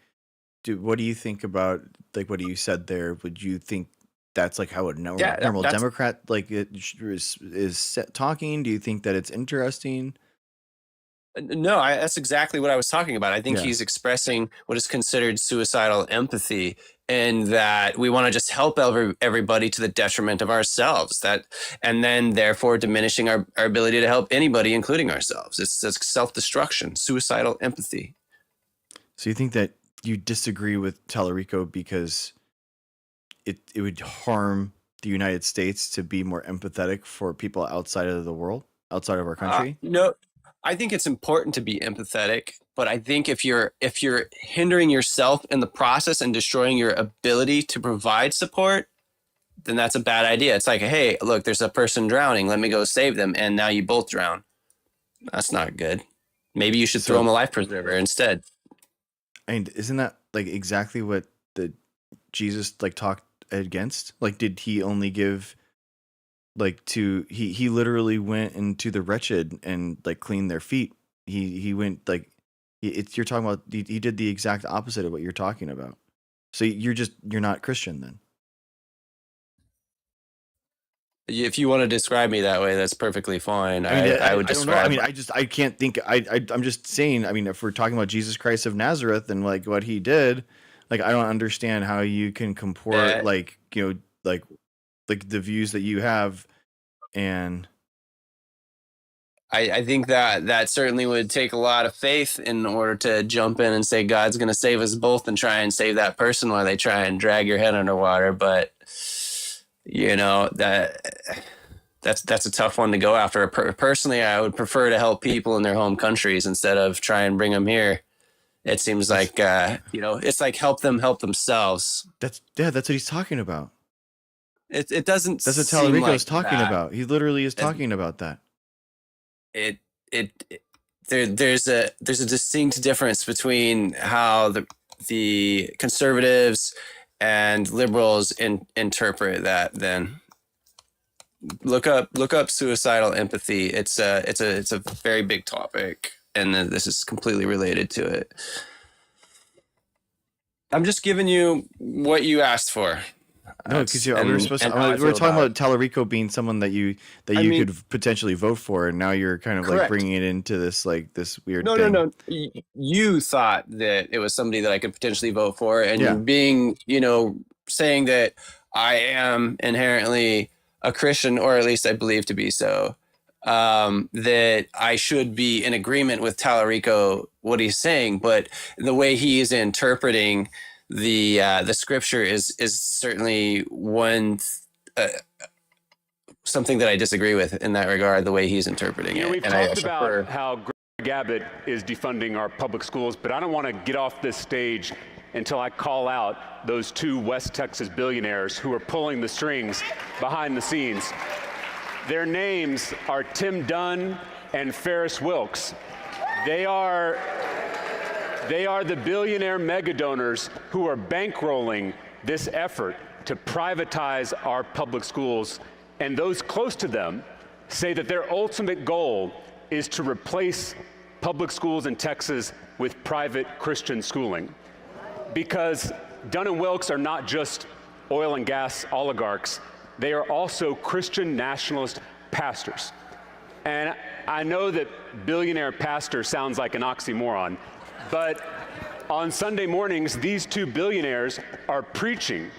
what do you think about like what you said there? Would you think that's like how a normal Democrat like is talking? Do you think that it's interesting? No, that's exactly what I was talking about. I think he's expressing what is considered suicidal empathy, and that we want to just help everybody to the detriment of ourselves. And then therefore diminishing our ability to help anybody, including ourselves. It's self-destruction, suicidal empathy. So you think that you disagree with Tallarico because it would harm the United States to be more empathetic for people outside of the world, outside of our country? No. I think it's important to be empathetic, but I think if you're hindering yourself in the process and destroying your ability to provide support, then that's a bad idea. It's like, hey, look, there's a person drowning. Let me go save them. And now you both drown. That's not good. Maybe you should throw them a life preserver instead. And isn't that like exactly what the Jesus like talked against? Like, did he only give like he literally went into the wretched and like cleaned their feet. He went like you're talking about he did the exact opposite of what you're talking about. So you're not Christian then. If you want to describe me that way, that's perfectly fine. I would describe. I mean, I can't think. I'm just saying. I mean, if we're talking about Jesus Christ of Nazareth and like what he did, like I don't understand how you can comport like like the views that you have. And I think that certainly would take a lot of faith in order to jump in and say God's going to save us both and try and save that person while they try and drag your head underwater. But that's a tough one to go after. Personally, I would prefer to help people in their home countries instead of try and bring them here. It seems like it's like help them help themselves. That's what he's talking about. It doesn't. That's what Tallarico is talking about. He literally is talking about that. There's a distinct difference between how the conservatives and liberals interpret that. Then look up suicidal empathy. It's a very big topic, and this is completely related to it. I'm just giving you what you asked for. No, because we're talking about Tallarico being someone that you could potentially vote for, and now you're kind of correct. Like bringing it into this like this weird thing. No. You thought that it was somebody that I could potentially vote for, and being saying that I am inherently a Christian, or at least I believe to be so, that I should be in agreement with Tallarico what he's saying, but the way he is interpreting the scripture is certainly one something that I disagree with in that regard, the way he's interpreting it. We've talked about how Greg Abbott is defunding our public schools, but I don't want to get off this stage until I call out those two West Texas billionaires who are pulling the strings behind the scenes. Their names are Tim Dunn and Ferris Wilks. They are the billionaire mega donors who are bankrolling this effort to privatize our public schools, and those close to them say that their ultimate goal is to replace public schools in Texas with private Christian schooling. Because Dunn and Wilks are not just oil and gas oligarchs, they are also Christian nationalist pastors. And I know that billionaire pastor sounds like an oxymoron, but on Sunday mornings, these two billionaires are preaching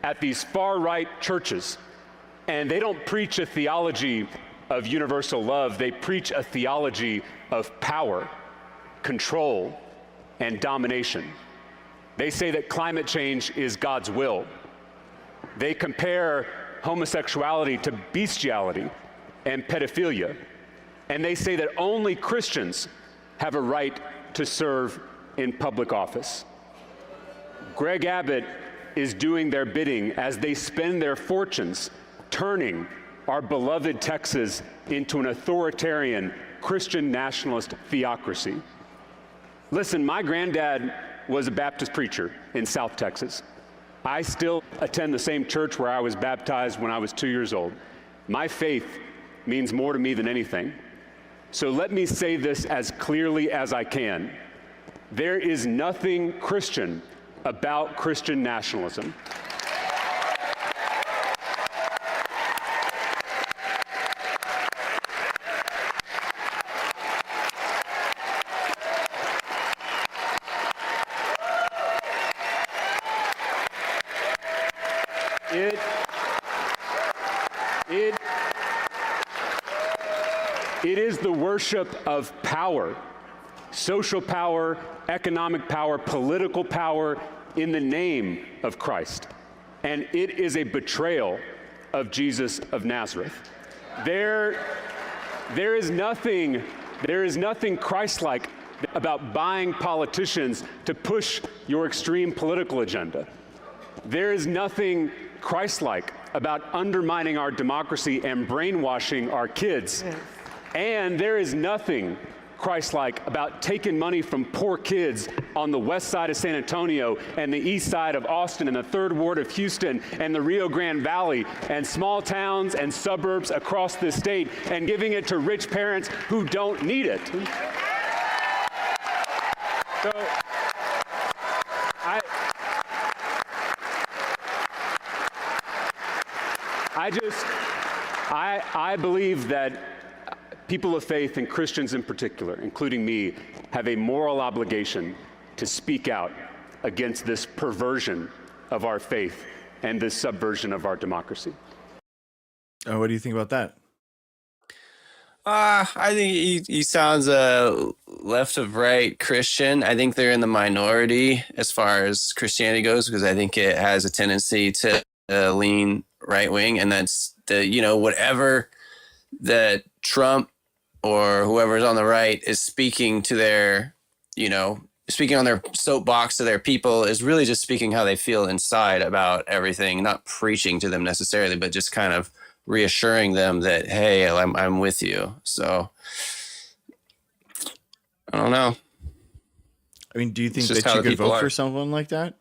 at these far-right churches. And they don't preach a theology of universal love. They preach a theology of power, control, and domination. They say that climate change is God's will. They compare homosexuality to bestiality and pedophilia. And they say that only Christians have a right to serve in public office. Greg Abbott is doing their bidding as they spend their fortunes turning our beloved Texas into an authoritarian Christian nationalist theocracy. Listen, my granddad was a Baptist preacher in South Texas. I still attend the same church where I was baptized when I was 2 years old. My faith means more to me than anything. So let me say this as clearly as I can. There is nothing Christian about Christian nationalism. It is the worship of power, social power, economic power, political power in the name of Christ. And it is a betrayal of Jesus of Nazareth. There is nothing Christ-like about buying politicians to push your extreme political agenda. There is nothing Christ-like about undermining our democracy and brainwashing our kids. And there is nothing Christ-like about taking money from poor kids on the west side of San Antonio and the east side of Austin and the 3rd Ward of Houston and the Rio Grande Valley and small towns and suburbs across this state and giving it to rich parents who don't need it. So I believe that people of faith and Christians in particular, including me, have a moral obligation to speak out against this perversion of our faith and this subversion of our democracy. Oh, what do you think about that? I think he sounds left of right Christian. I think they're in the minority as far as Christianity goes, because I think it has a tendency to lean right wing, and that's whatever that Trump or whoever's on the right is speaking to their, speaking on their soapbox to their people is really just speaking how they feel inside about everything, not preaching to them necessarily, but just kind of reassuring them that, hey, I'm with you. So I don't know. I mean, do you think that you could vote for someone like that?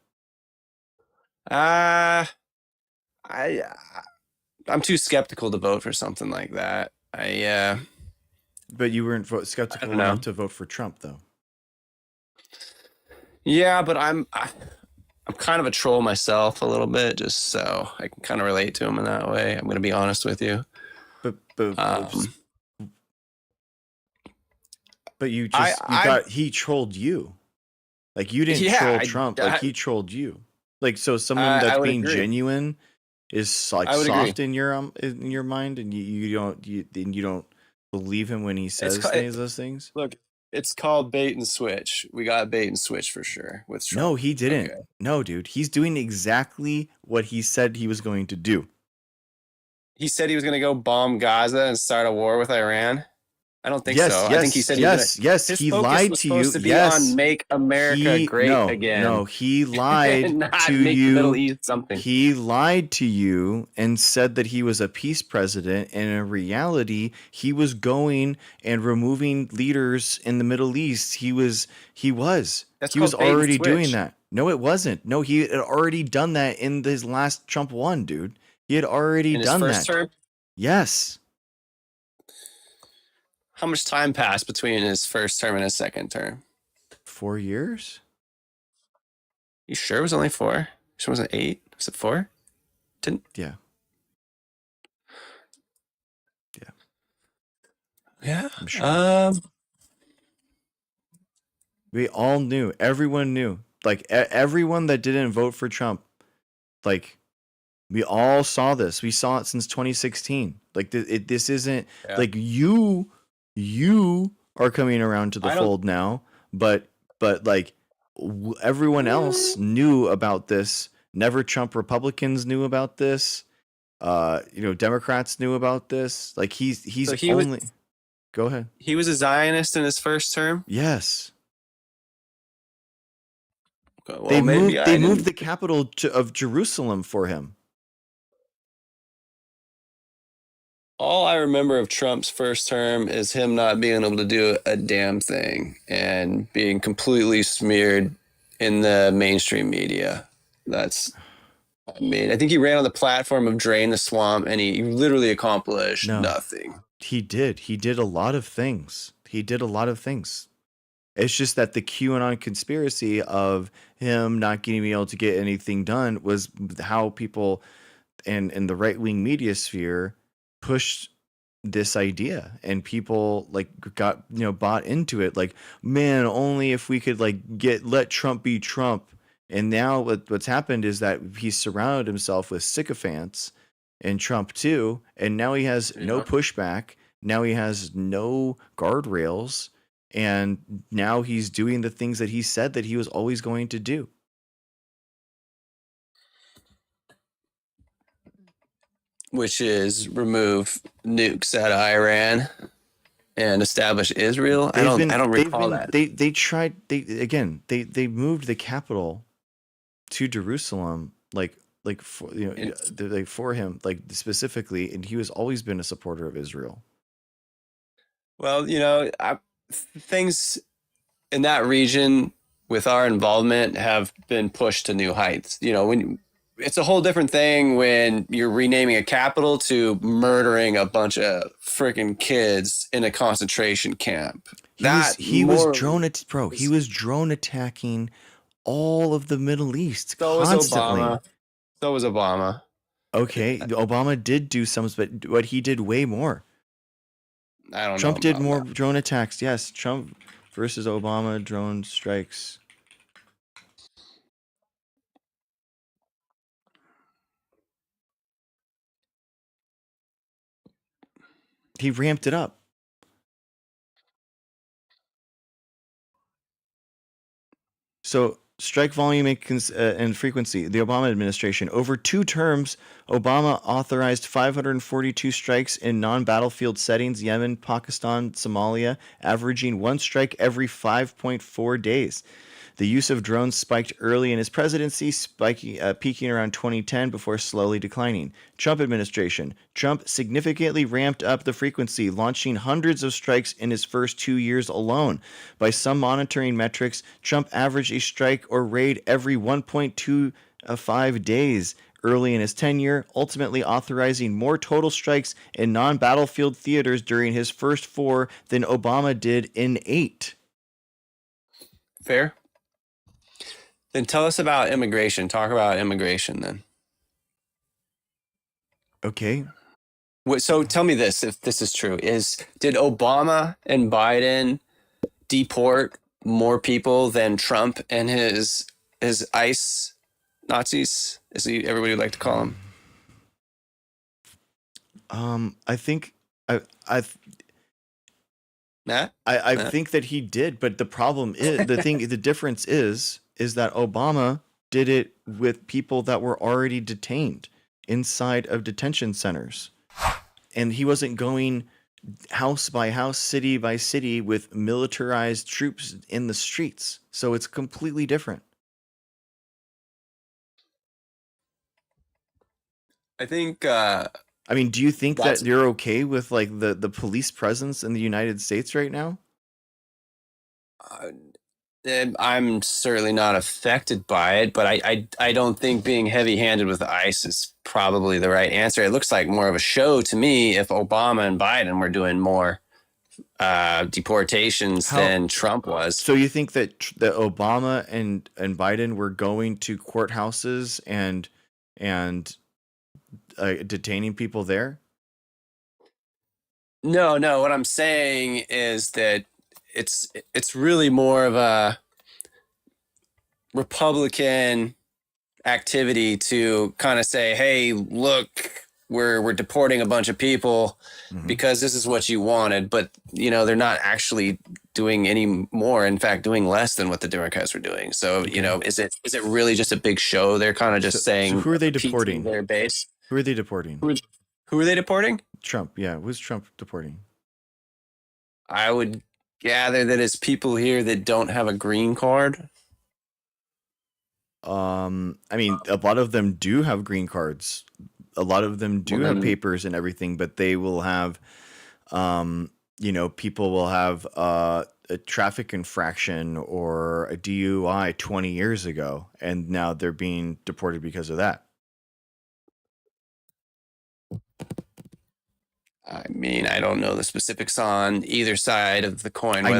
I'm too skeptical to vote for something like that. But you weren't skeptical enough to vote for Trump, though. Yeah, but I'm kind of a troll myself a little bit, just so I can kind of relate to him in that way. I'm going to be honest with you. But he trolled you. Like, you didn't troll Trump. Like, he trolled you. Like, so someone that's being genuine is like soft in your mind, and you don't believe him when he says those things. Look, it's called bait and switch. We got bait and switch for sure with Trump. No, he didn't. Okay. No, dude, he's doing exactly what he said he was going to do. He said he was going to go bomb Gaza and start a war with Iran. I don't think so. I think he said he lied to you. On Make America Great Again. No, he lied to you. Middle East something. He lied to you and said that he was a peace president, and in reality, he was going and removing leaders in the Middle East. He was already doing that. No, it wasn't. No, he had already done that in his last Trump won, dude. He had already done that. His first term? Yes. How much time passed between his first term and his second term? 4 years? You sure it was only 4? Sure it wasn't 8? Was it 4? Didn't? Yeah. Yeah. I'm sure. We all knew. Everyone knew. Like, everyone that didn't vote for Trump, like, we all saw this. We saw it since 2016. Like, this isn't like you are coming around to the fold now, but like everyone else knew about this. Never Trump Republicans knew about this. Democrats knew about this. Like go ahead. He was a Zionist in his first term? Yes. Well, they moved the capital of Jerusalem for him. all I remember of Trump's first term is him not being able to do a damn thing and being completely smeared in the mainstream media. That's, I mean, I think he ran on the platform of drain the swamp, and he literally accomplished nothing. He did. He did a lot of things. It's just that the QAnon conspiracy of him not being able to get anything done was how people in the right-wing media sphere pushed this idea, and people like got bought into it. Like, man, only if we could like let Trump be Trump. And now what's happened is that he's surrounded himself with sycophants, and Trump too, and now he has no pushback. Now he has no guardrails, and now he's doing the things that he said that he was always going to do. Which is remove nukes out of Iran and establish Israel. I don't recall that. They tried. They moved the capital to Jerusalem, for him, like specifically, and he was always been a supporter of Israel. Well, things in that region with our involvement have been pushed to new heights. When it's a whole different thing when you're renaming a capital to murdering a bunch of freaking kids in a concentration camp. He was drone attacking all of the Middle East constantly. So was Obama. Okay, Obama did do some, but he did way more. I don't know. Trump did more drone attacks. Yes, Trump versus Obama drone strikes. He ramped it up. So strike volume and frequency. The Obama administration, over 2 terms, Obama authorized 542 strikes in non-battlefield settings: Yemen, Pakistan, Somalia, averaging 1 strike every 5.4 days. The use of drones spiked early in his presidency, peaking around 2010 before slowly declining. Trump administration. Trump significantly ramped up the frequency, launching hundreds of strikes in his first 2 years alone. By some monitoring metrics, Trump averaged a strike or raid every 1.25 days early in his tenure, ultimately authorizing more total strikes in non-battlefield theaters during his first 4 than Obama did in 8. Fair. Then tell us about immigration. Talk about immigration then. Okay. So tell me this, if this is true, did Obama and Biden deport more people than Trump and his ICE Nazis, as everybody would like to call them? I think I Matt? think that he did, but the problem is the difference is that Obama did it with people that were already detained inside of detention centers, and he wasn't going house by house, city by city with militarized troops in the streets. So it's completely different. I think. I mean, do you think that you're okay with like the police presence in the United States right now? I'm certainly not affected by it, but I don't think being heavy-handed with ICE is probably the right answer. It looks like more of a show to me if Obama and Biden were doing more deportations than Trump was. So you think that Obama and Biden were going to courthouses and detaining people there? No. What I'm saying is that it's really more of a Republican activity to kind of say, hey, look, we're deporting a bunch of people because this is what you wanted. But, they're not actually doing any more. In fact, doing less than what the Democrats were doing. So, is it really just a big show? They're kind of just saying, so who are they deporting? Their base. Who are they deporting? Who are they deporting? Trump. Yeah. Who's Trump deporting? I would gather that it's people here that don't have a green card. I mean, a lot of them do have green cards. a lot of them do have papers and everything, but they will have, people will have a traffic infraction or a DUI 20 years ago, and now they're being deported because of that. I mean, I don't know the specifics on either side of the coin. I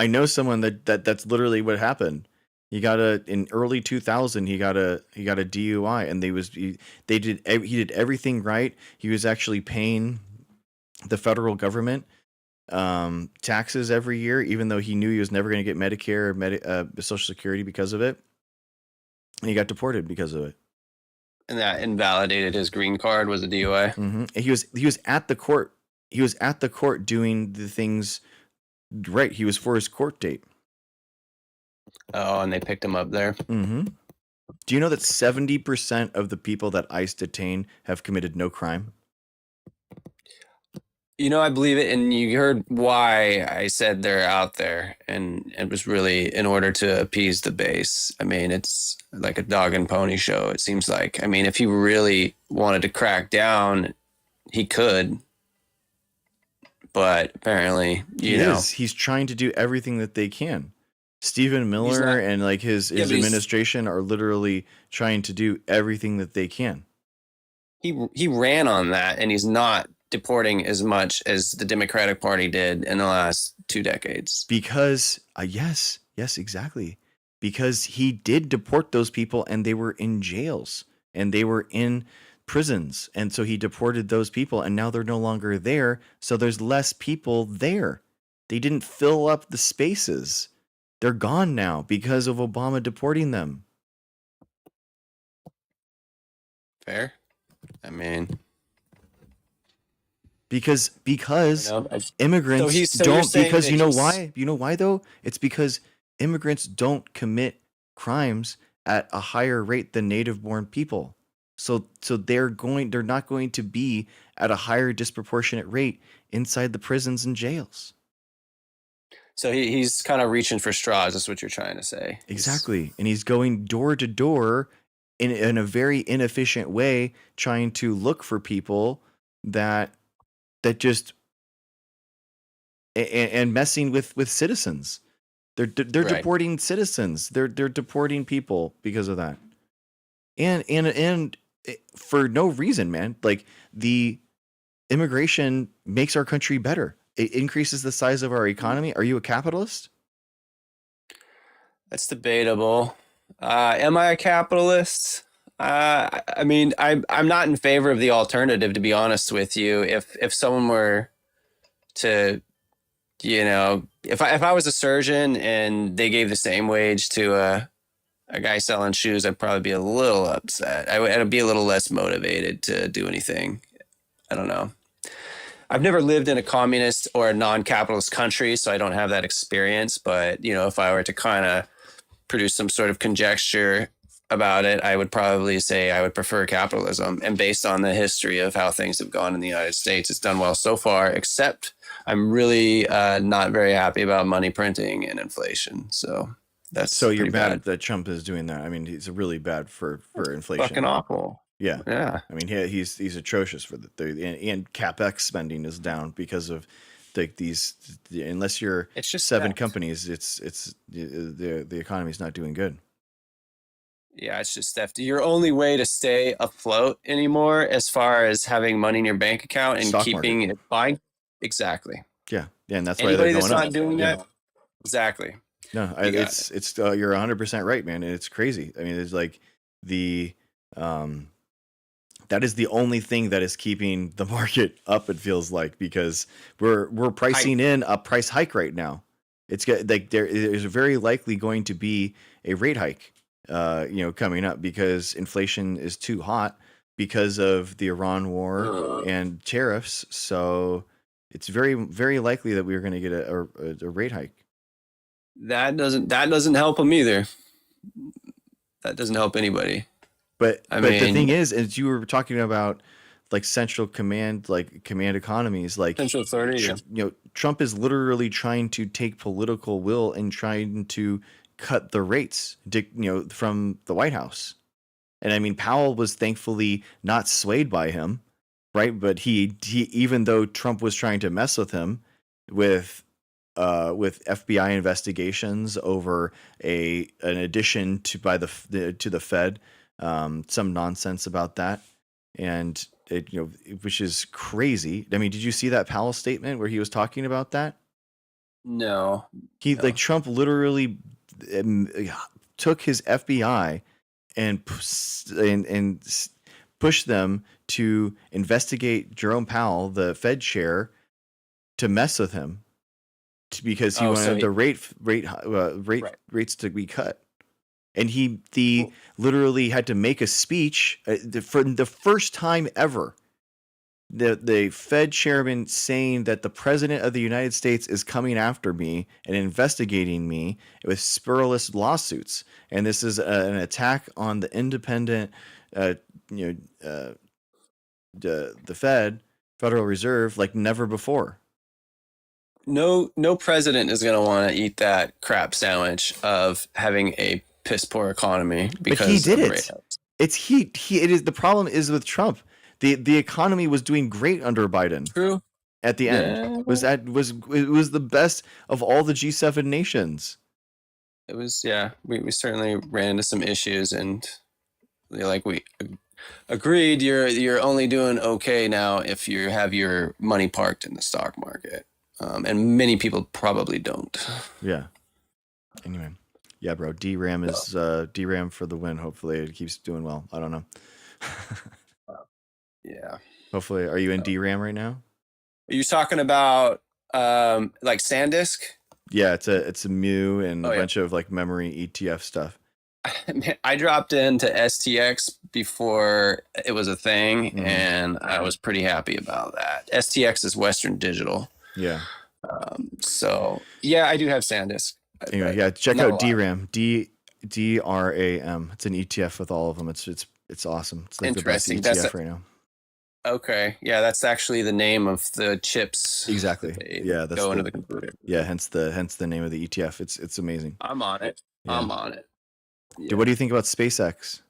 know someone that's literally what happened. He got in early 2000. He got a DUI, and he did everything right. He was actually paying the federal government taxes every year, even though he knew he was never going to get Medicare or Social Security because of it. And he got deported because of it. And that invalidated his green card, was a DUI. Mm-hmm. He was at the court. He was at the court doing the things right. He was for his court date. Oh, and they picked him up there. Mm-hmm. Do you know that 70% of the people that ICE detain have committed no crime? I believe it, and you heard why I said they're out there, and it was really in order to appease the base. I mean, it's like a dog and pony show, it seems like. I mean, if he really wanted to crack down, he could, but apparently, he's trying to do everything that they can. Stephen Miller and like his administration are literally trying to do everything that they can. He ran on that, and he's not deporting as much as the Democratic Party did in the last 2 decades. Because yes, exactly. Because he did deport those people, and they were in jails and they were in prisons, and so he deported those people, and now they're no longer there, so there's less people there. They didn't fill up the spaces. They're gone now because of Obama deporting them. Fair. I mean, because immigrants don't, because you know why though? It's because immigrants don't commit crimes at a higher rate than native born people. So they're not going to be at a higher disproportionate rate inside the prisons and jails. So he's kind of reaching for straws. That's what you're trying to say. Exactly. And he's going door to door in a very inefficient way, trying to look for people that just and messing with citizens. They're deporting citizens. They're deporting people because of that. And for no reason, man. Like, the immigration makes our country better. It increases the size of our economy. Are you a capitalist? That's debatable. Am I a capitalist? I mean, I'm not in favor of the alternative, to be honest with you. If someone were to, if I was a surgeon and they gave the same wage to a guy selling shoes, I'd probably be a little upset. I'd be a little less motivated to do anything. I don't know. I've never lived in a communist or a non-capitalist country, so I don't have that experience. But, if I were to kind of produce some sort of conjecture about it, I would probably say I would prefer capitalism. And based on the history of how things have gone in the United States, it's done well so far, except I'm really not very happy about money printing and inflation. So that's so you're bad that Trump is doing that. I mean, he's really bad for inflation. Fucking awful. Yeah. I mean, he's atrocious for and CapEx spending is down because of these. Unless you're just 7 companies, the economy's not doing good. Yeah, it's just theft. Your only way to stay afloat anymore, as far as having money in your bank account and Stock keeping market. it buying. Exactly. Yeah, and that's why Anybody they're that's going not up. doing that. Exactly. No, it's you're 100% right, man. And it's crazy. I mean, it's like that is the only thing that is keeping the market up, it feels like, because we're pricing in a price hike right now. It's like there's very likely going to be a rate hike coming up, because inflation is too hot because of the Iran war and tariffs. So it's very, very likely that we're going to get a rate hike. That doesn't help them either. That doesn't help anybody. But the thing is you were talking about, like, central command, like command economies, like central authority. Trump is literally trying to take political will and trying to cut the rates, from the White House. And I mean, Powell was thankfully not swayed by him, right? But he even though Trump was trying to mess with him with FBI investigations over an addition to the Fed, some nonsense about that, and which is crazy. I mean, did you see that Powell statement where he was talking about that? No. Like Trump literally took his FBI and pushed them to investigate Jerome Powell, the Fed chair, to mess with him because he wanted the rates to be cut. And he literally had to make a speech for the first time ever. The Fed chairman saying that the president of the United States is coming after me and investigating me with scurrilous lawsuits, and this is an attack on the independent, the Federal Reserve, like never before. No president is going to want to eat that crap sandwich of having a piss poor economy because but he did of it. rate. It is the problem is with Trump. The economy was doing great under Biden. True. At the end, it was the best of all the G7 nations. It was, yeah. We certainly ran into some issues, and like we agreed, you're only doing okay now if you have your money parked in the stock market, and many people probably don't. Yeah. Anyway, yeah, bro. DRAM is DRAM for the win. Hopefully, it keeps doing well. I don't know. Yeah. Hopefully, are you in DRAM right now? Are you talking about like SanDisk? Yeah, it's a Mu and a bunch of like memory ETF stuff. I dropped into STX before it was a thing, and I was pretty happy about that. STX is Western Digital. Yeah. So yeah, I do have SanDisk. Anyway, yeah, check out DRAM. DRAM. It's an ETF with all of them. It's awesome. It's like the best ETF right now. Okay, yeah, that's actually the name of the chips. Exactly. Yeah, that's go into the computer. Yeah, hence the name of the ETF. It's amazing. I'm on it. Yeah. I'm on it. Yeah. Dude, what do you think about SpaceX?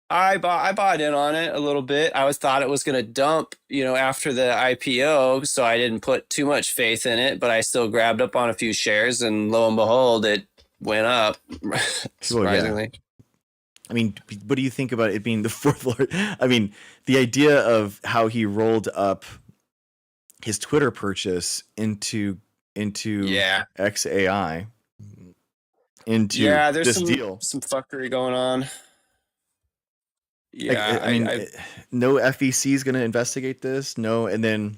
I bought in on it a little bit. I thought it was going to dump, after the IPO, so I didn't put too much faith in it. But I still grabbed up on a few shares, and lo and behold, it went up. Surprisingly. Yeah. I mean, what do you think about it being the fourth largest? I mean, the idea of how he rolled up his Twitter purchase into XAI, into there's this deal. Some fuckery going on. Yeah, I mean, no FEC is going to investigate this. No, and then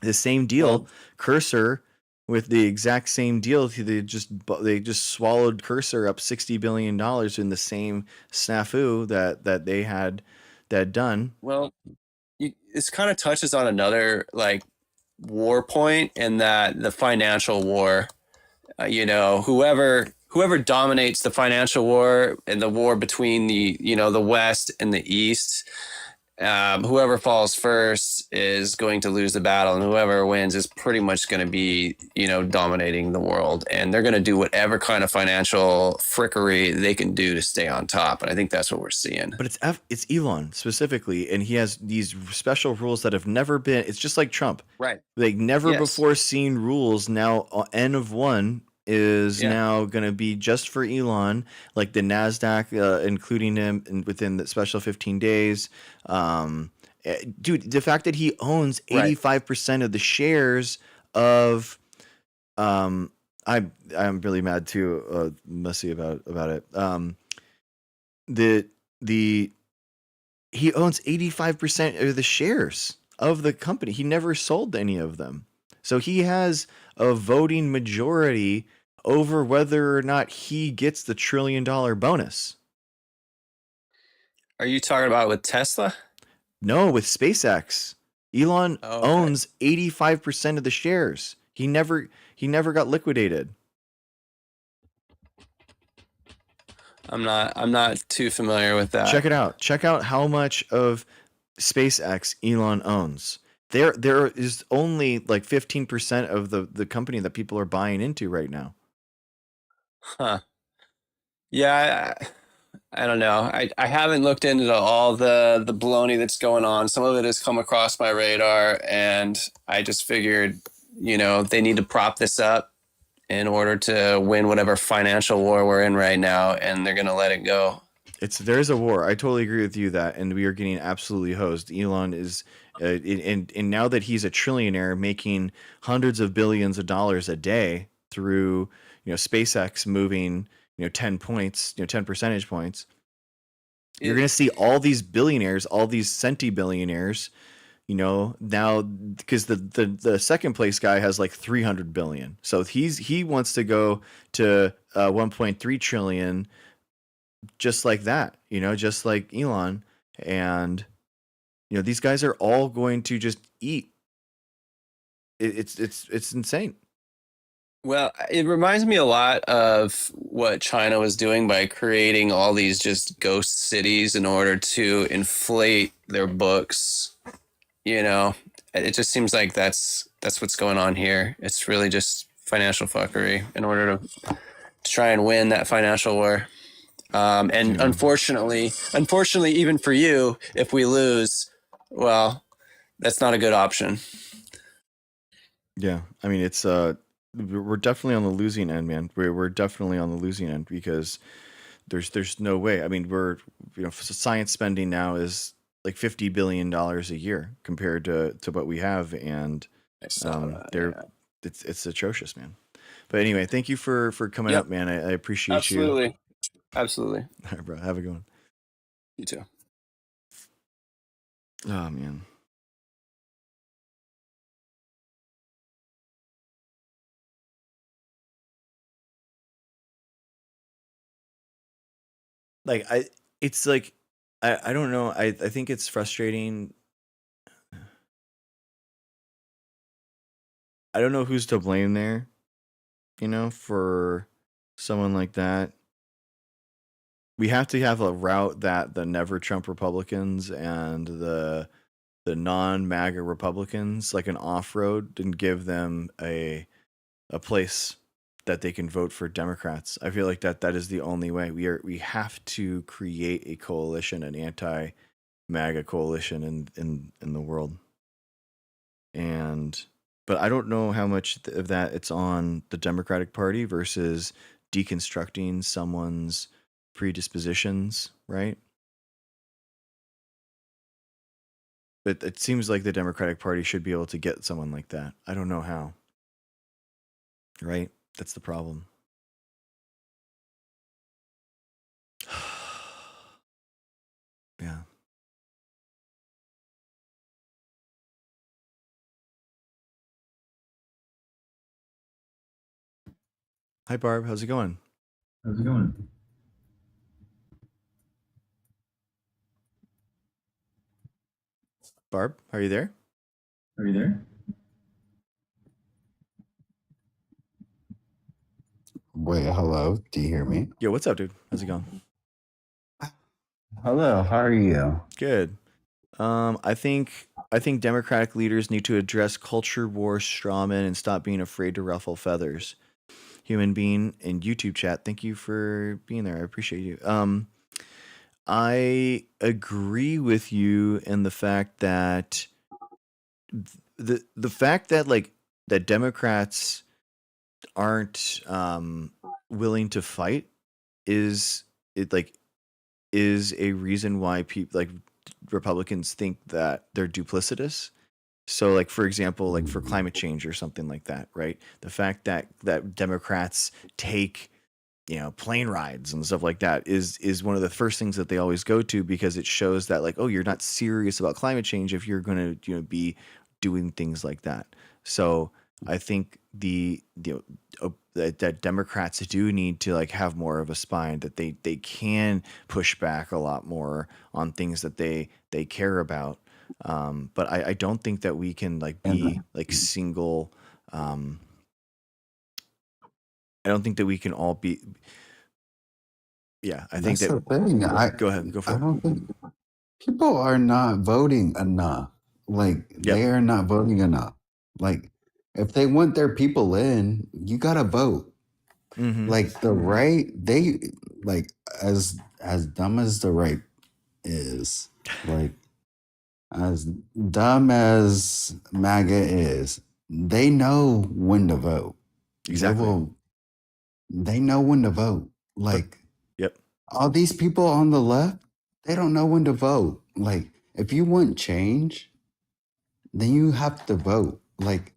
the same deal, Cursor. With the exact same deal, they just swallowed Cursor up $60 billion in the same snafu that they had done. Well, this kind of touches on another like war point, in that the financial war. Whoever dominates the financial war and the war between the West and the East. Whoever falls first is going to lose the battle, and whoever wins is pretty much going to be, dominating the world. And they're going to do whatever kind of financial frickery they can do to stay on top. And I think that's what we're seeing. But it's Elon specifically, and he has these special rules that have never been. It's just like Trump, right? Like never before seen rules. Now N of 1 is now going to be just for Elon, like the NASDAQ, including him within the special 15 days. Dude, the fact that he owns 85% of the shares of, I'm really mad too, messy about it. He owns 85% of the shares of the company. He never sold any of them. So he has a voting majority over whether or not he gets the $1 trillion bonus. Are you talking about with Tesla? No, with SpaceX. Elon owns 85% of the shares. He never got liquidated. I'm not too familiar with that. Check it out. Check out how much of SpaceX Elon owns. There is only like 15% of the company that people are buying into right now. Huh. Yeah, I don't know. I haven't looked into all the baloney that's going on. Some of it has come across my radar, and I just figured, they need to prop this up in order to win whatever financial war we're in right now, and they're going to let it go. There's a war. I totally agree with you that, and we are getting absolutely hosed. Elon is, and now that he's a trillionaire, making hundreds of billions of dollars a day through, SpaceX moving, 10 points, 10 percentage points. You're going to see all these billionaires, all these centi-billionaires, now because the second place guy has like 300 billion. So he wants to go to 1.3 trillion. Just like that, just like Elon, and these guys are all going to just eat. It's insane. Well, it reminds me a lot of what China was doing by creating all these just ghost cities in order to inflate their books. It just seems like that's what's going on here. It's really just financial fuckery in order to try and win that financial war. And unfortunately, even for you, if we lose, well, that's not a good option. Yeah, I mean, it's we're definitely on the losing end, man. We're definitely on the losing end because there's no way. I mean, we're science spending now is like $50 billion a year compared to what we have, and it's atrocious, man. But anyway, thank you for coming up, man. I appreciate you. Absolutely. All right, bro. Have a good one. You too. Oh, man. Like, I don't know. I think it's frustrating. I don't know who's to blame there, for someone like that. We have to have a route that the never Trump Republicans and the non-MAGA Republicans, like an off-road, and give them a place that they can vote for Democrats. I feel like that is the only way. We have to create a coalition, an anti-MAGA coalition in the world. But I don't know how much of that it's on the Democratic Party versus deconstructing someone's predispositions, right? But it seems like the Democratic Party should be able to get someone like that. I don't know how. Right? That's the problem. Yeah. Hi, Barb. How's it going? How's it going? Barb, are you there? Are you there? Wait, hello. Do you hear me? Yo, what's up, dude? How's it going? Hello, how are you? Good. I think Democratic leaders need to address culture war strawmen and stop being afraid to ruffle feathers. Human being in YouTube chat, thank you for being there. I appreciate you. I agree with you in the fact that the fact that that Democrats aren't willing to fight is a reason why people like Republicans think that they're duplicitous. So for example, for climate change or something like that, right? The fact that Democrats take plane rides and stuff like that is one of the first things that they always go to, because it shows that oh, you're not serious about climate change if you're going to be doing things like that. So I think that Democrats do need to have more of a spine, that they can push back a lot more on things that they care about. But I don't think that we can be single. I don't think that we can all be. Yeah, I think That's that. the thing. Go ahead. Go for I it. don't think people are not voting enough. They are not voting enough. If they want their people in, you gotta vote. Mm-hmm. The right, they as as dumb as the right is, like as dumb as MAGA is, they know when to vote. Exactly. They know when to vote. Like, yep. All these people on the left, they don't know when to vote. Like, if you want change, then you have to vote. Like,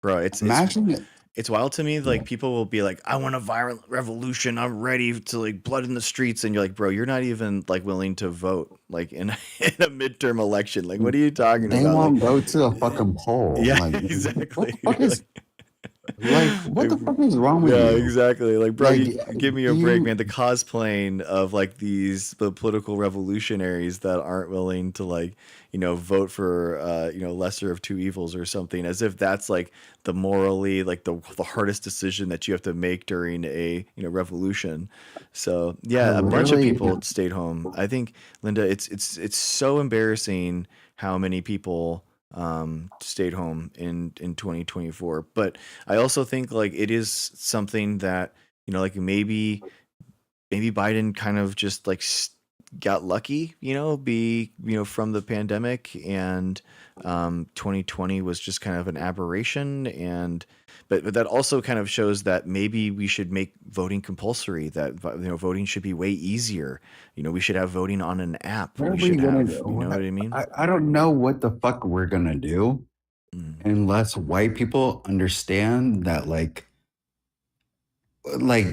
bro, imagine it's wild to me. Like, people will be like, I want a violent revolution. I'm ready to like blood in the streets. And you're like, bro, you're not even like willing to vote like in a midterm election. Like, what are you talking they about? won't Like, go to a fucking poll. yeah, Like, exactly. What the fuck is wrong with yeah, you? exactly. Like, bro, Like, you give me a break, man. The cosplaying of like the political revolutionaries that aren't willing to like, vote for lesser of two evils or something, as if that's like the morally like the hardest decision that you have to make during a revolution. So yeah, a bunch of people stayed home. I think, Linda, it's so embarrassing how many people stayed home in 2024. But I also think like it is something that like maybe Biden kind of just like got lucky, from the pandemic, and 2020 was just kind of an aberration. And but that also kind of shows that maybe we should make voting compulsory, that voting should be way easier. We should have voting on an app. What are We we should gonna have, do? you know what I mean? I don't know what the fuck we're gonna do unless white people understand that like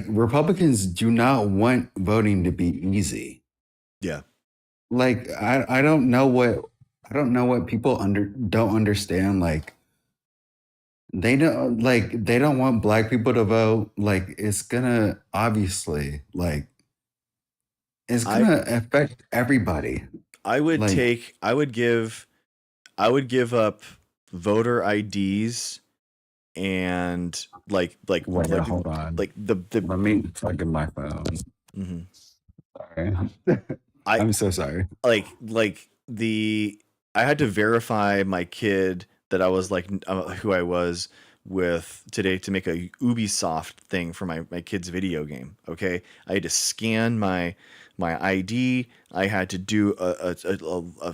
Republicans do not want voting to be easy. Yeah. Like I don't know what people don't understand. Like they don't want black people to vote. Like it's gonna obviously like it's gonna affect everybody. I would give up voter IDs and like Wait, hold on. like the let me plug in my phone. Mm-hmm. Sorry. I'm so sorry. Like I had to verify my kid that I was like who I was with today to make a Ubisoft thing for my kid's video game. Okay, I had to scan my ID. I had to do a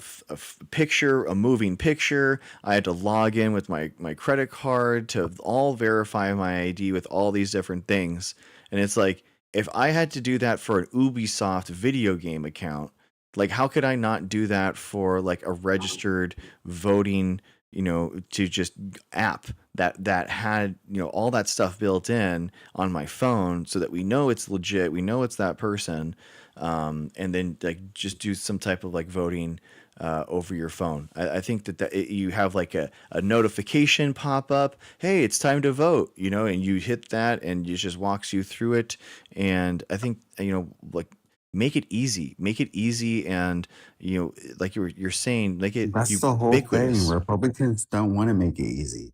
picture, a moving picture. I had to log in with my credit card to all verify my ID with all these different things. And it's like, if I had to do that for an Ubisoft video game account, like how could I not do that for like a registered voting, to just app that had, all that stuff built in on my phone so that we know it's legit, we know it's that person. And then like just do some type of like voting over your phone. I think that you have like a notification pop up. Hey, it's time to vote, and you hit that and it just walks you through it. And I think, like make it easy, and like you're saying, like that's the whole thing. Republicans don't want to make it easy.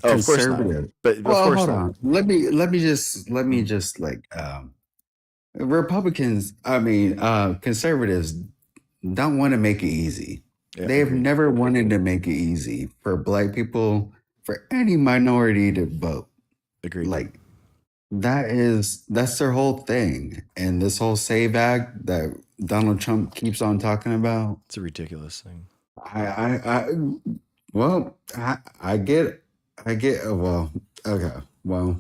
Oh, of course not. But of course hold on. Let me just like Republicans, conservatives don't want to make it easy. Yeah, They've never wanted to make it easy for black people, for any minority to vote. Agreed. Like that's their whole thing. And this whole SAVE Act that Donald Trump keeps on talking about. It's a ridiculous thing. I get well, okay. Well,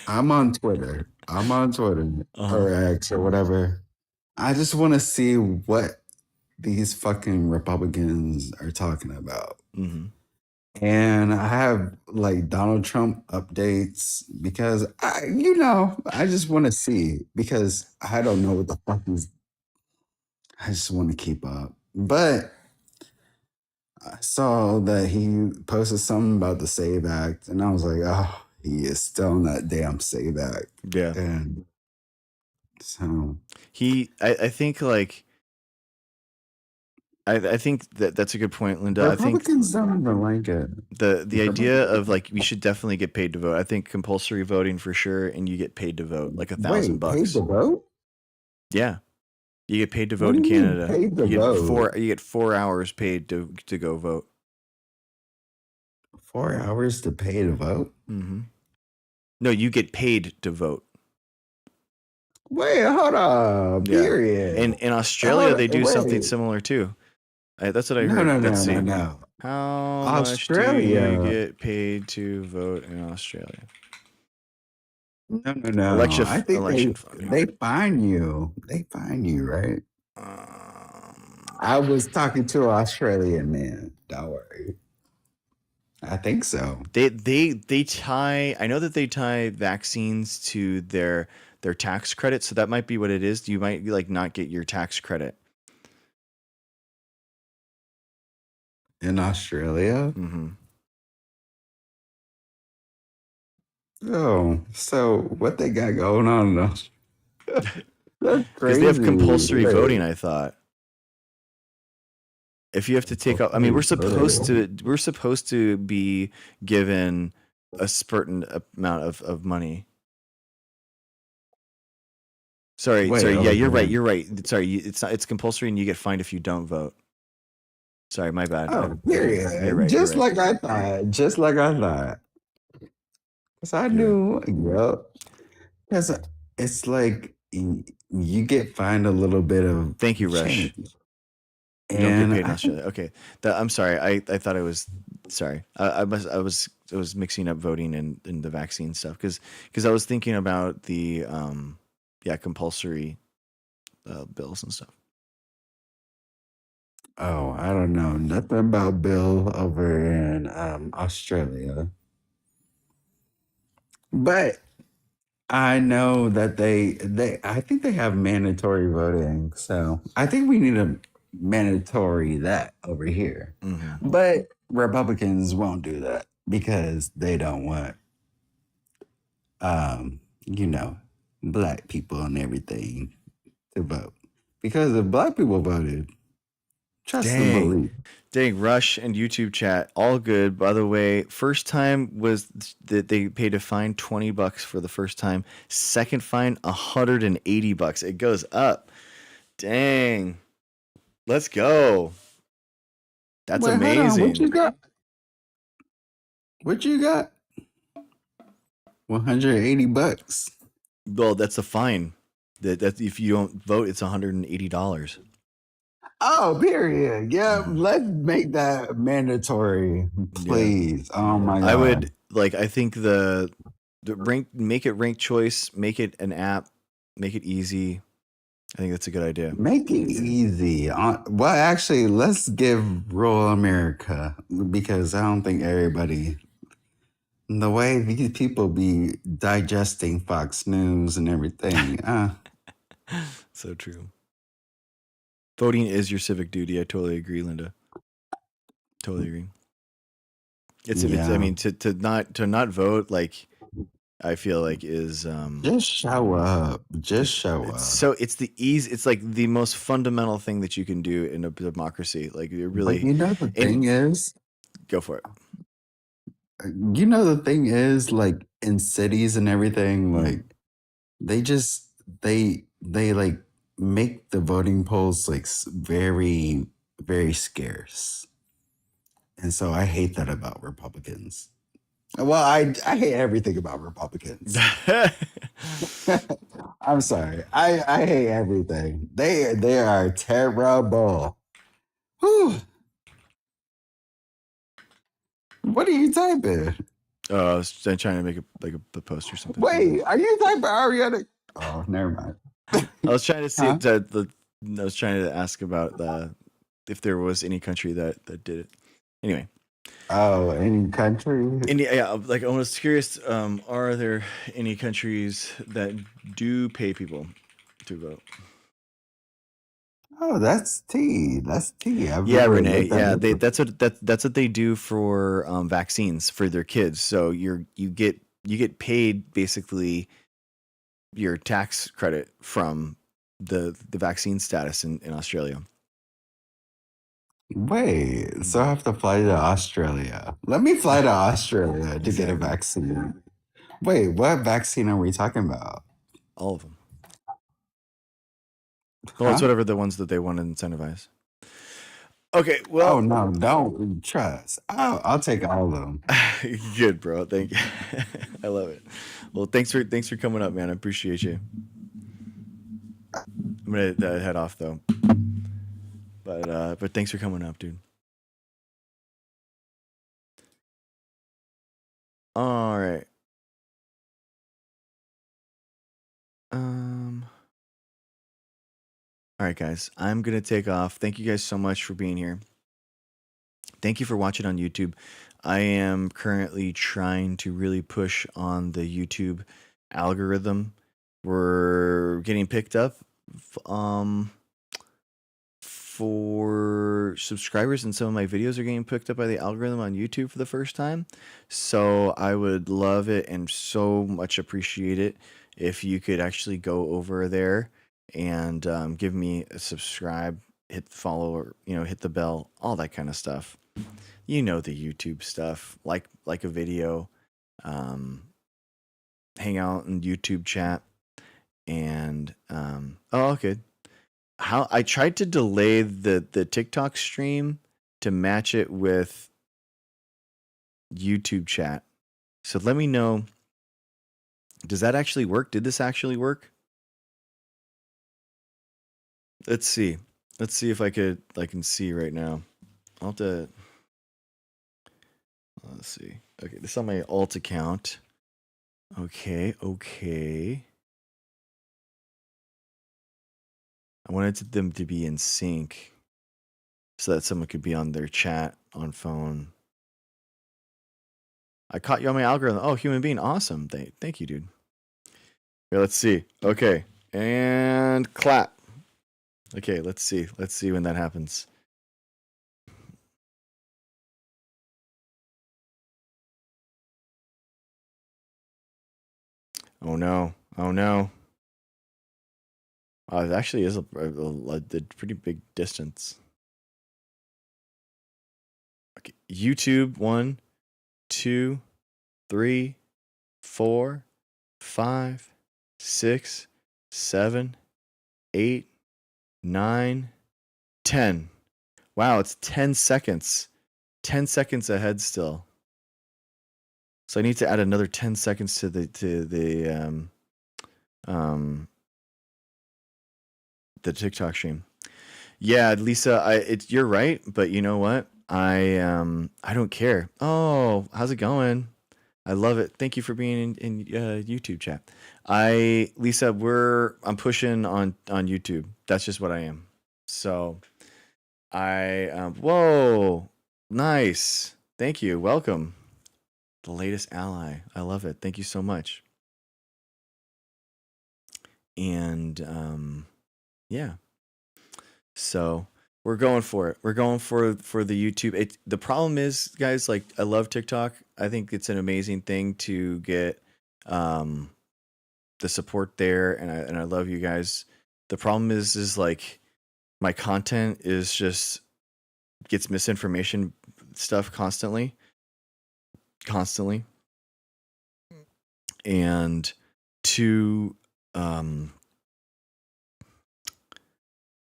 I'm on Twitter or X or whatever. I just want to see what these fucking Republicans are talking about. Mm-hmm. And I have like Donald Trump updates because I just want to see, because I don't know what the fuck I just want to keep up. But I saw that he posted something about the SAVE Act, and I was like, oh, he is still on that damn SAVE Act. Yeah. And so I think like I think that's a good point, Linda. Republicans don't even like it. The idea of like we should definitely get paid to vote. I think compulsory voting for sure, and you get paid to vote like $1,000. Paid to vote? Yeah, you get paid to vote in Canada. Paid to vote? You get 4 hours paid to go vote. 4 hours to pay to vote? Mm-hmm. No, you get paid to vote. Wait, hold on. Yeah. Period. In Australia, they do something Wait. similar too. That's what I No, heard. no, Let's see. no. How much do Australia. you get paid to vote in Australia? No. Election I think funding. they fine you. They fine you, right? I was talking to an Australian man. Don't worry. I think so. They tie. I know that they tie vaccines to their tax credit, so that might be what it is. You might like not get your tax credit In Australia. mm-hmm. Oh, so what they got going on? That's Because crazy. they have compulsory Wait. voting. I thought if you have to take out, I mean, we're supposed to be given a certain amount of money. Sorry. Yeah, you're right. Sorry, it's compulsory, and you get fined if you don't vote. Sorry, my bad. Oh, period. You're right. Just like I thought. Just like I thought. Because I knew. Yep. Because it's like you get fined a little bit of. Thank you, Rush. change. You don't And get paid in Australia. Okay, I'm sorry. I thought I was sorry. I was mixing up voting and the vaccine stuff because I was thinking about the compulsory bills and stuff. Oh, I don't know nothing about Bill over in Australia, but I know that I think they have mandatory voting, so I think we need a mandatory that over here. Mm-hmm. But Republicans won't do that because they don't want, black people and everything to vote. Because if black people voted, trust and believe. Dang, Rush and YouTube chat, all good. By the way, first time was that they paid a fine $20 for the first time. Second fine, $180. It goes up. Dang. Let's go. That's Wait, amazing. hold on. What you got? $180. Well, that's a fine. That if you don't vote, it's $180. Oh, period. Yeah, let's make that mandatory, please. Yeah. Oh my God. I would I think the make it ranked choice, make it an app, make it easy. I think that's a good idea. Make it easy. Well, actually, let's give rural America because I don't think everybody. The way these people be digesting Fox News and everything. So true. Voting is your civic duty. I totally agree, Linda. Totally agree. It's I mean to not vote, like I feel like is just show up. Just show up. So it's it's like the most fundamental thing that you can do in a democracy. Like it really But the thing is, go for it. The thing is, like in cities and everything, like they like make the voting polls like very, very scarce. And so I hate that about Republicans. Well, I hate everything about Republicans. I'm sorry. I hate everything. They are terrible. Whew. What are you typing? I was trying to make a post or something. Wait, are you typing Ariana? Oh, never mind. I was trying to see I was trying to ask about if there was any country that did it. Anyway. Oh, any country? I was curious. Are there any countries that do pay people to vote? Oh, that's T. That's T. Yeah, Renee. Yeah, that's what they do for vaccines for their kids. So you get paid basically your tax credit from the vaccine status in Australia. Wait, so I have to fly to Australia. Let me fly to Australia to get a vaccine. Wait, what vaccine are we talking about? All of them. Well, it's whatever the ones that they want to incentivize. Okay, well. Oh no, don't trust. I'll take all of them. Good, bro. Thank you. I love it. Well, thanks for coming up, man. I appreciate you. I'm gonna head off though. But thanks for coming up, dude. All right. All right, guys. I'm gonna take off. Thank you guys so much for being here. Thank you for watching on YouTube. I am currently trying to really push on the YouTube algorithm. We're getting picked up for subscribers, and some of my videos are getting picked up by the algorithm on YouTube for the first time. So I would love it and so much appreciate it if you could actually go over there and give me a subscribe, hit follow, or hit the bell, all that kind of stuff. You know, the YouTube stuff, like a video, hang out in YouTube chat, and oh, good. How I tried to delay the TikTok stream to match it with YouTube chat. So let me know. Does that actually work? Did this actually work? Let's see. Let's see if I can see right now. I'll have to. Let's see. Okay, this is on my alt account. Okay. I wanted them to be in sync so that someone could be on their chat on phone. I caught you on my algorithm. Oh, human being. Awesome. Thank you, dude. Here, let's see. Okay. And clap. Okay, let's see. Let's see when that happens. Oh no. Oh no. It actually is a pretty big distance. Okay, YouTube 1, 2, 3, 4, 5, 6, 7, 8, 9, 10. Wow, it's 10 seconds. 10 seconds ahead still. So I need to add another 10 seconds to the TikTok stream. Yeah, Lisa, you're right, but you know what? I don't care. Oh, how's it going? I love it. Thank you for being in YouTube chat. Lisa, I'm pushing on YouTube. That's just what I am. So whoa, nice. Thank you. Welcome. The latest ally. I love it. Thank you so much. And yeah. So we're going for it. We're going for the YouTube. The problem is, guys, like, I love TikTok. I think it's an amazing thing to get the support there, and I love you guys. The problem is like my content is just gets misinformation stuff constantly. And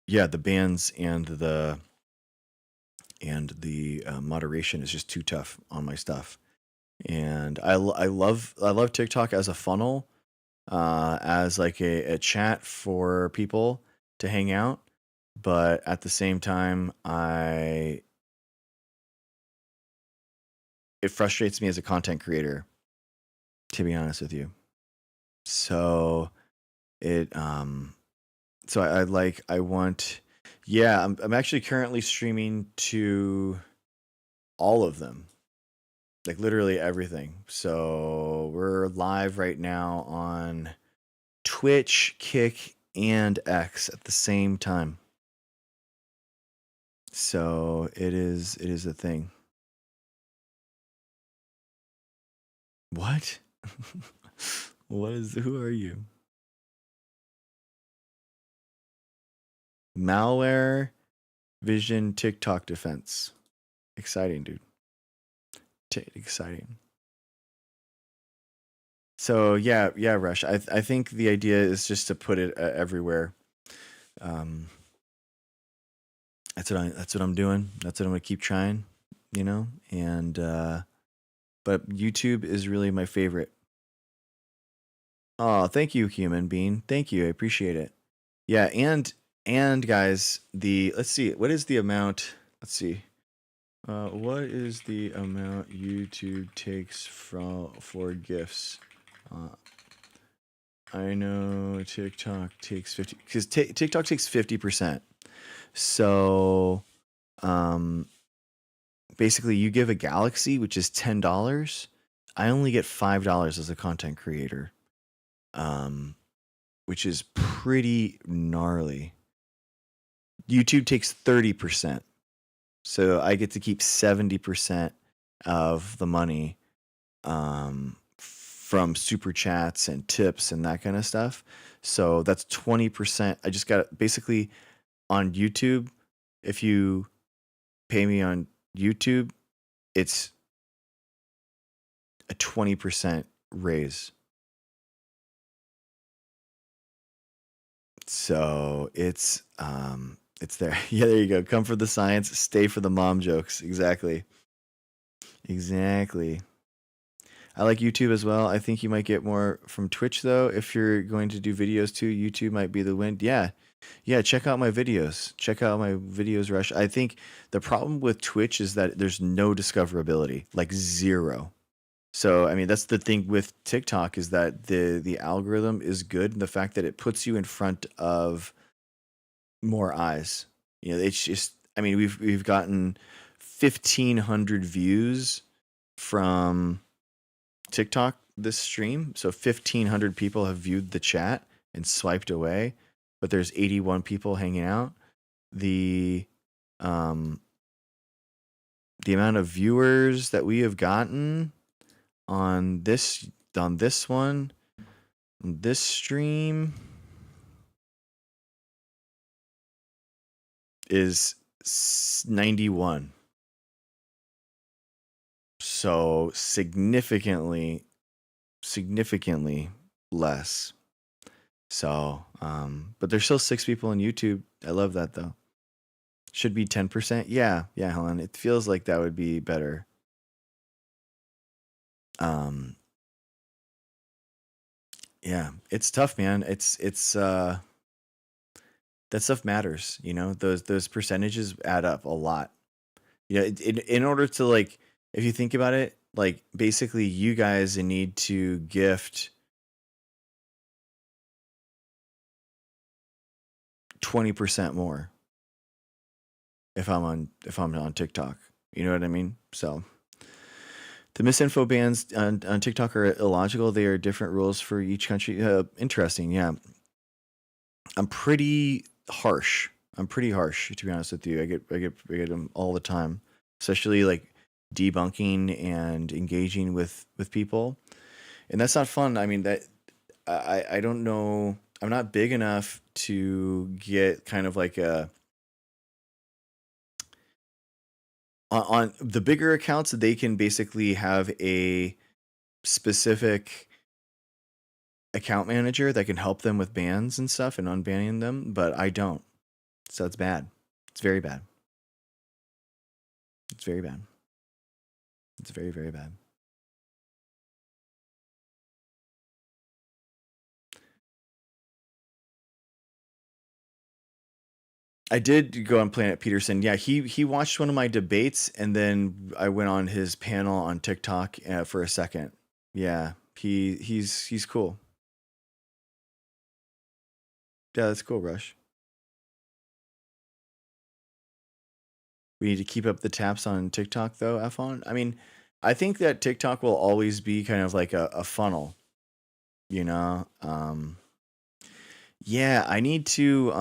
yeah, the bans and the moderation is just too tough on my stuff. And I love TikTok as a funnel, as like a chat for people to hang out, but at the same time, it frustrates me as a content creator, to be honest with you. So I'm actually currently streaming to all of them, like literally everything. So we're live right now on Twitch, Kick, and X at the same time. So it is a thing. What? Who are you? Malware Vision TikTok defense. Exciting, dude. Exciting. So yeah, Rush. I think the idea is just to put it everywhere. That's what I'm doing. That's what I'm gonna keep trying. And but YouTube is really my favorite. Oh, thank you, human being. Thank you. I appreciate it. Yeah, and guys, let's see, what is the amount? Let's see. What is the amount YouTube takes for gifts? I know TikTok takes 50 because TikTok takes 50%. So, basically, you give a galaxy, which is $10. I only get $5 as a content creator, which is pretty gnarly. YouTube takes 30%. So I get to keep 70% of the money from super chats and tips and that kind of stuff. So that's 20%. I just got basically on YouTube. If you pay me on YouTube, it's a 20% raise. So it's there. Yeah, there you go. Come for the science, stay for the mom jokes. Exactly. I like YouTube as well. I think you might get more from Twitch though. If you're going to do videos too, YouTube might be the win. Yeah. Check out my videos. Rush. I think the problem with Twitch is that there's no discoverability, like zero. So, I mean, that's the thing with TikTok is that the algorithm is good. And the fact that it puts you in front of more eyes, it's just, I mean, we've gotten 1,500 views from TikTok this stream. So 1,500 people have viewed the chat and swiped away, but there's 81 people hanging out. The amount of viewers that we have gotten on this stream is 91. So significantly less. So, but there's still 6 people on YouTube. I love that though. Should be 10%. Yeah, Helen. It feels like that would be better. Yeah, it's tough, man. It's that stuff matters, those percentages add up a lot. In order to, like, if you think about it, like, basically you guys need to gift 20% more if I'm on TikTok. You know what I mean? So the misinfo bans on TikTok are illogical. They are different rules for each country. Interesting, yeah. I'm pretty harsh, to be honest with you. I get them all the time, especially like debunking and engaging with people, and that's not fun. I mean, that I don't know. I'm not big enough to get kind of like a on the bigger accounts. They can basically have a specific account manager that can help them with bans and stuff and unbanning them, but I don't. So it's bad. It's very bad. It's very bad. It's very, very bad. I did go on Planet Peterson. Yeah, he watched one of my debates, and then I went on his panel on TikTok for a second. Yeah, he's cool. Yeah, that's cool, Rush. We need to keep up the taps on TikTok, though, F-on. I mean, I think that TikTok will always be kind of like a funnel, Yeah, I need to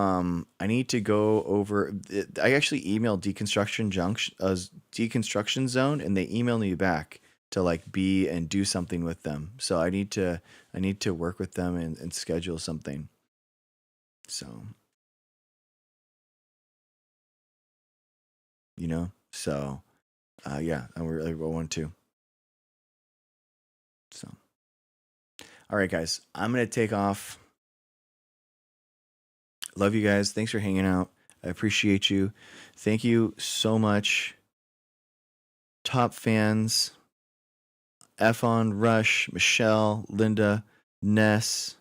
go over. I actually emailed Deconstruction Zone, and they emailed me back to like be and do something with them. So I need to work with them and schedule something. So, so yeah, I really want to. So, all right, guys, I'm gonna take off. Love you guys. Thanks for hanging out. I appreciate you. Thank you so much. Top fans. F-on, Rush, Michelle, Linda, Ness,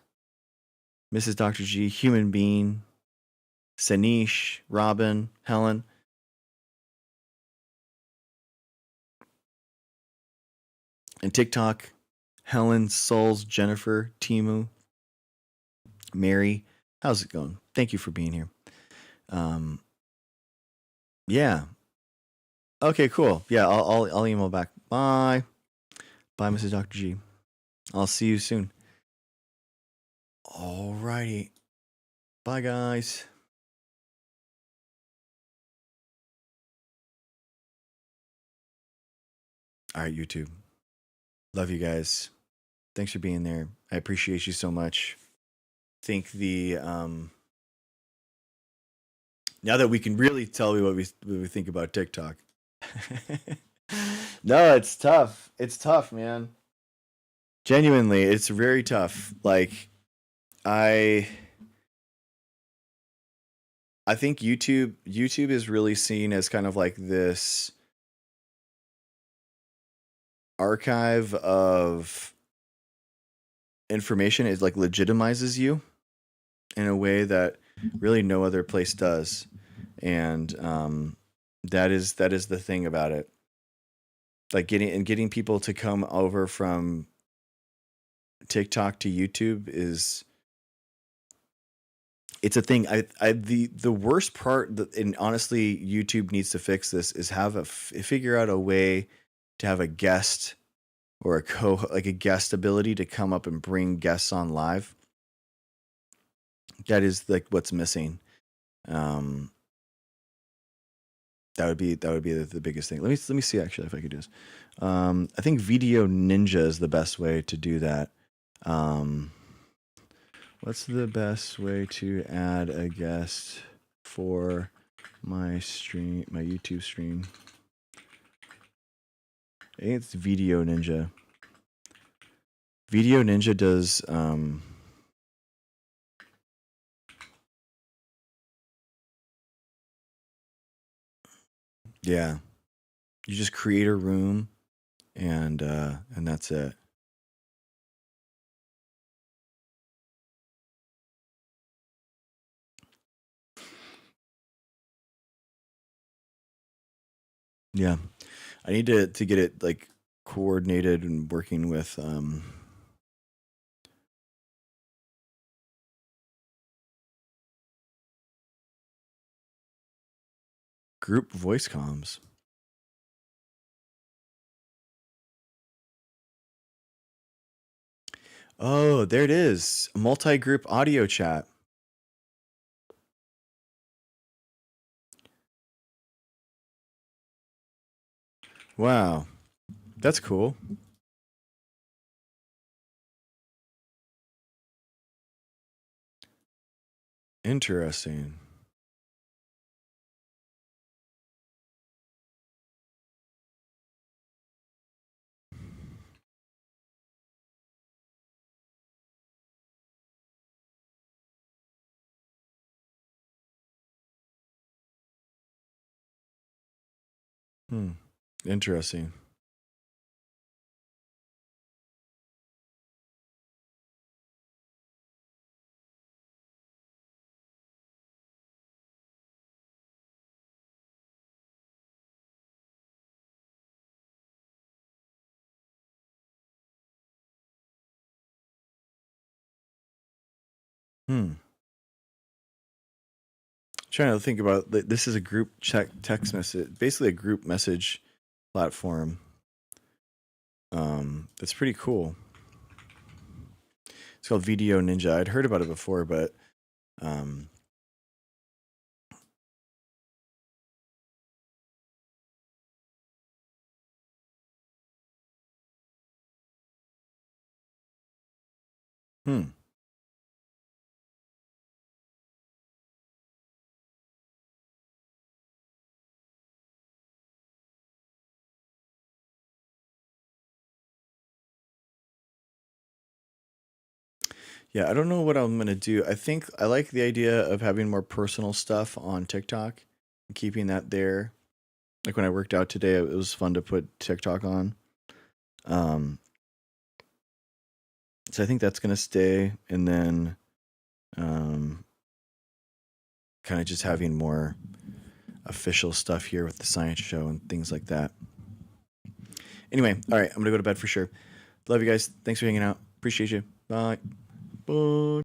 Mrs. Dr. G, Human Being, Sanish, Robin, Helen. And TikTok, Helen, Souls, Jennifer, Timu, Mary. How's it going? Thank you for being here. Yeah. Okay, cool. Yeah, I'll email back. Bye. Bye, Mrs. Dr. G. I'll see you soon. Alrighty. Bye, guys. All right, YouTube. Love you guys. Thanks for being there. I appreciate you so much. Think the now that we can really tell you what we think about TikTok. No, it's tough. It's tough, man. Genuinely, it's very tough. Like I think YouTube is really seen as kind of like this archive of information. It like legitimizes you in a way that really no other place does. And that is the thing about it. Like getting people to come over from TikTok to YouTube it's a thing. The worst part that, and honestly, YouTube needs to fix this, is figure out a way to have a guest or a guest ability to come up and bring guests on live. That is like what's missing. That would be the biggest thing. Let me see actually if I could do this. I think Video Ninja is the best way to do that. What's the best way to add a guest for my YouTube stream? I think it's Video Ninja. Video Ninja does yeah. You just create a room and that's it. Yeah. I need to get it like coordinated and working with group voice comms. Oh, there it is. Multi-group audio chat. Wow. That's cool. Interesting. Interesting. Trying to think about this is a group text message, basically a group message platform. That's pretty cool. It's called Video Ninja. I'd heard about it before, but Yeah, I don't know what I'm gonna do. I think I like the idea of having more personal stuff on TikTok and keeping that there. Like when I worked out today, it was fun to put TikTok on. So I think that's gonna stay, and then kind of just having more official stuff here with the science show and things like that. Anyway, all right, I'm going to go to bed for sure. Love you guys. Thanks for hanging out. Appreciate you. Bye. Bye.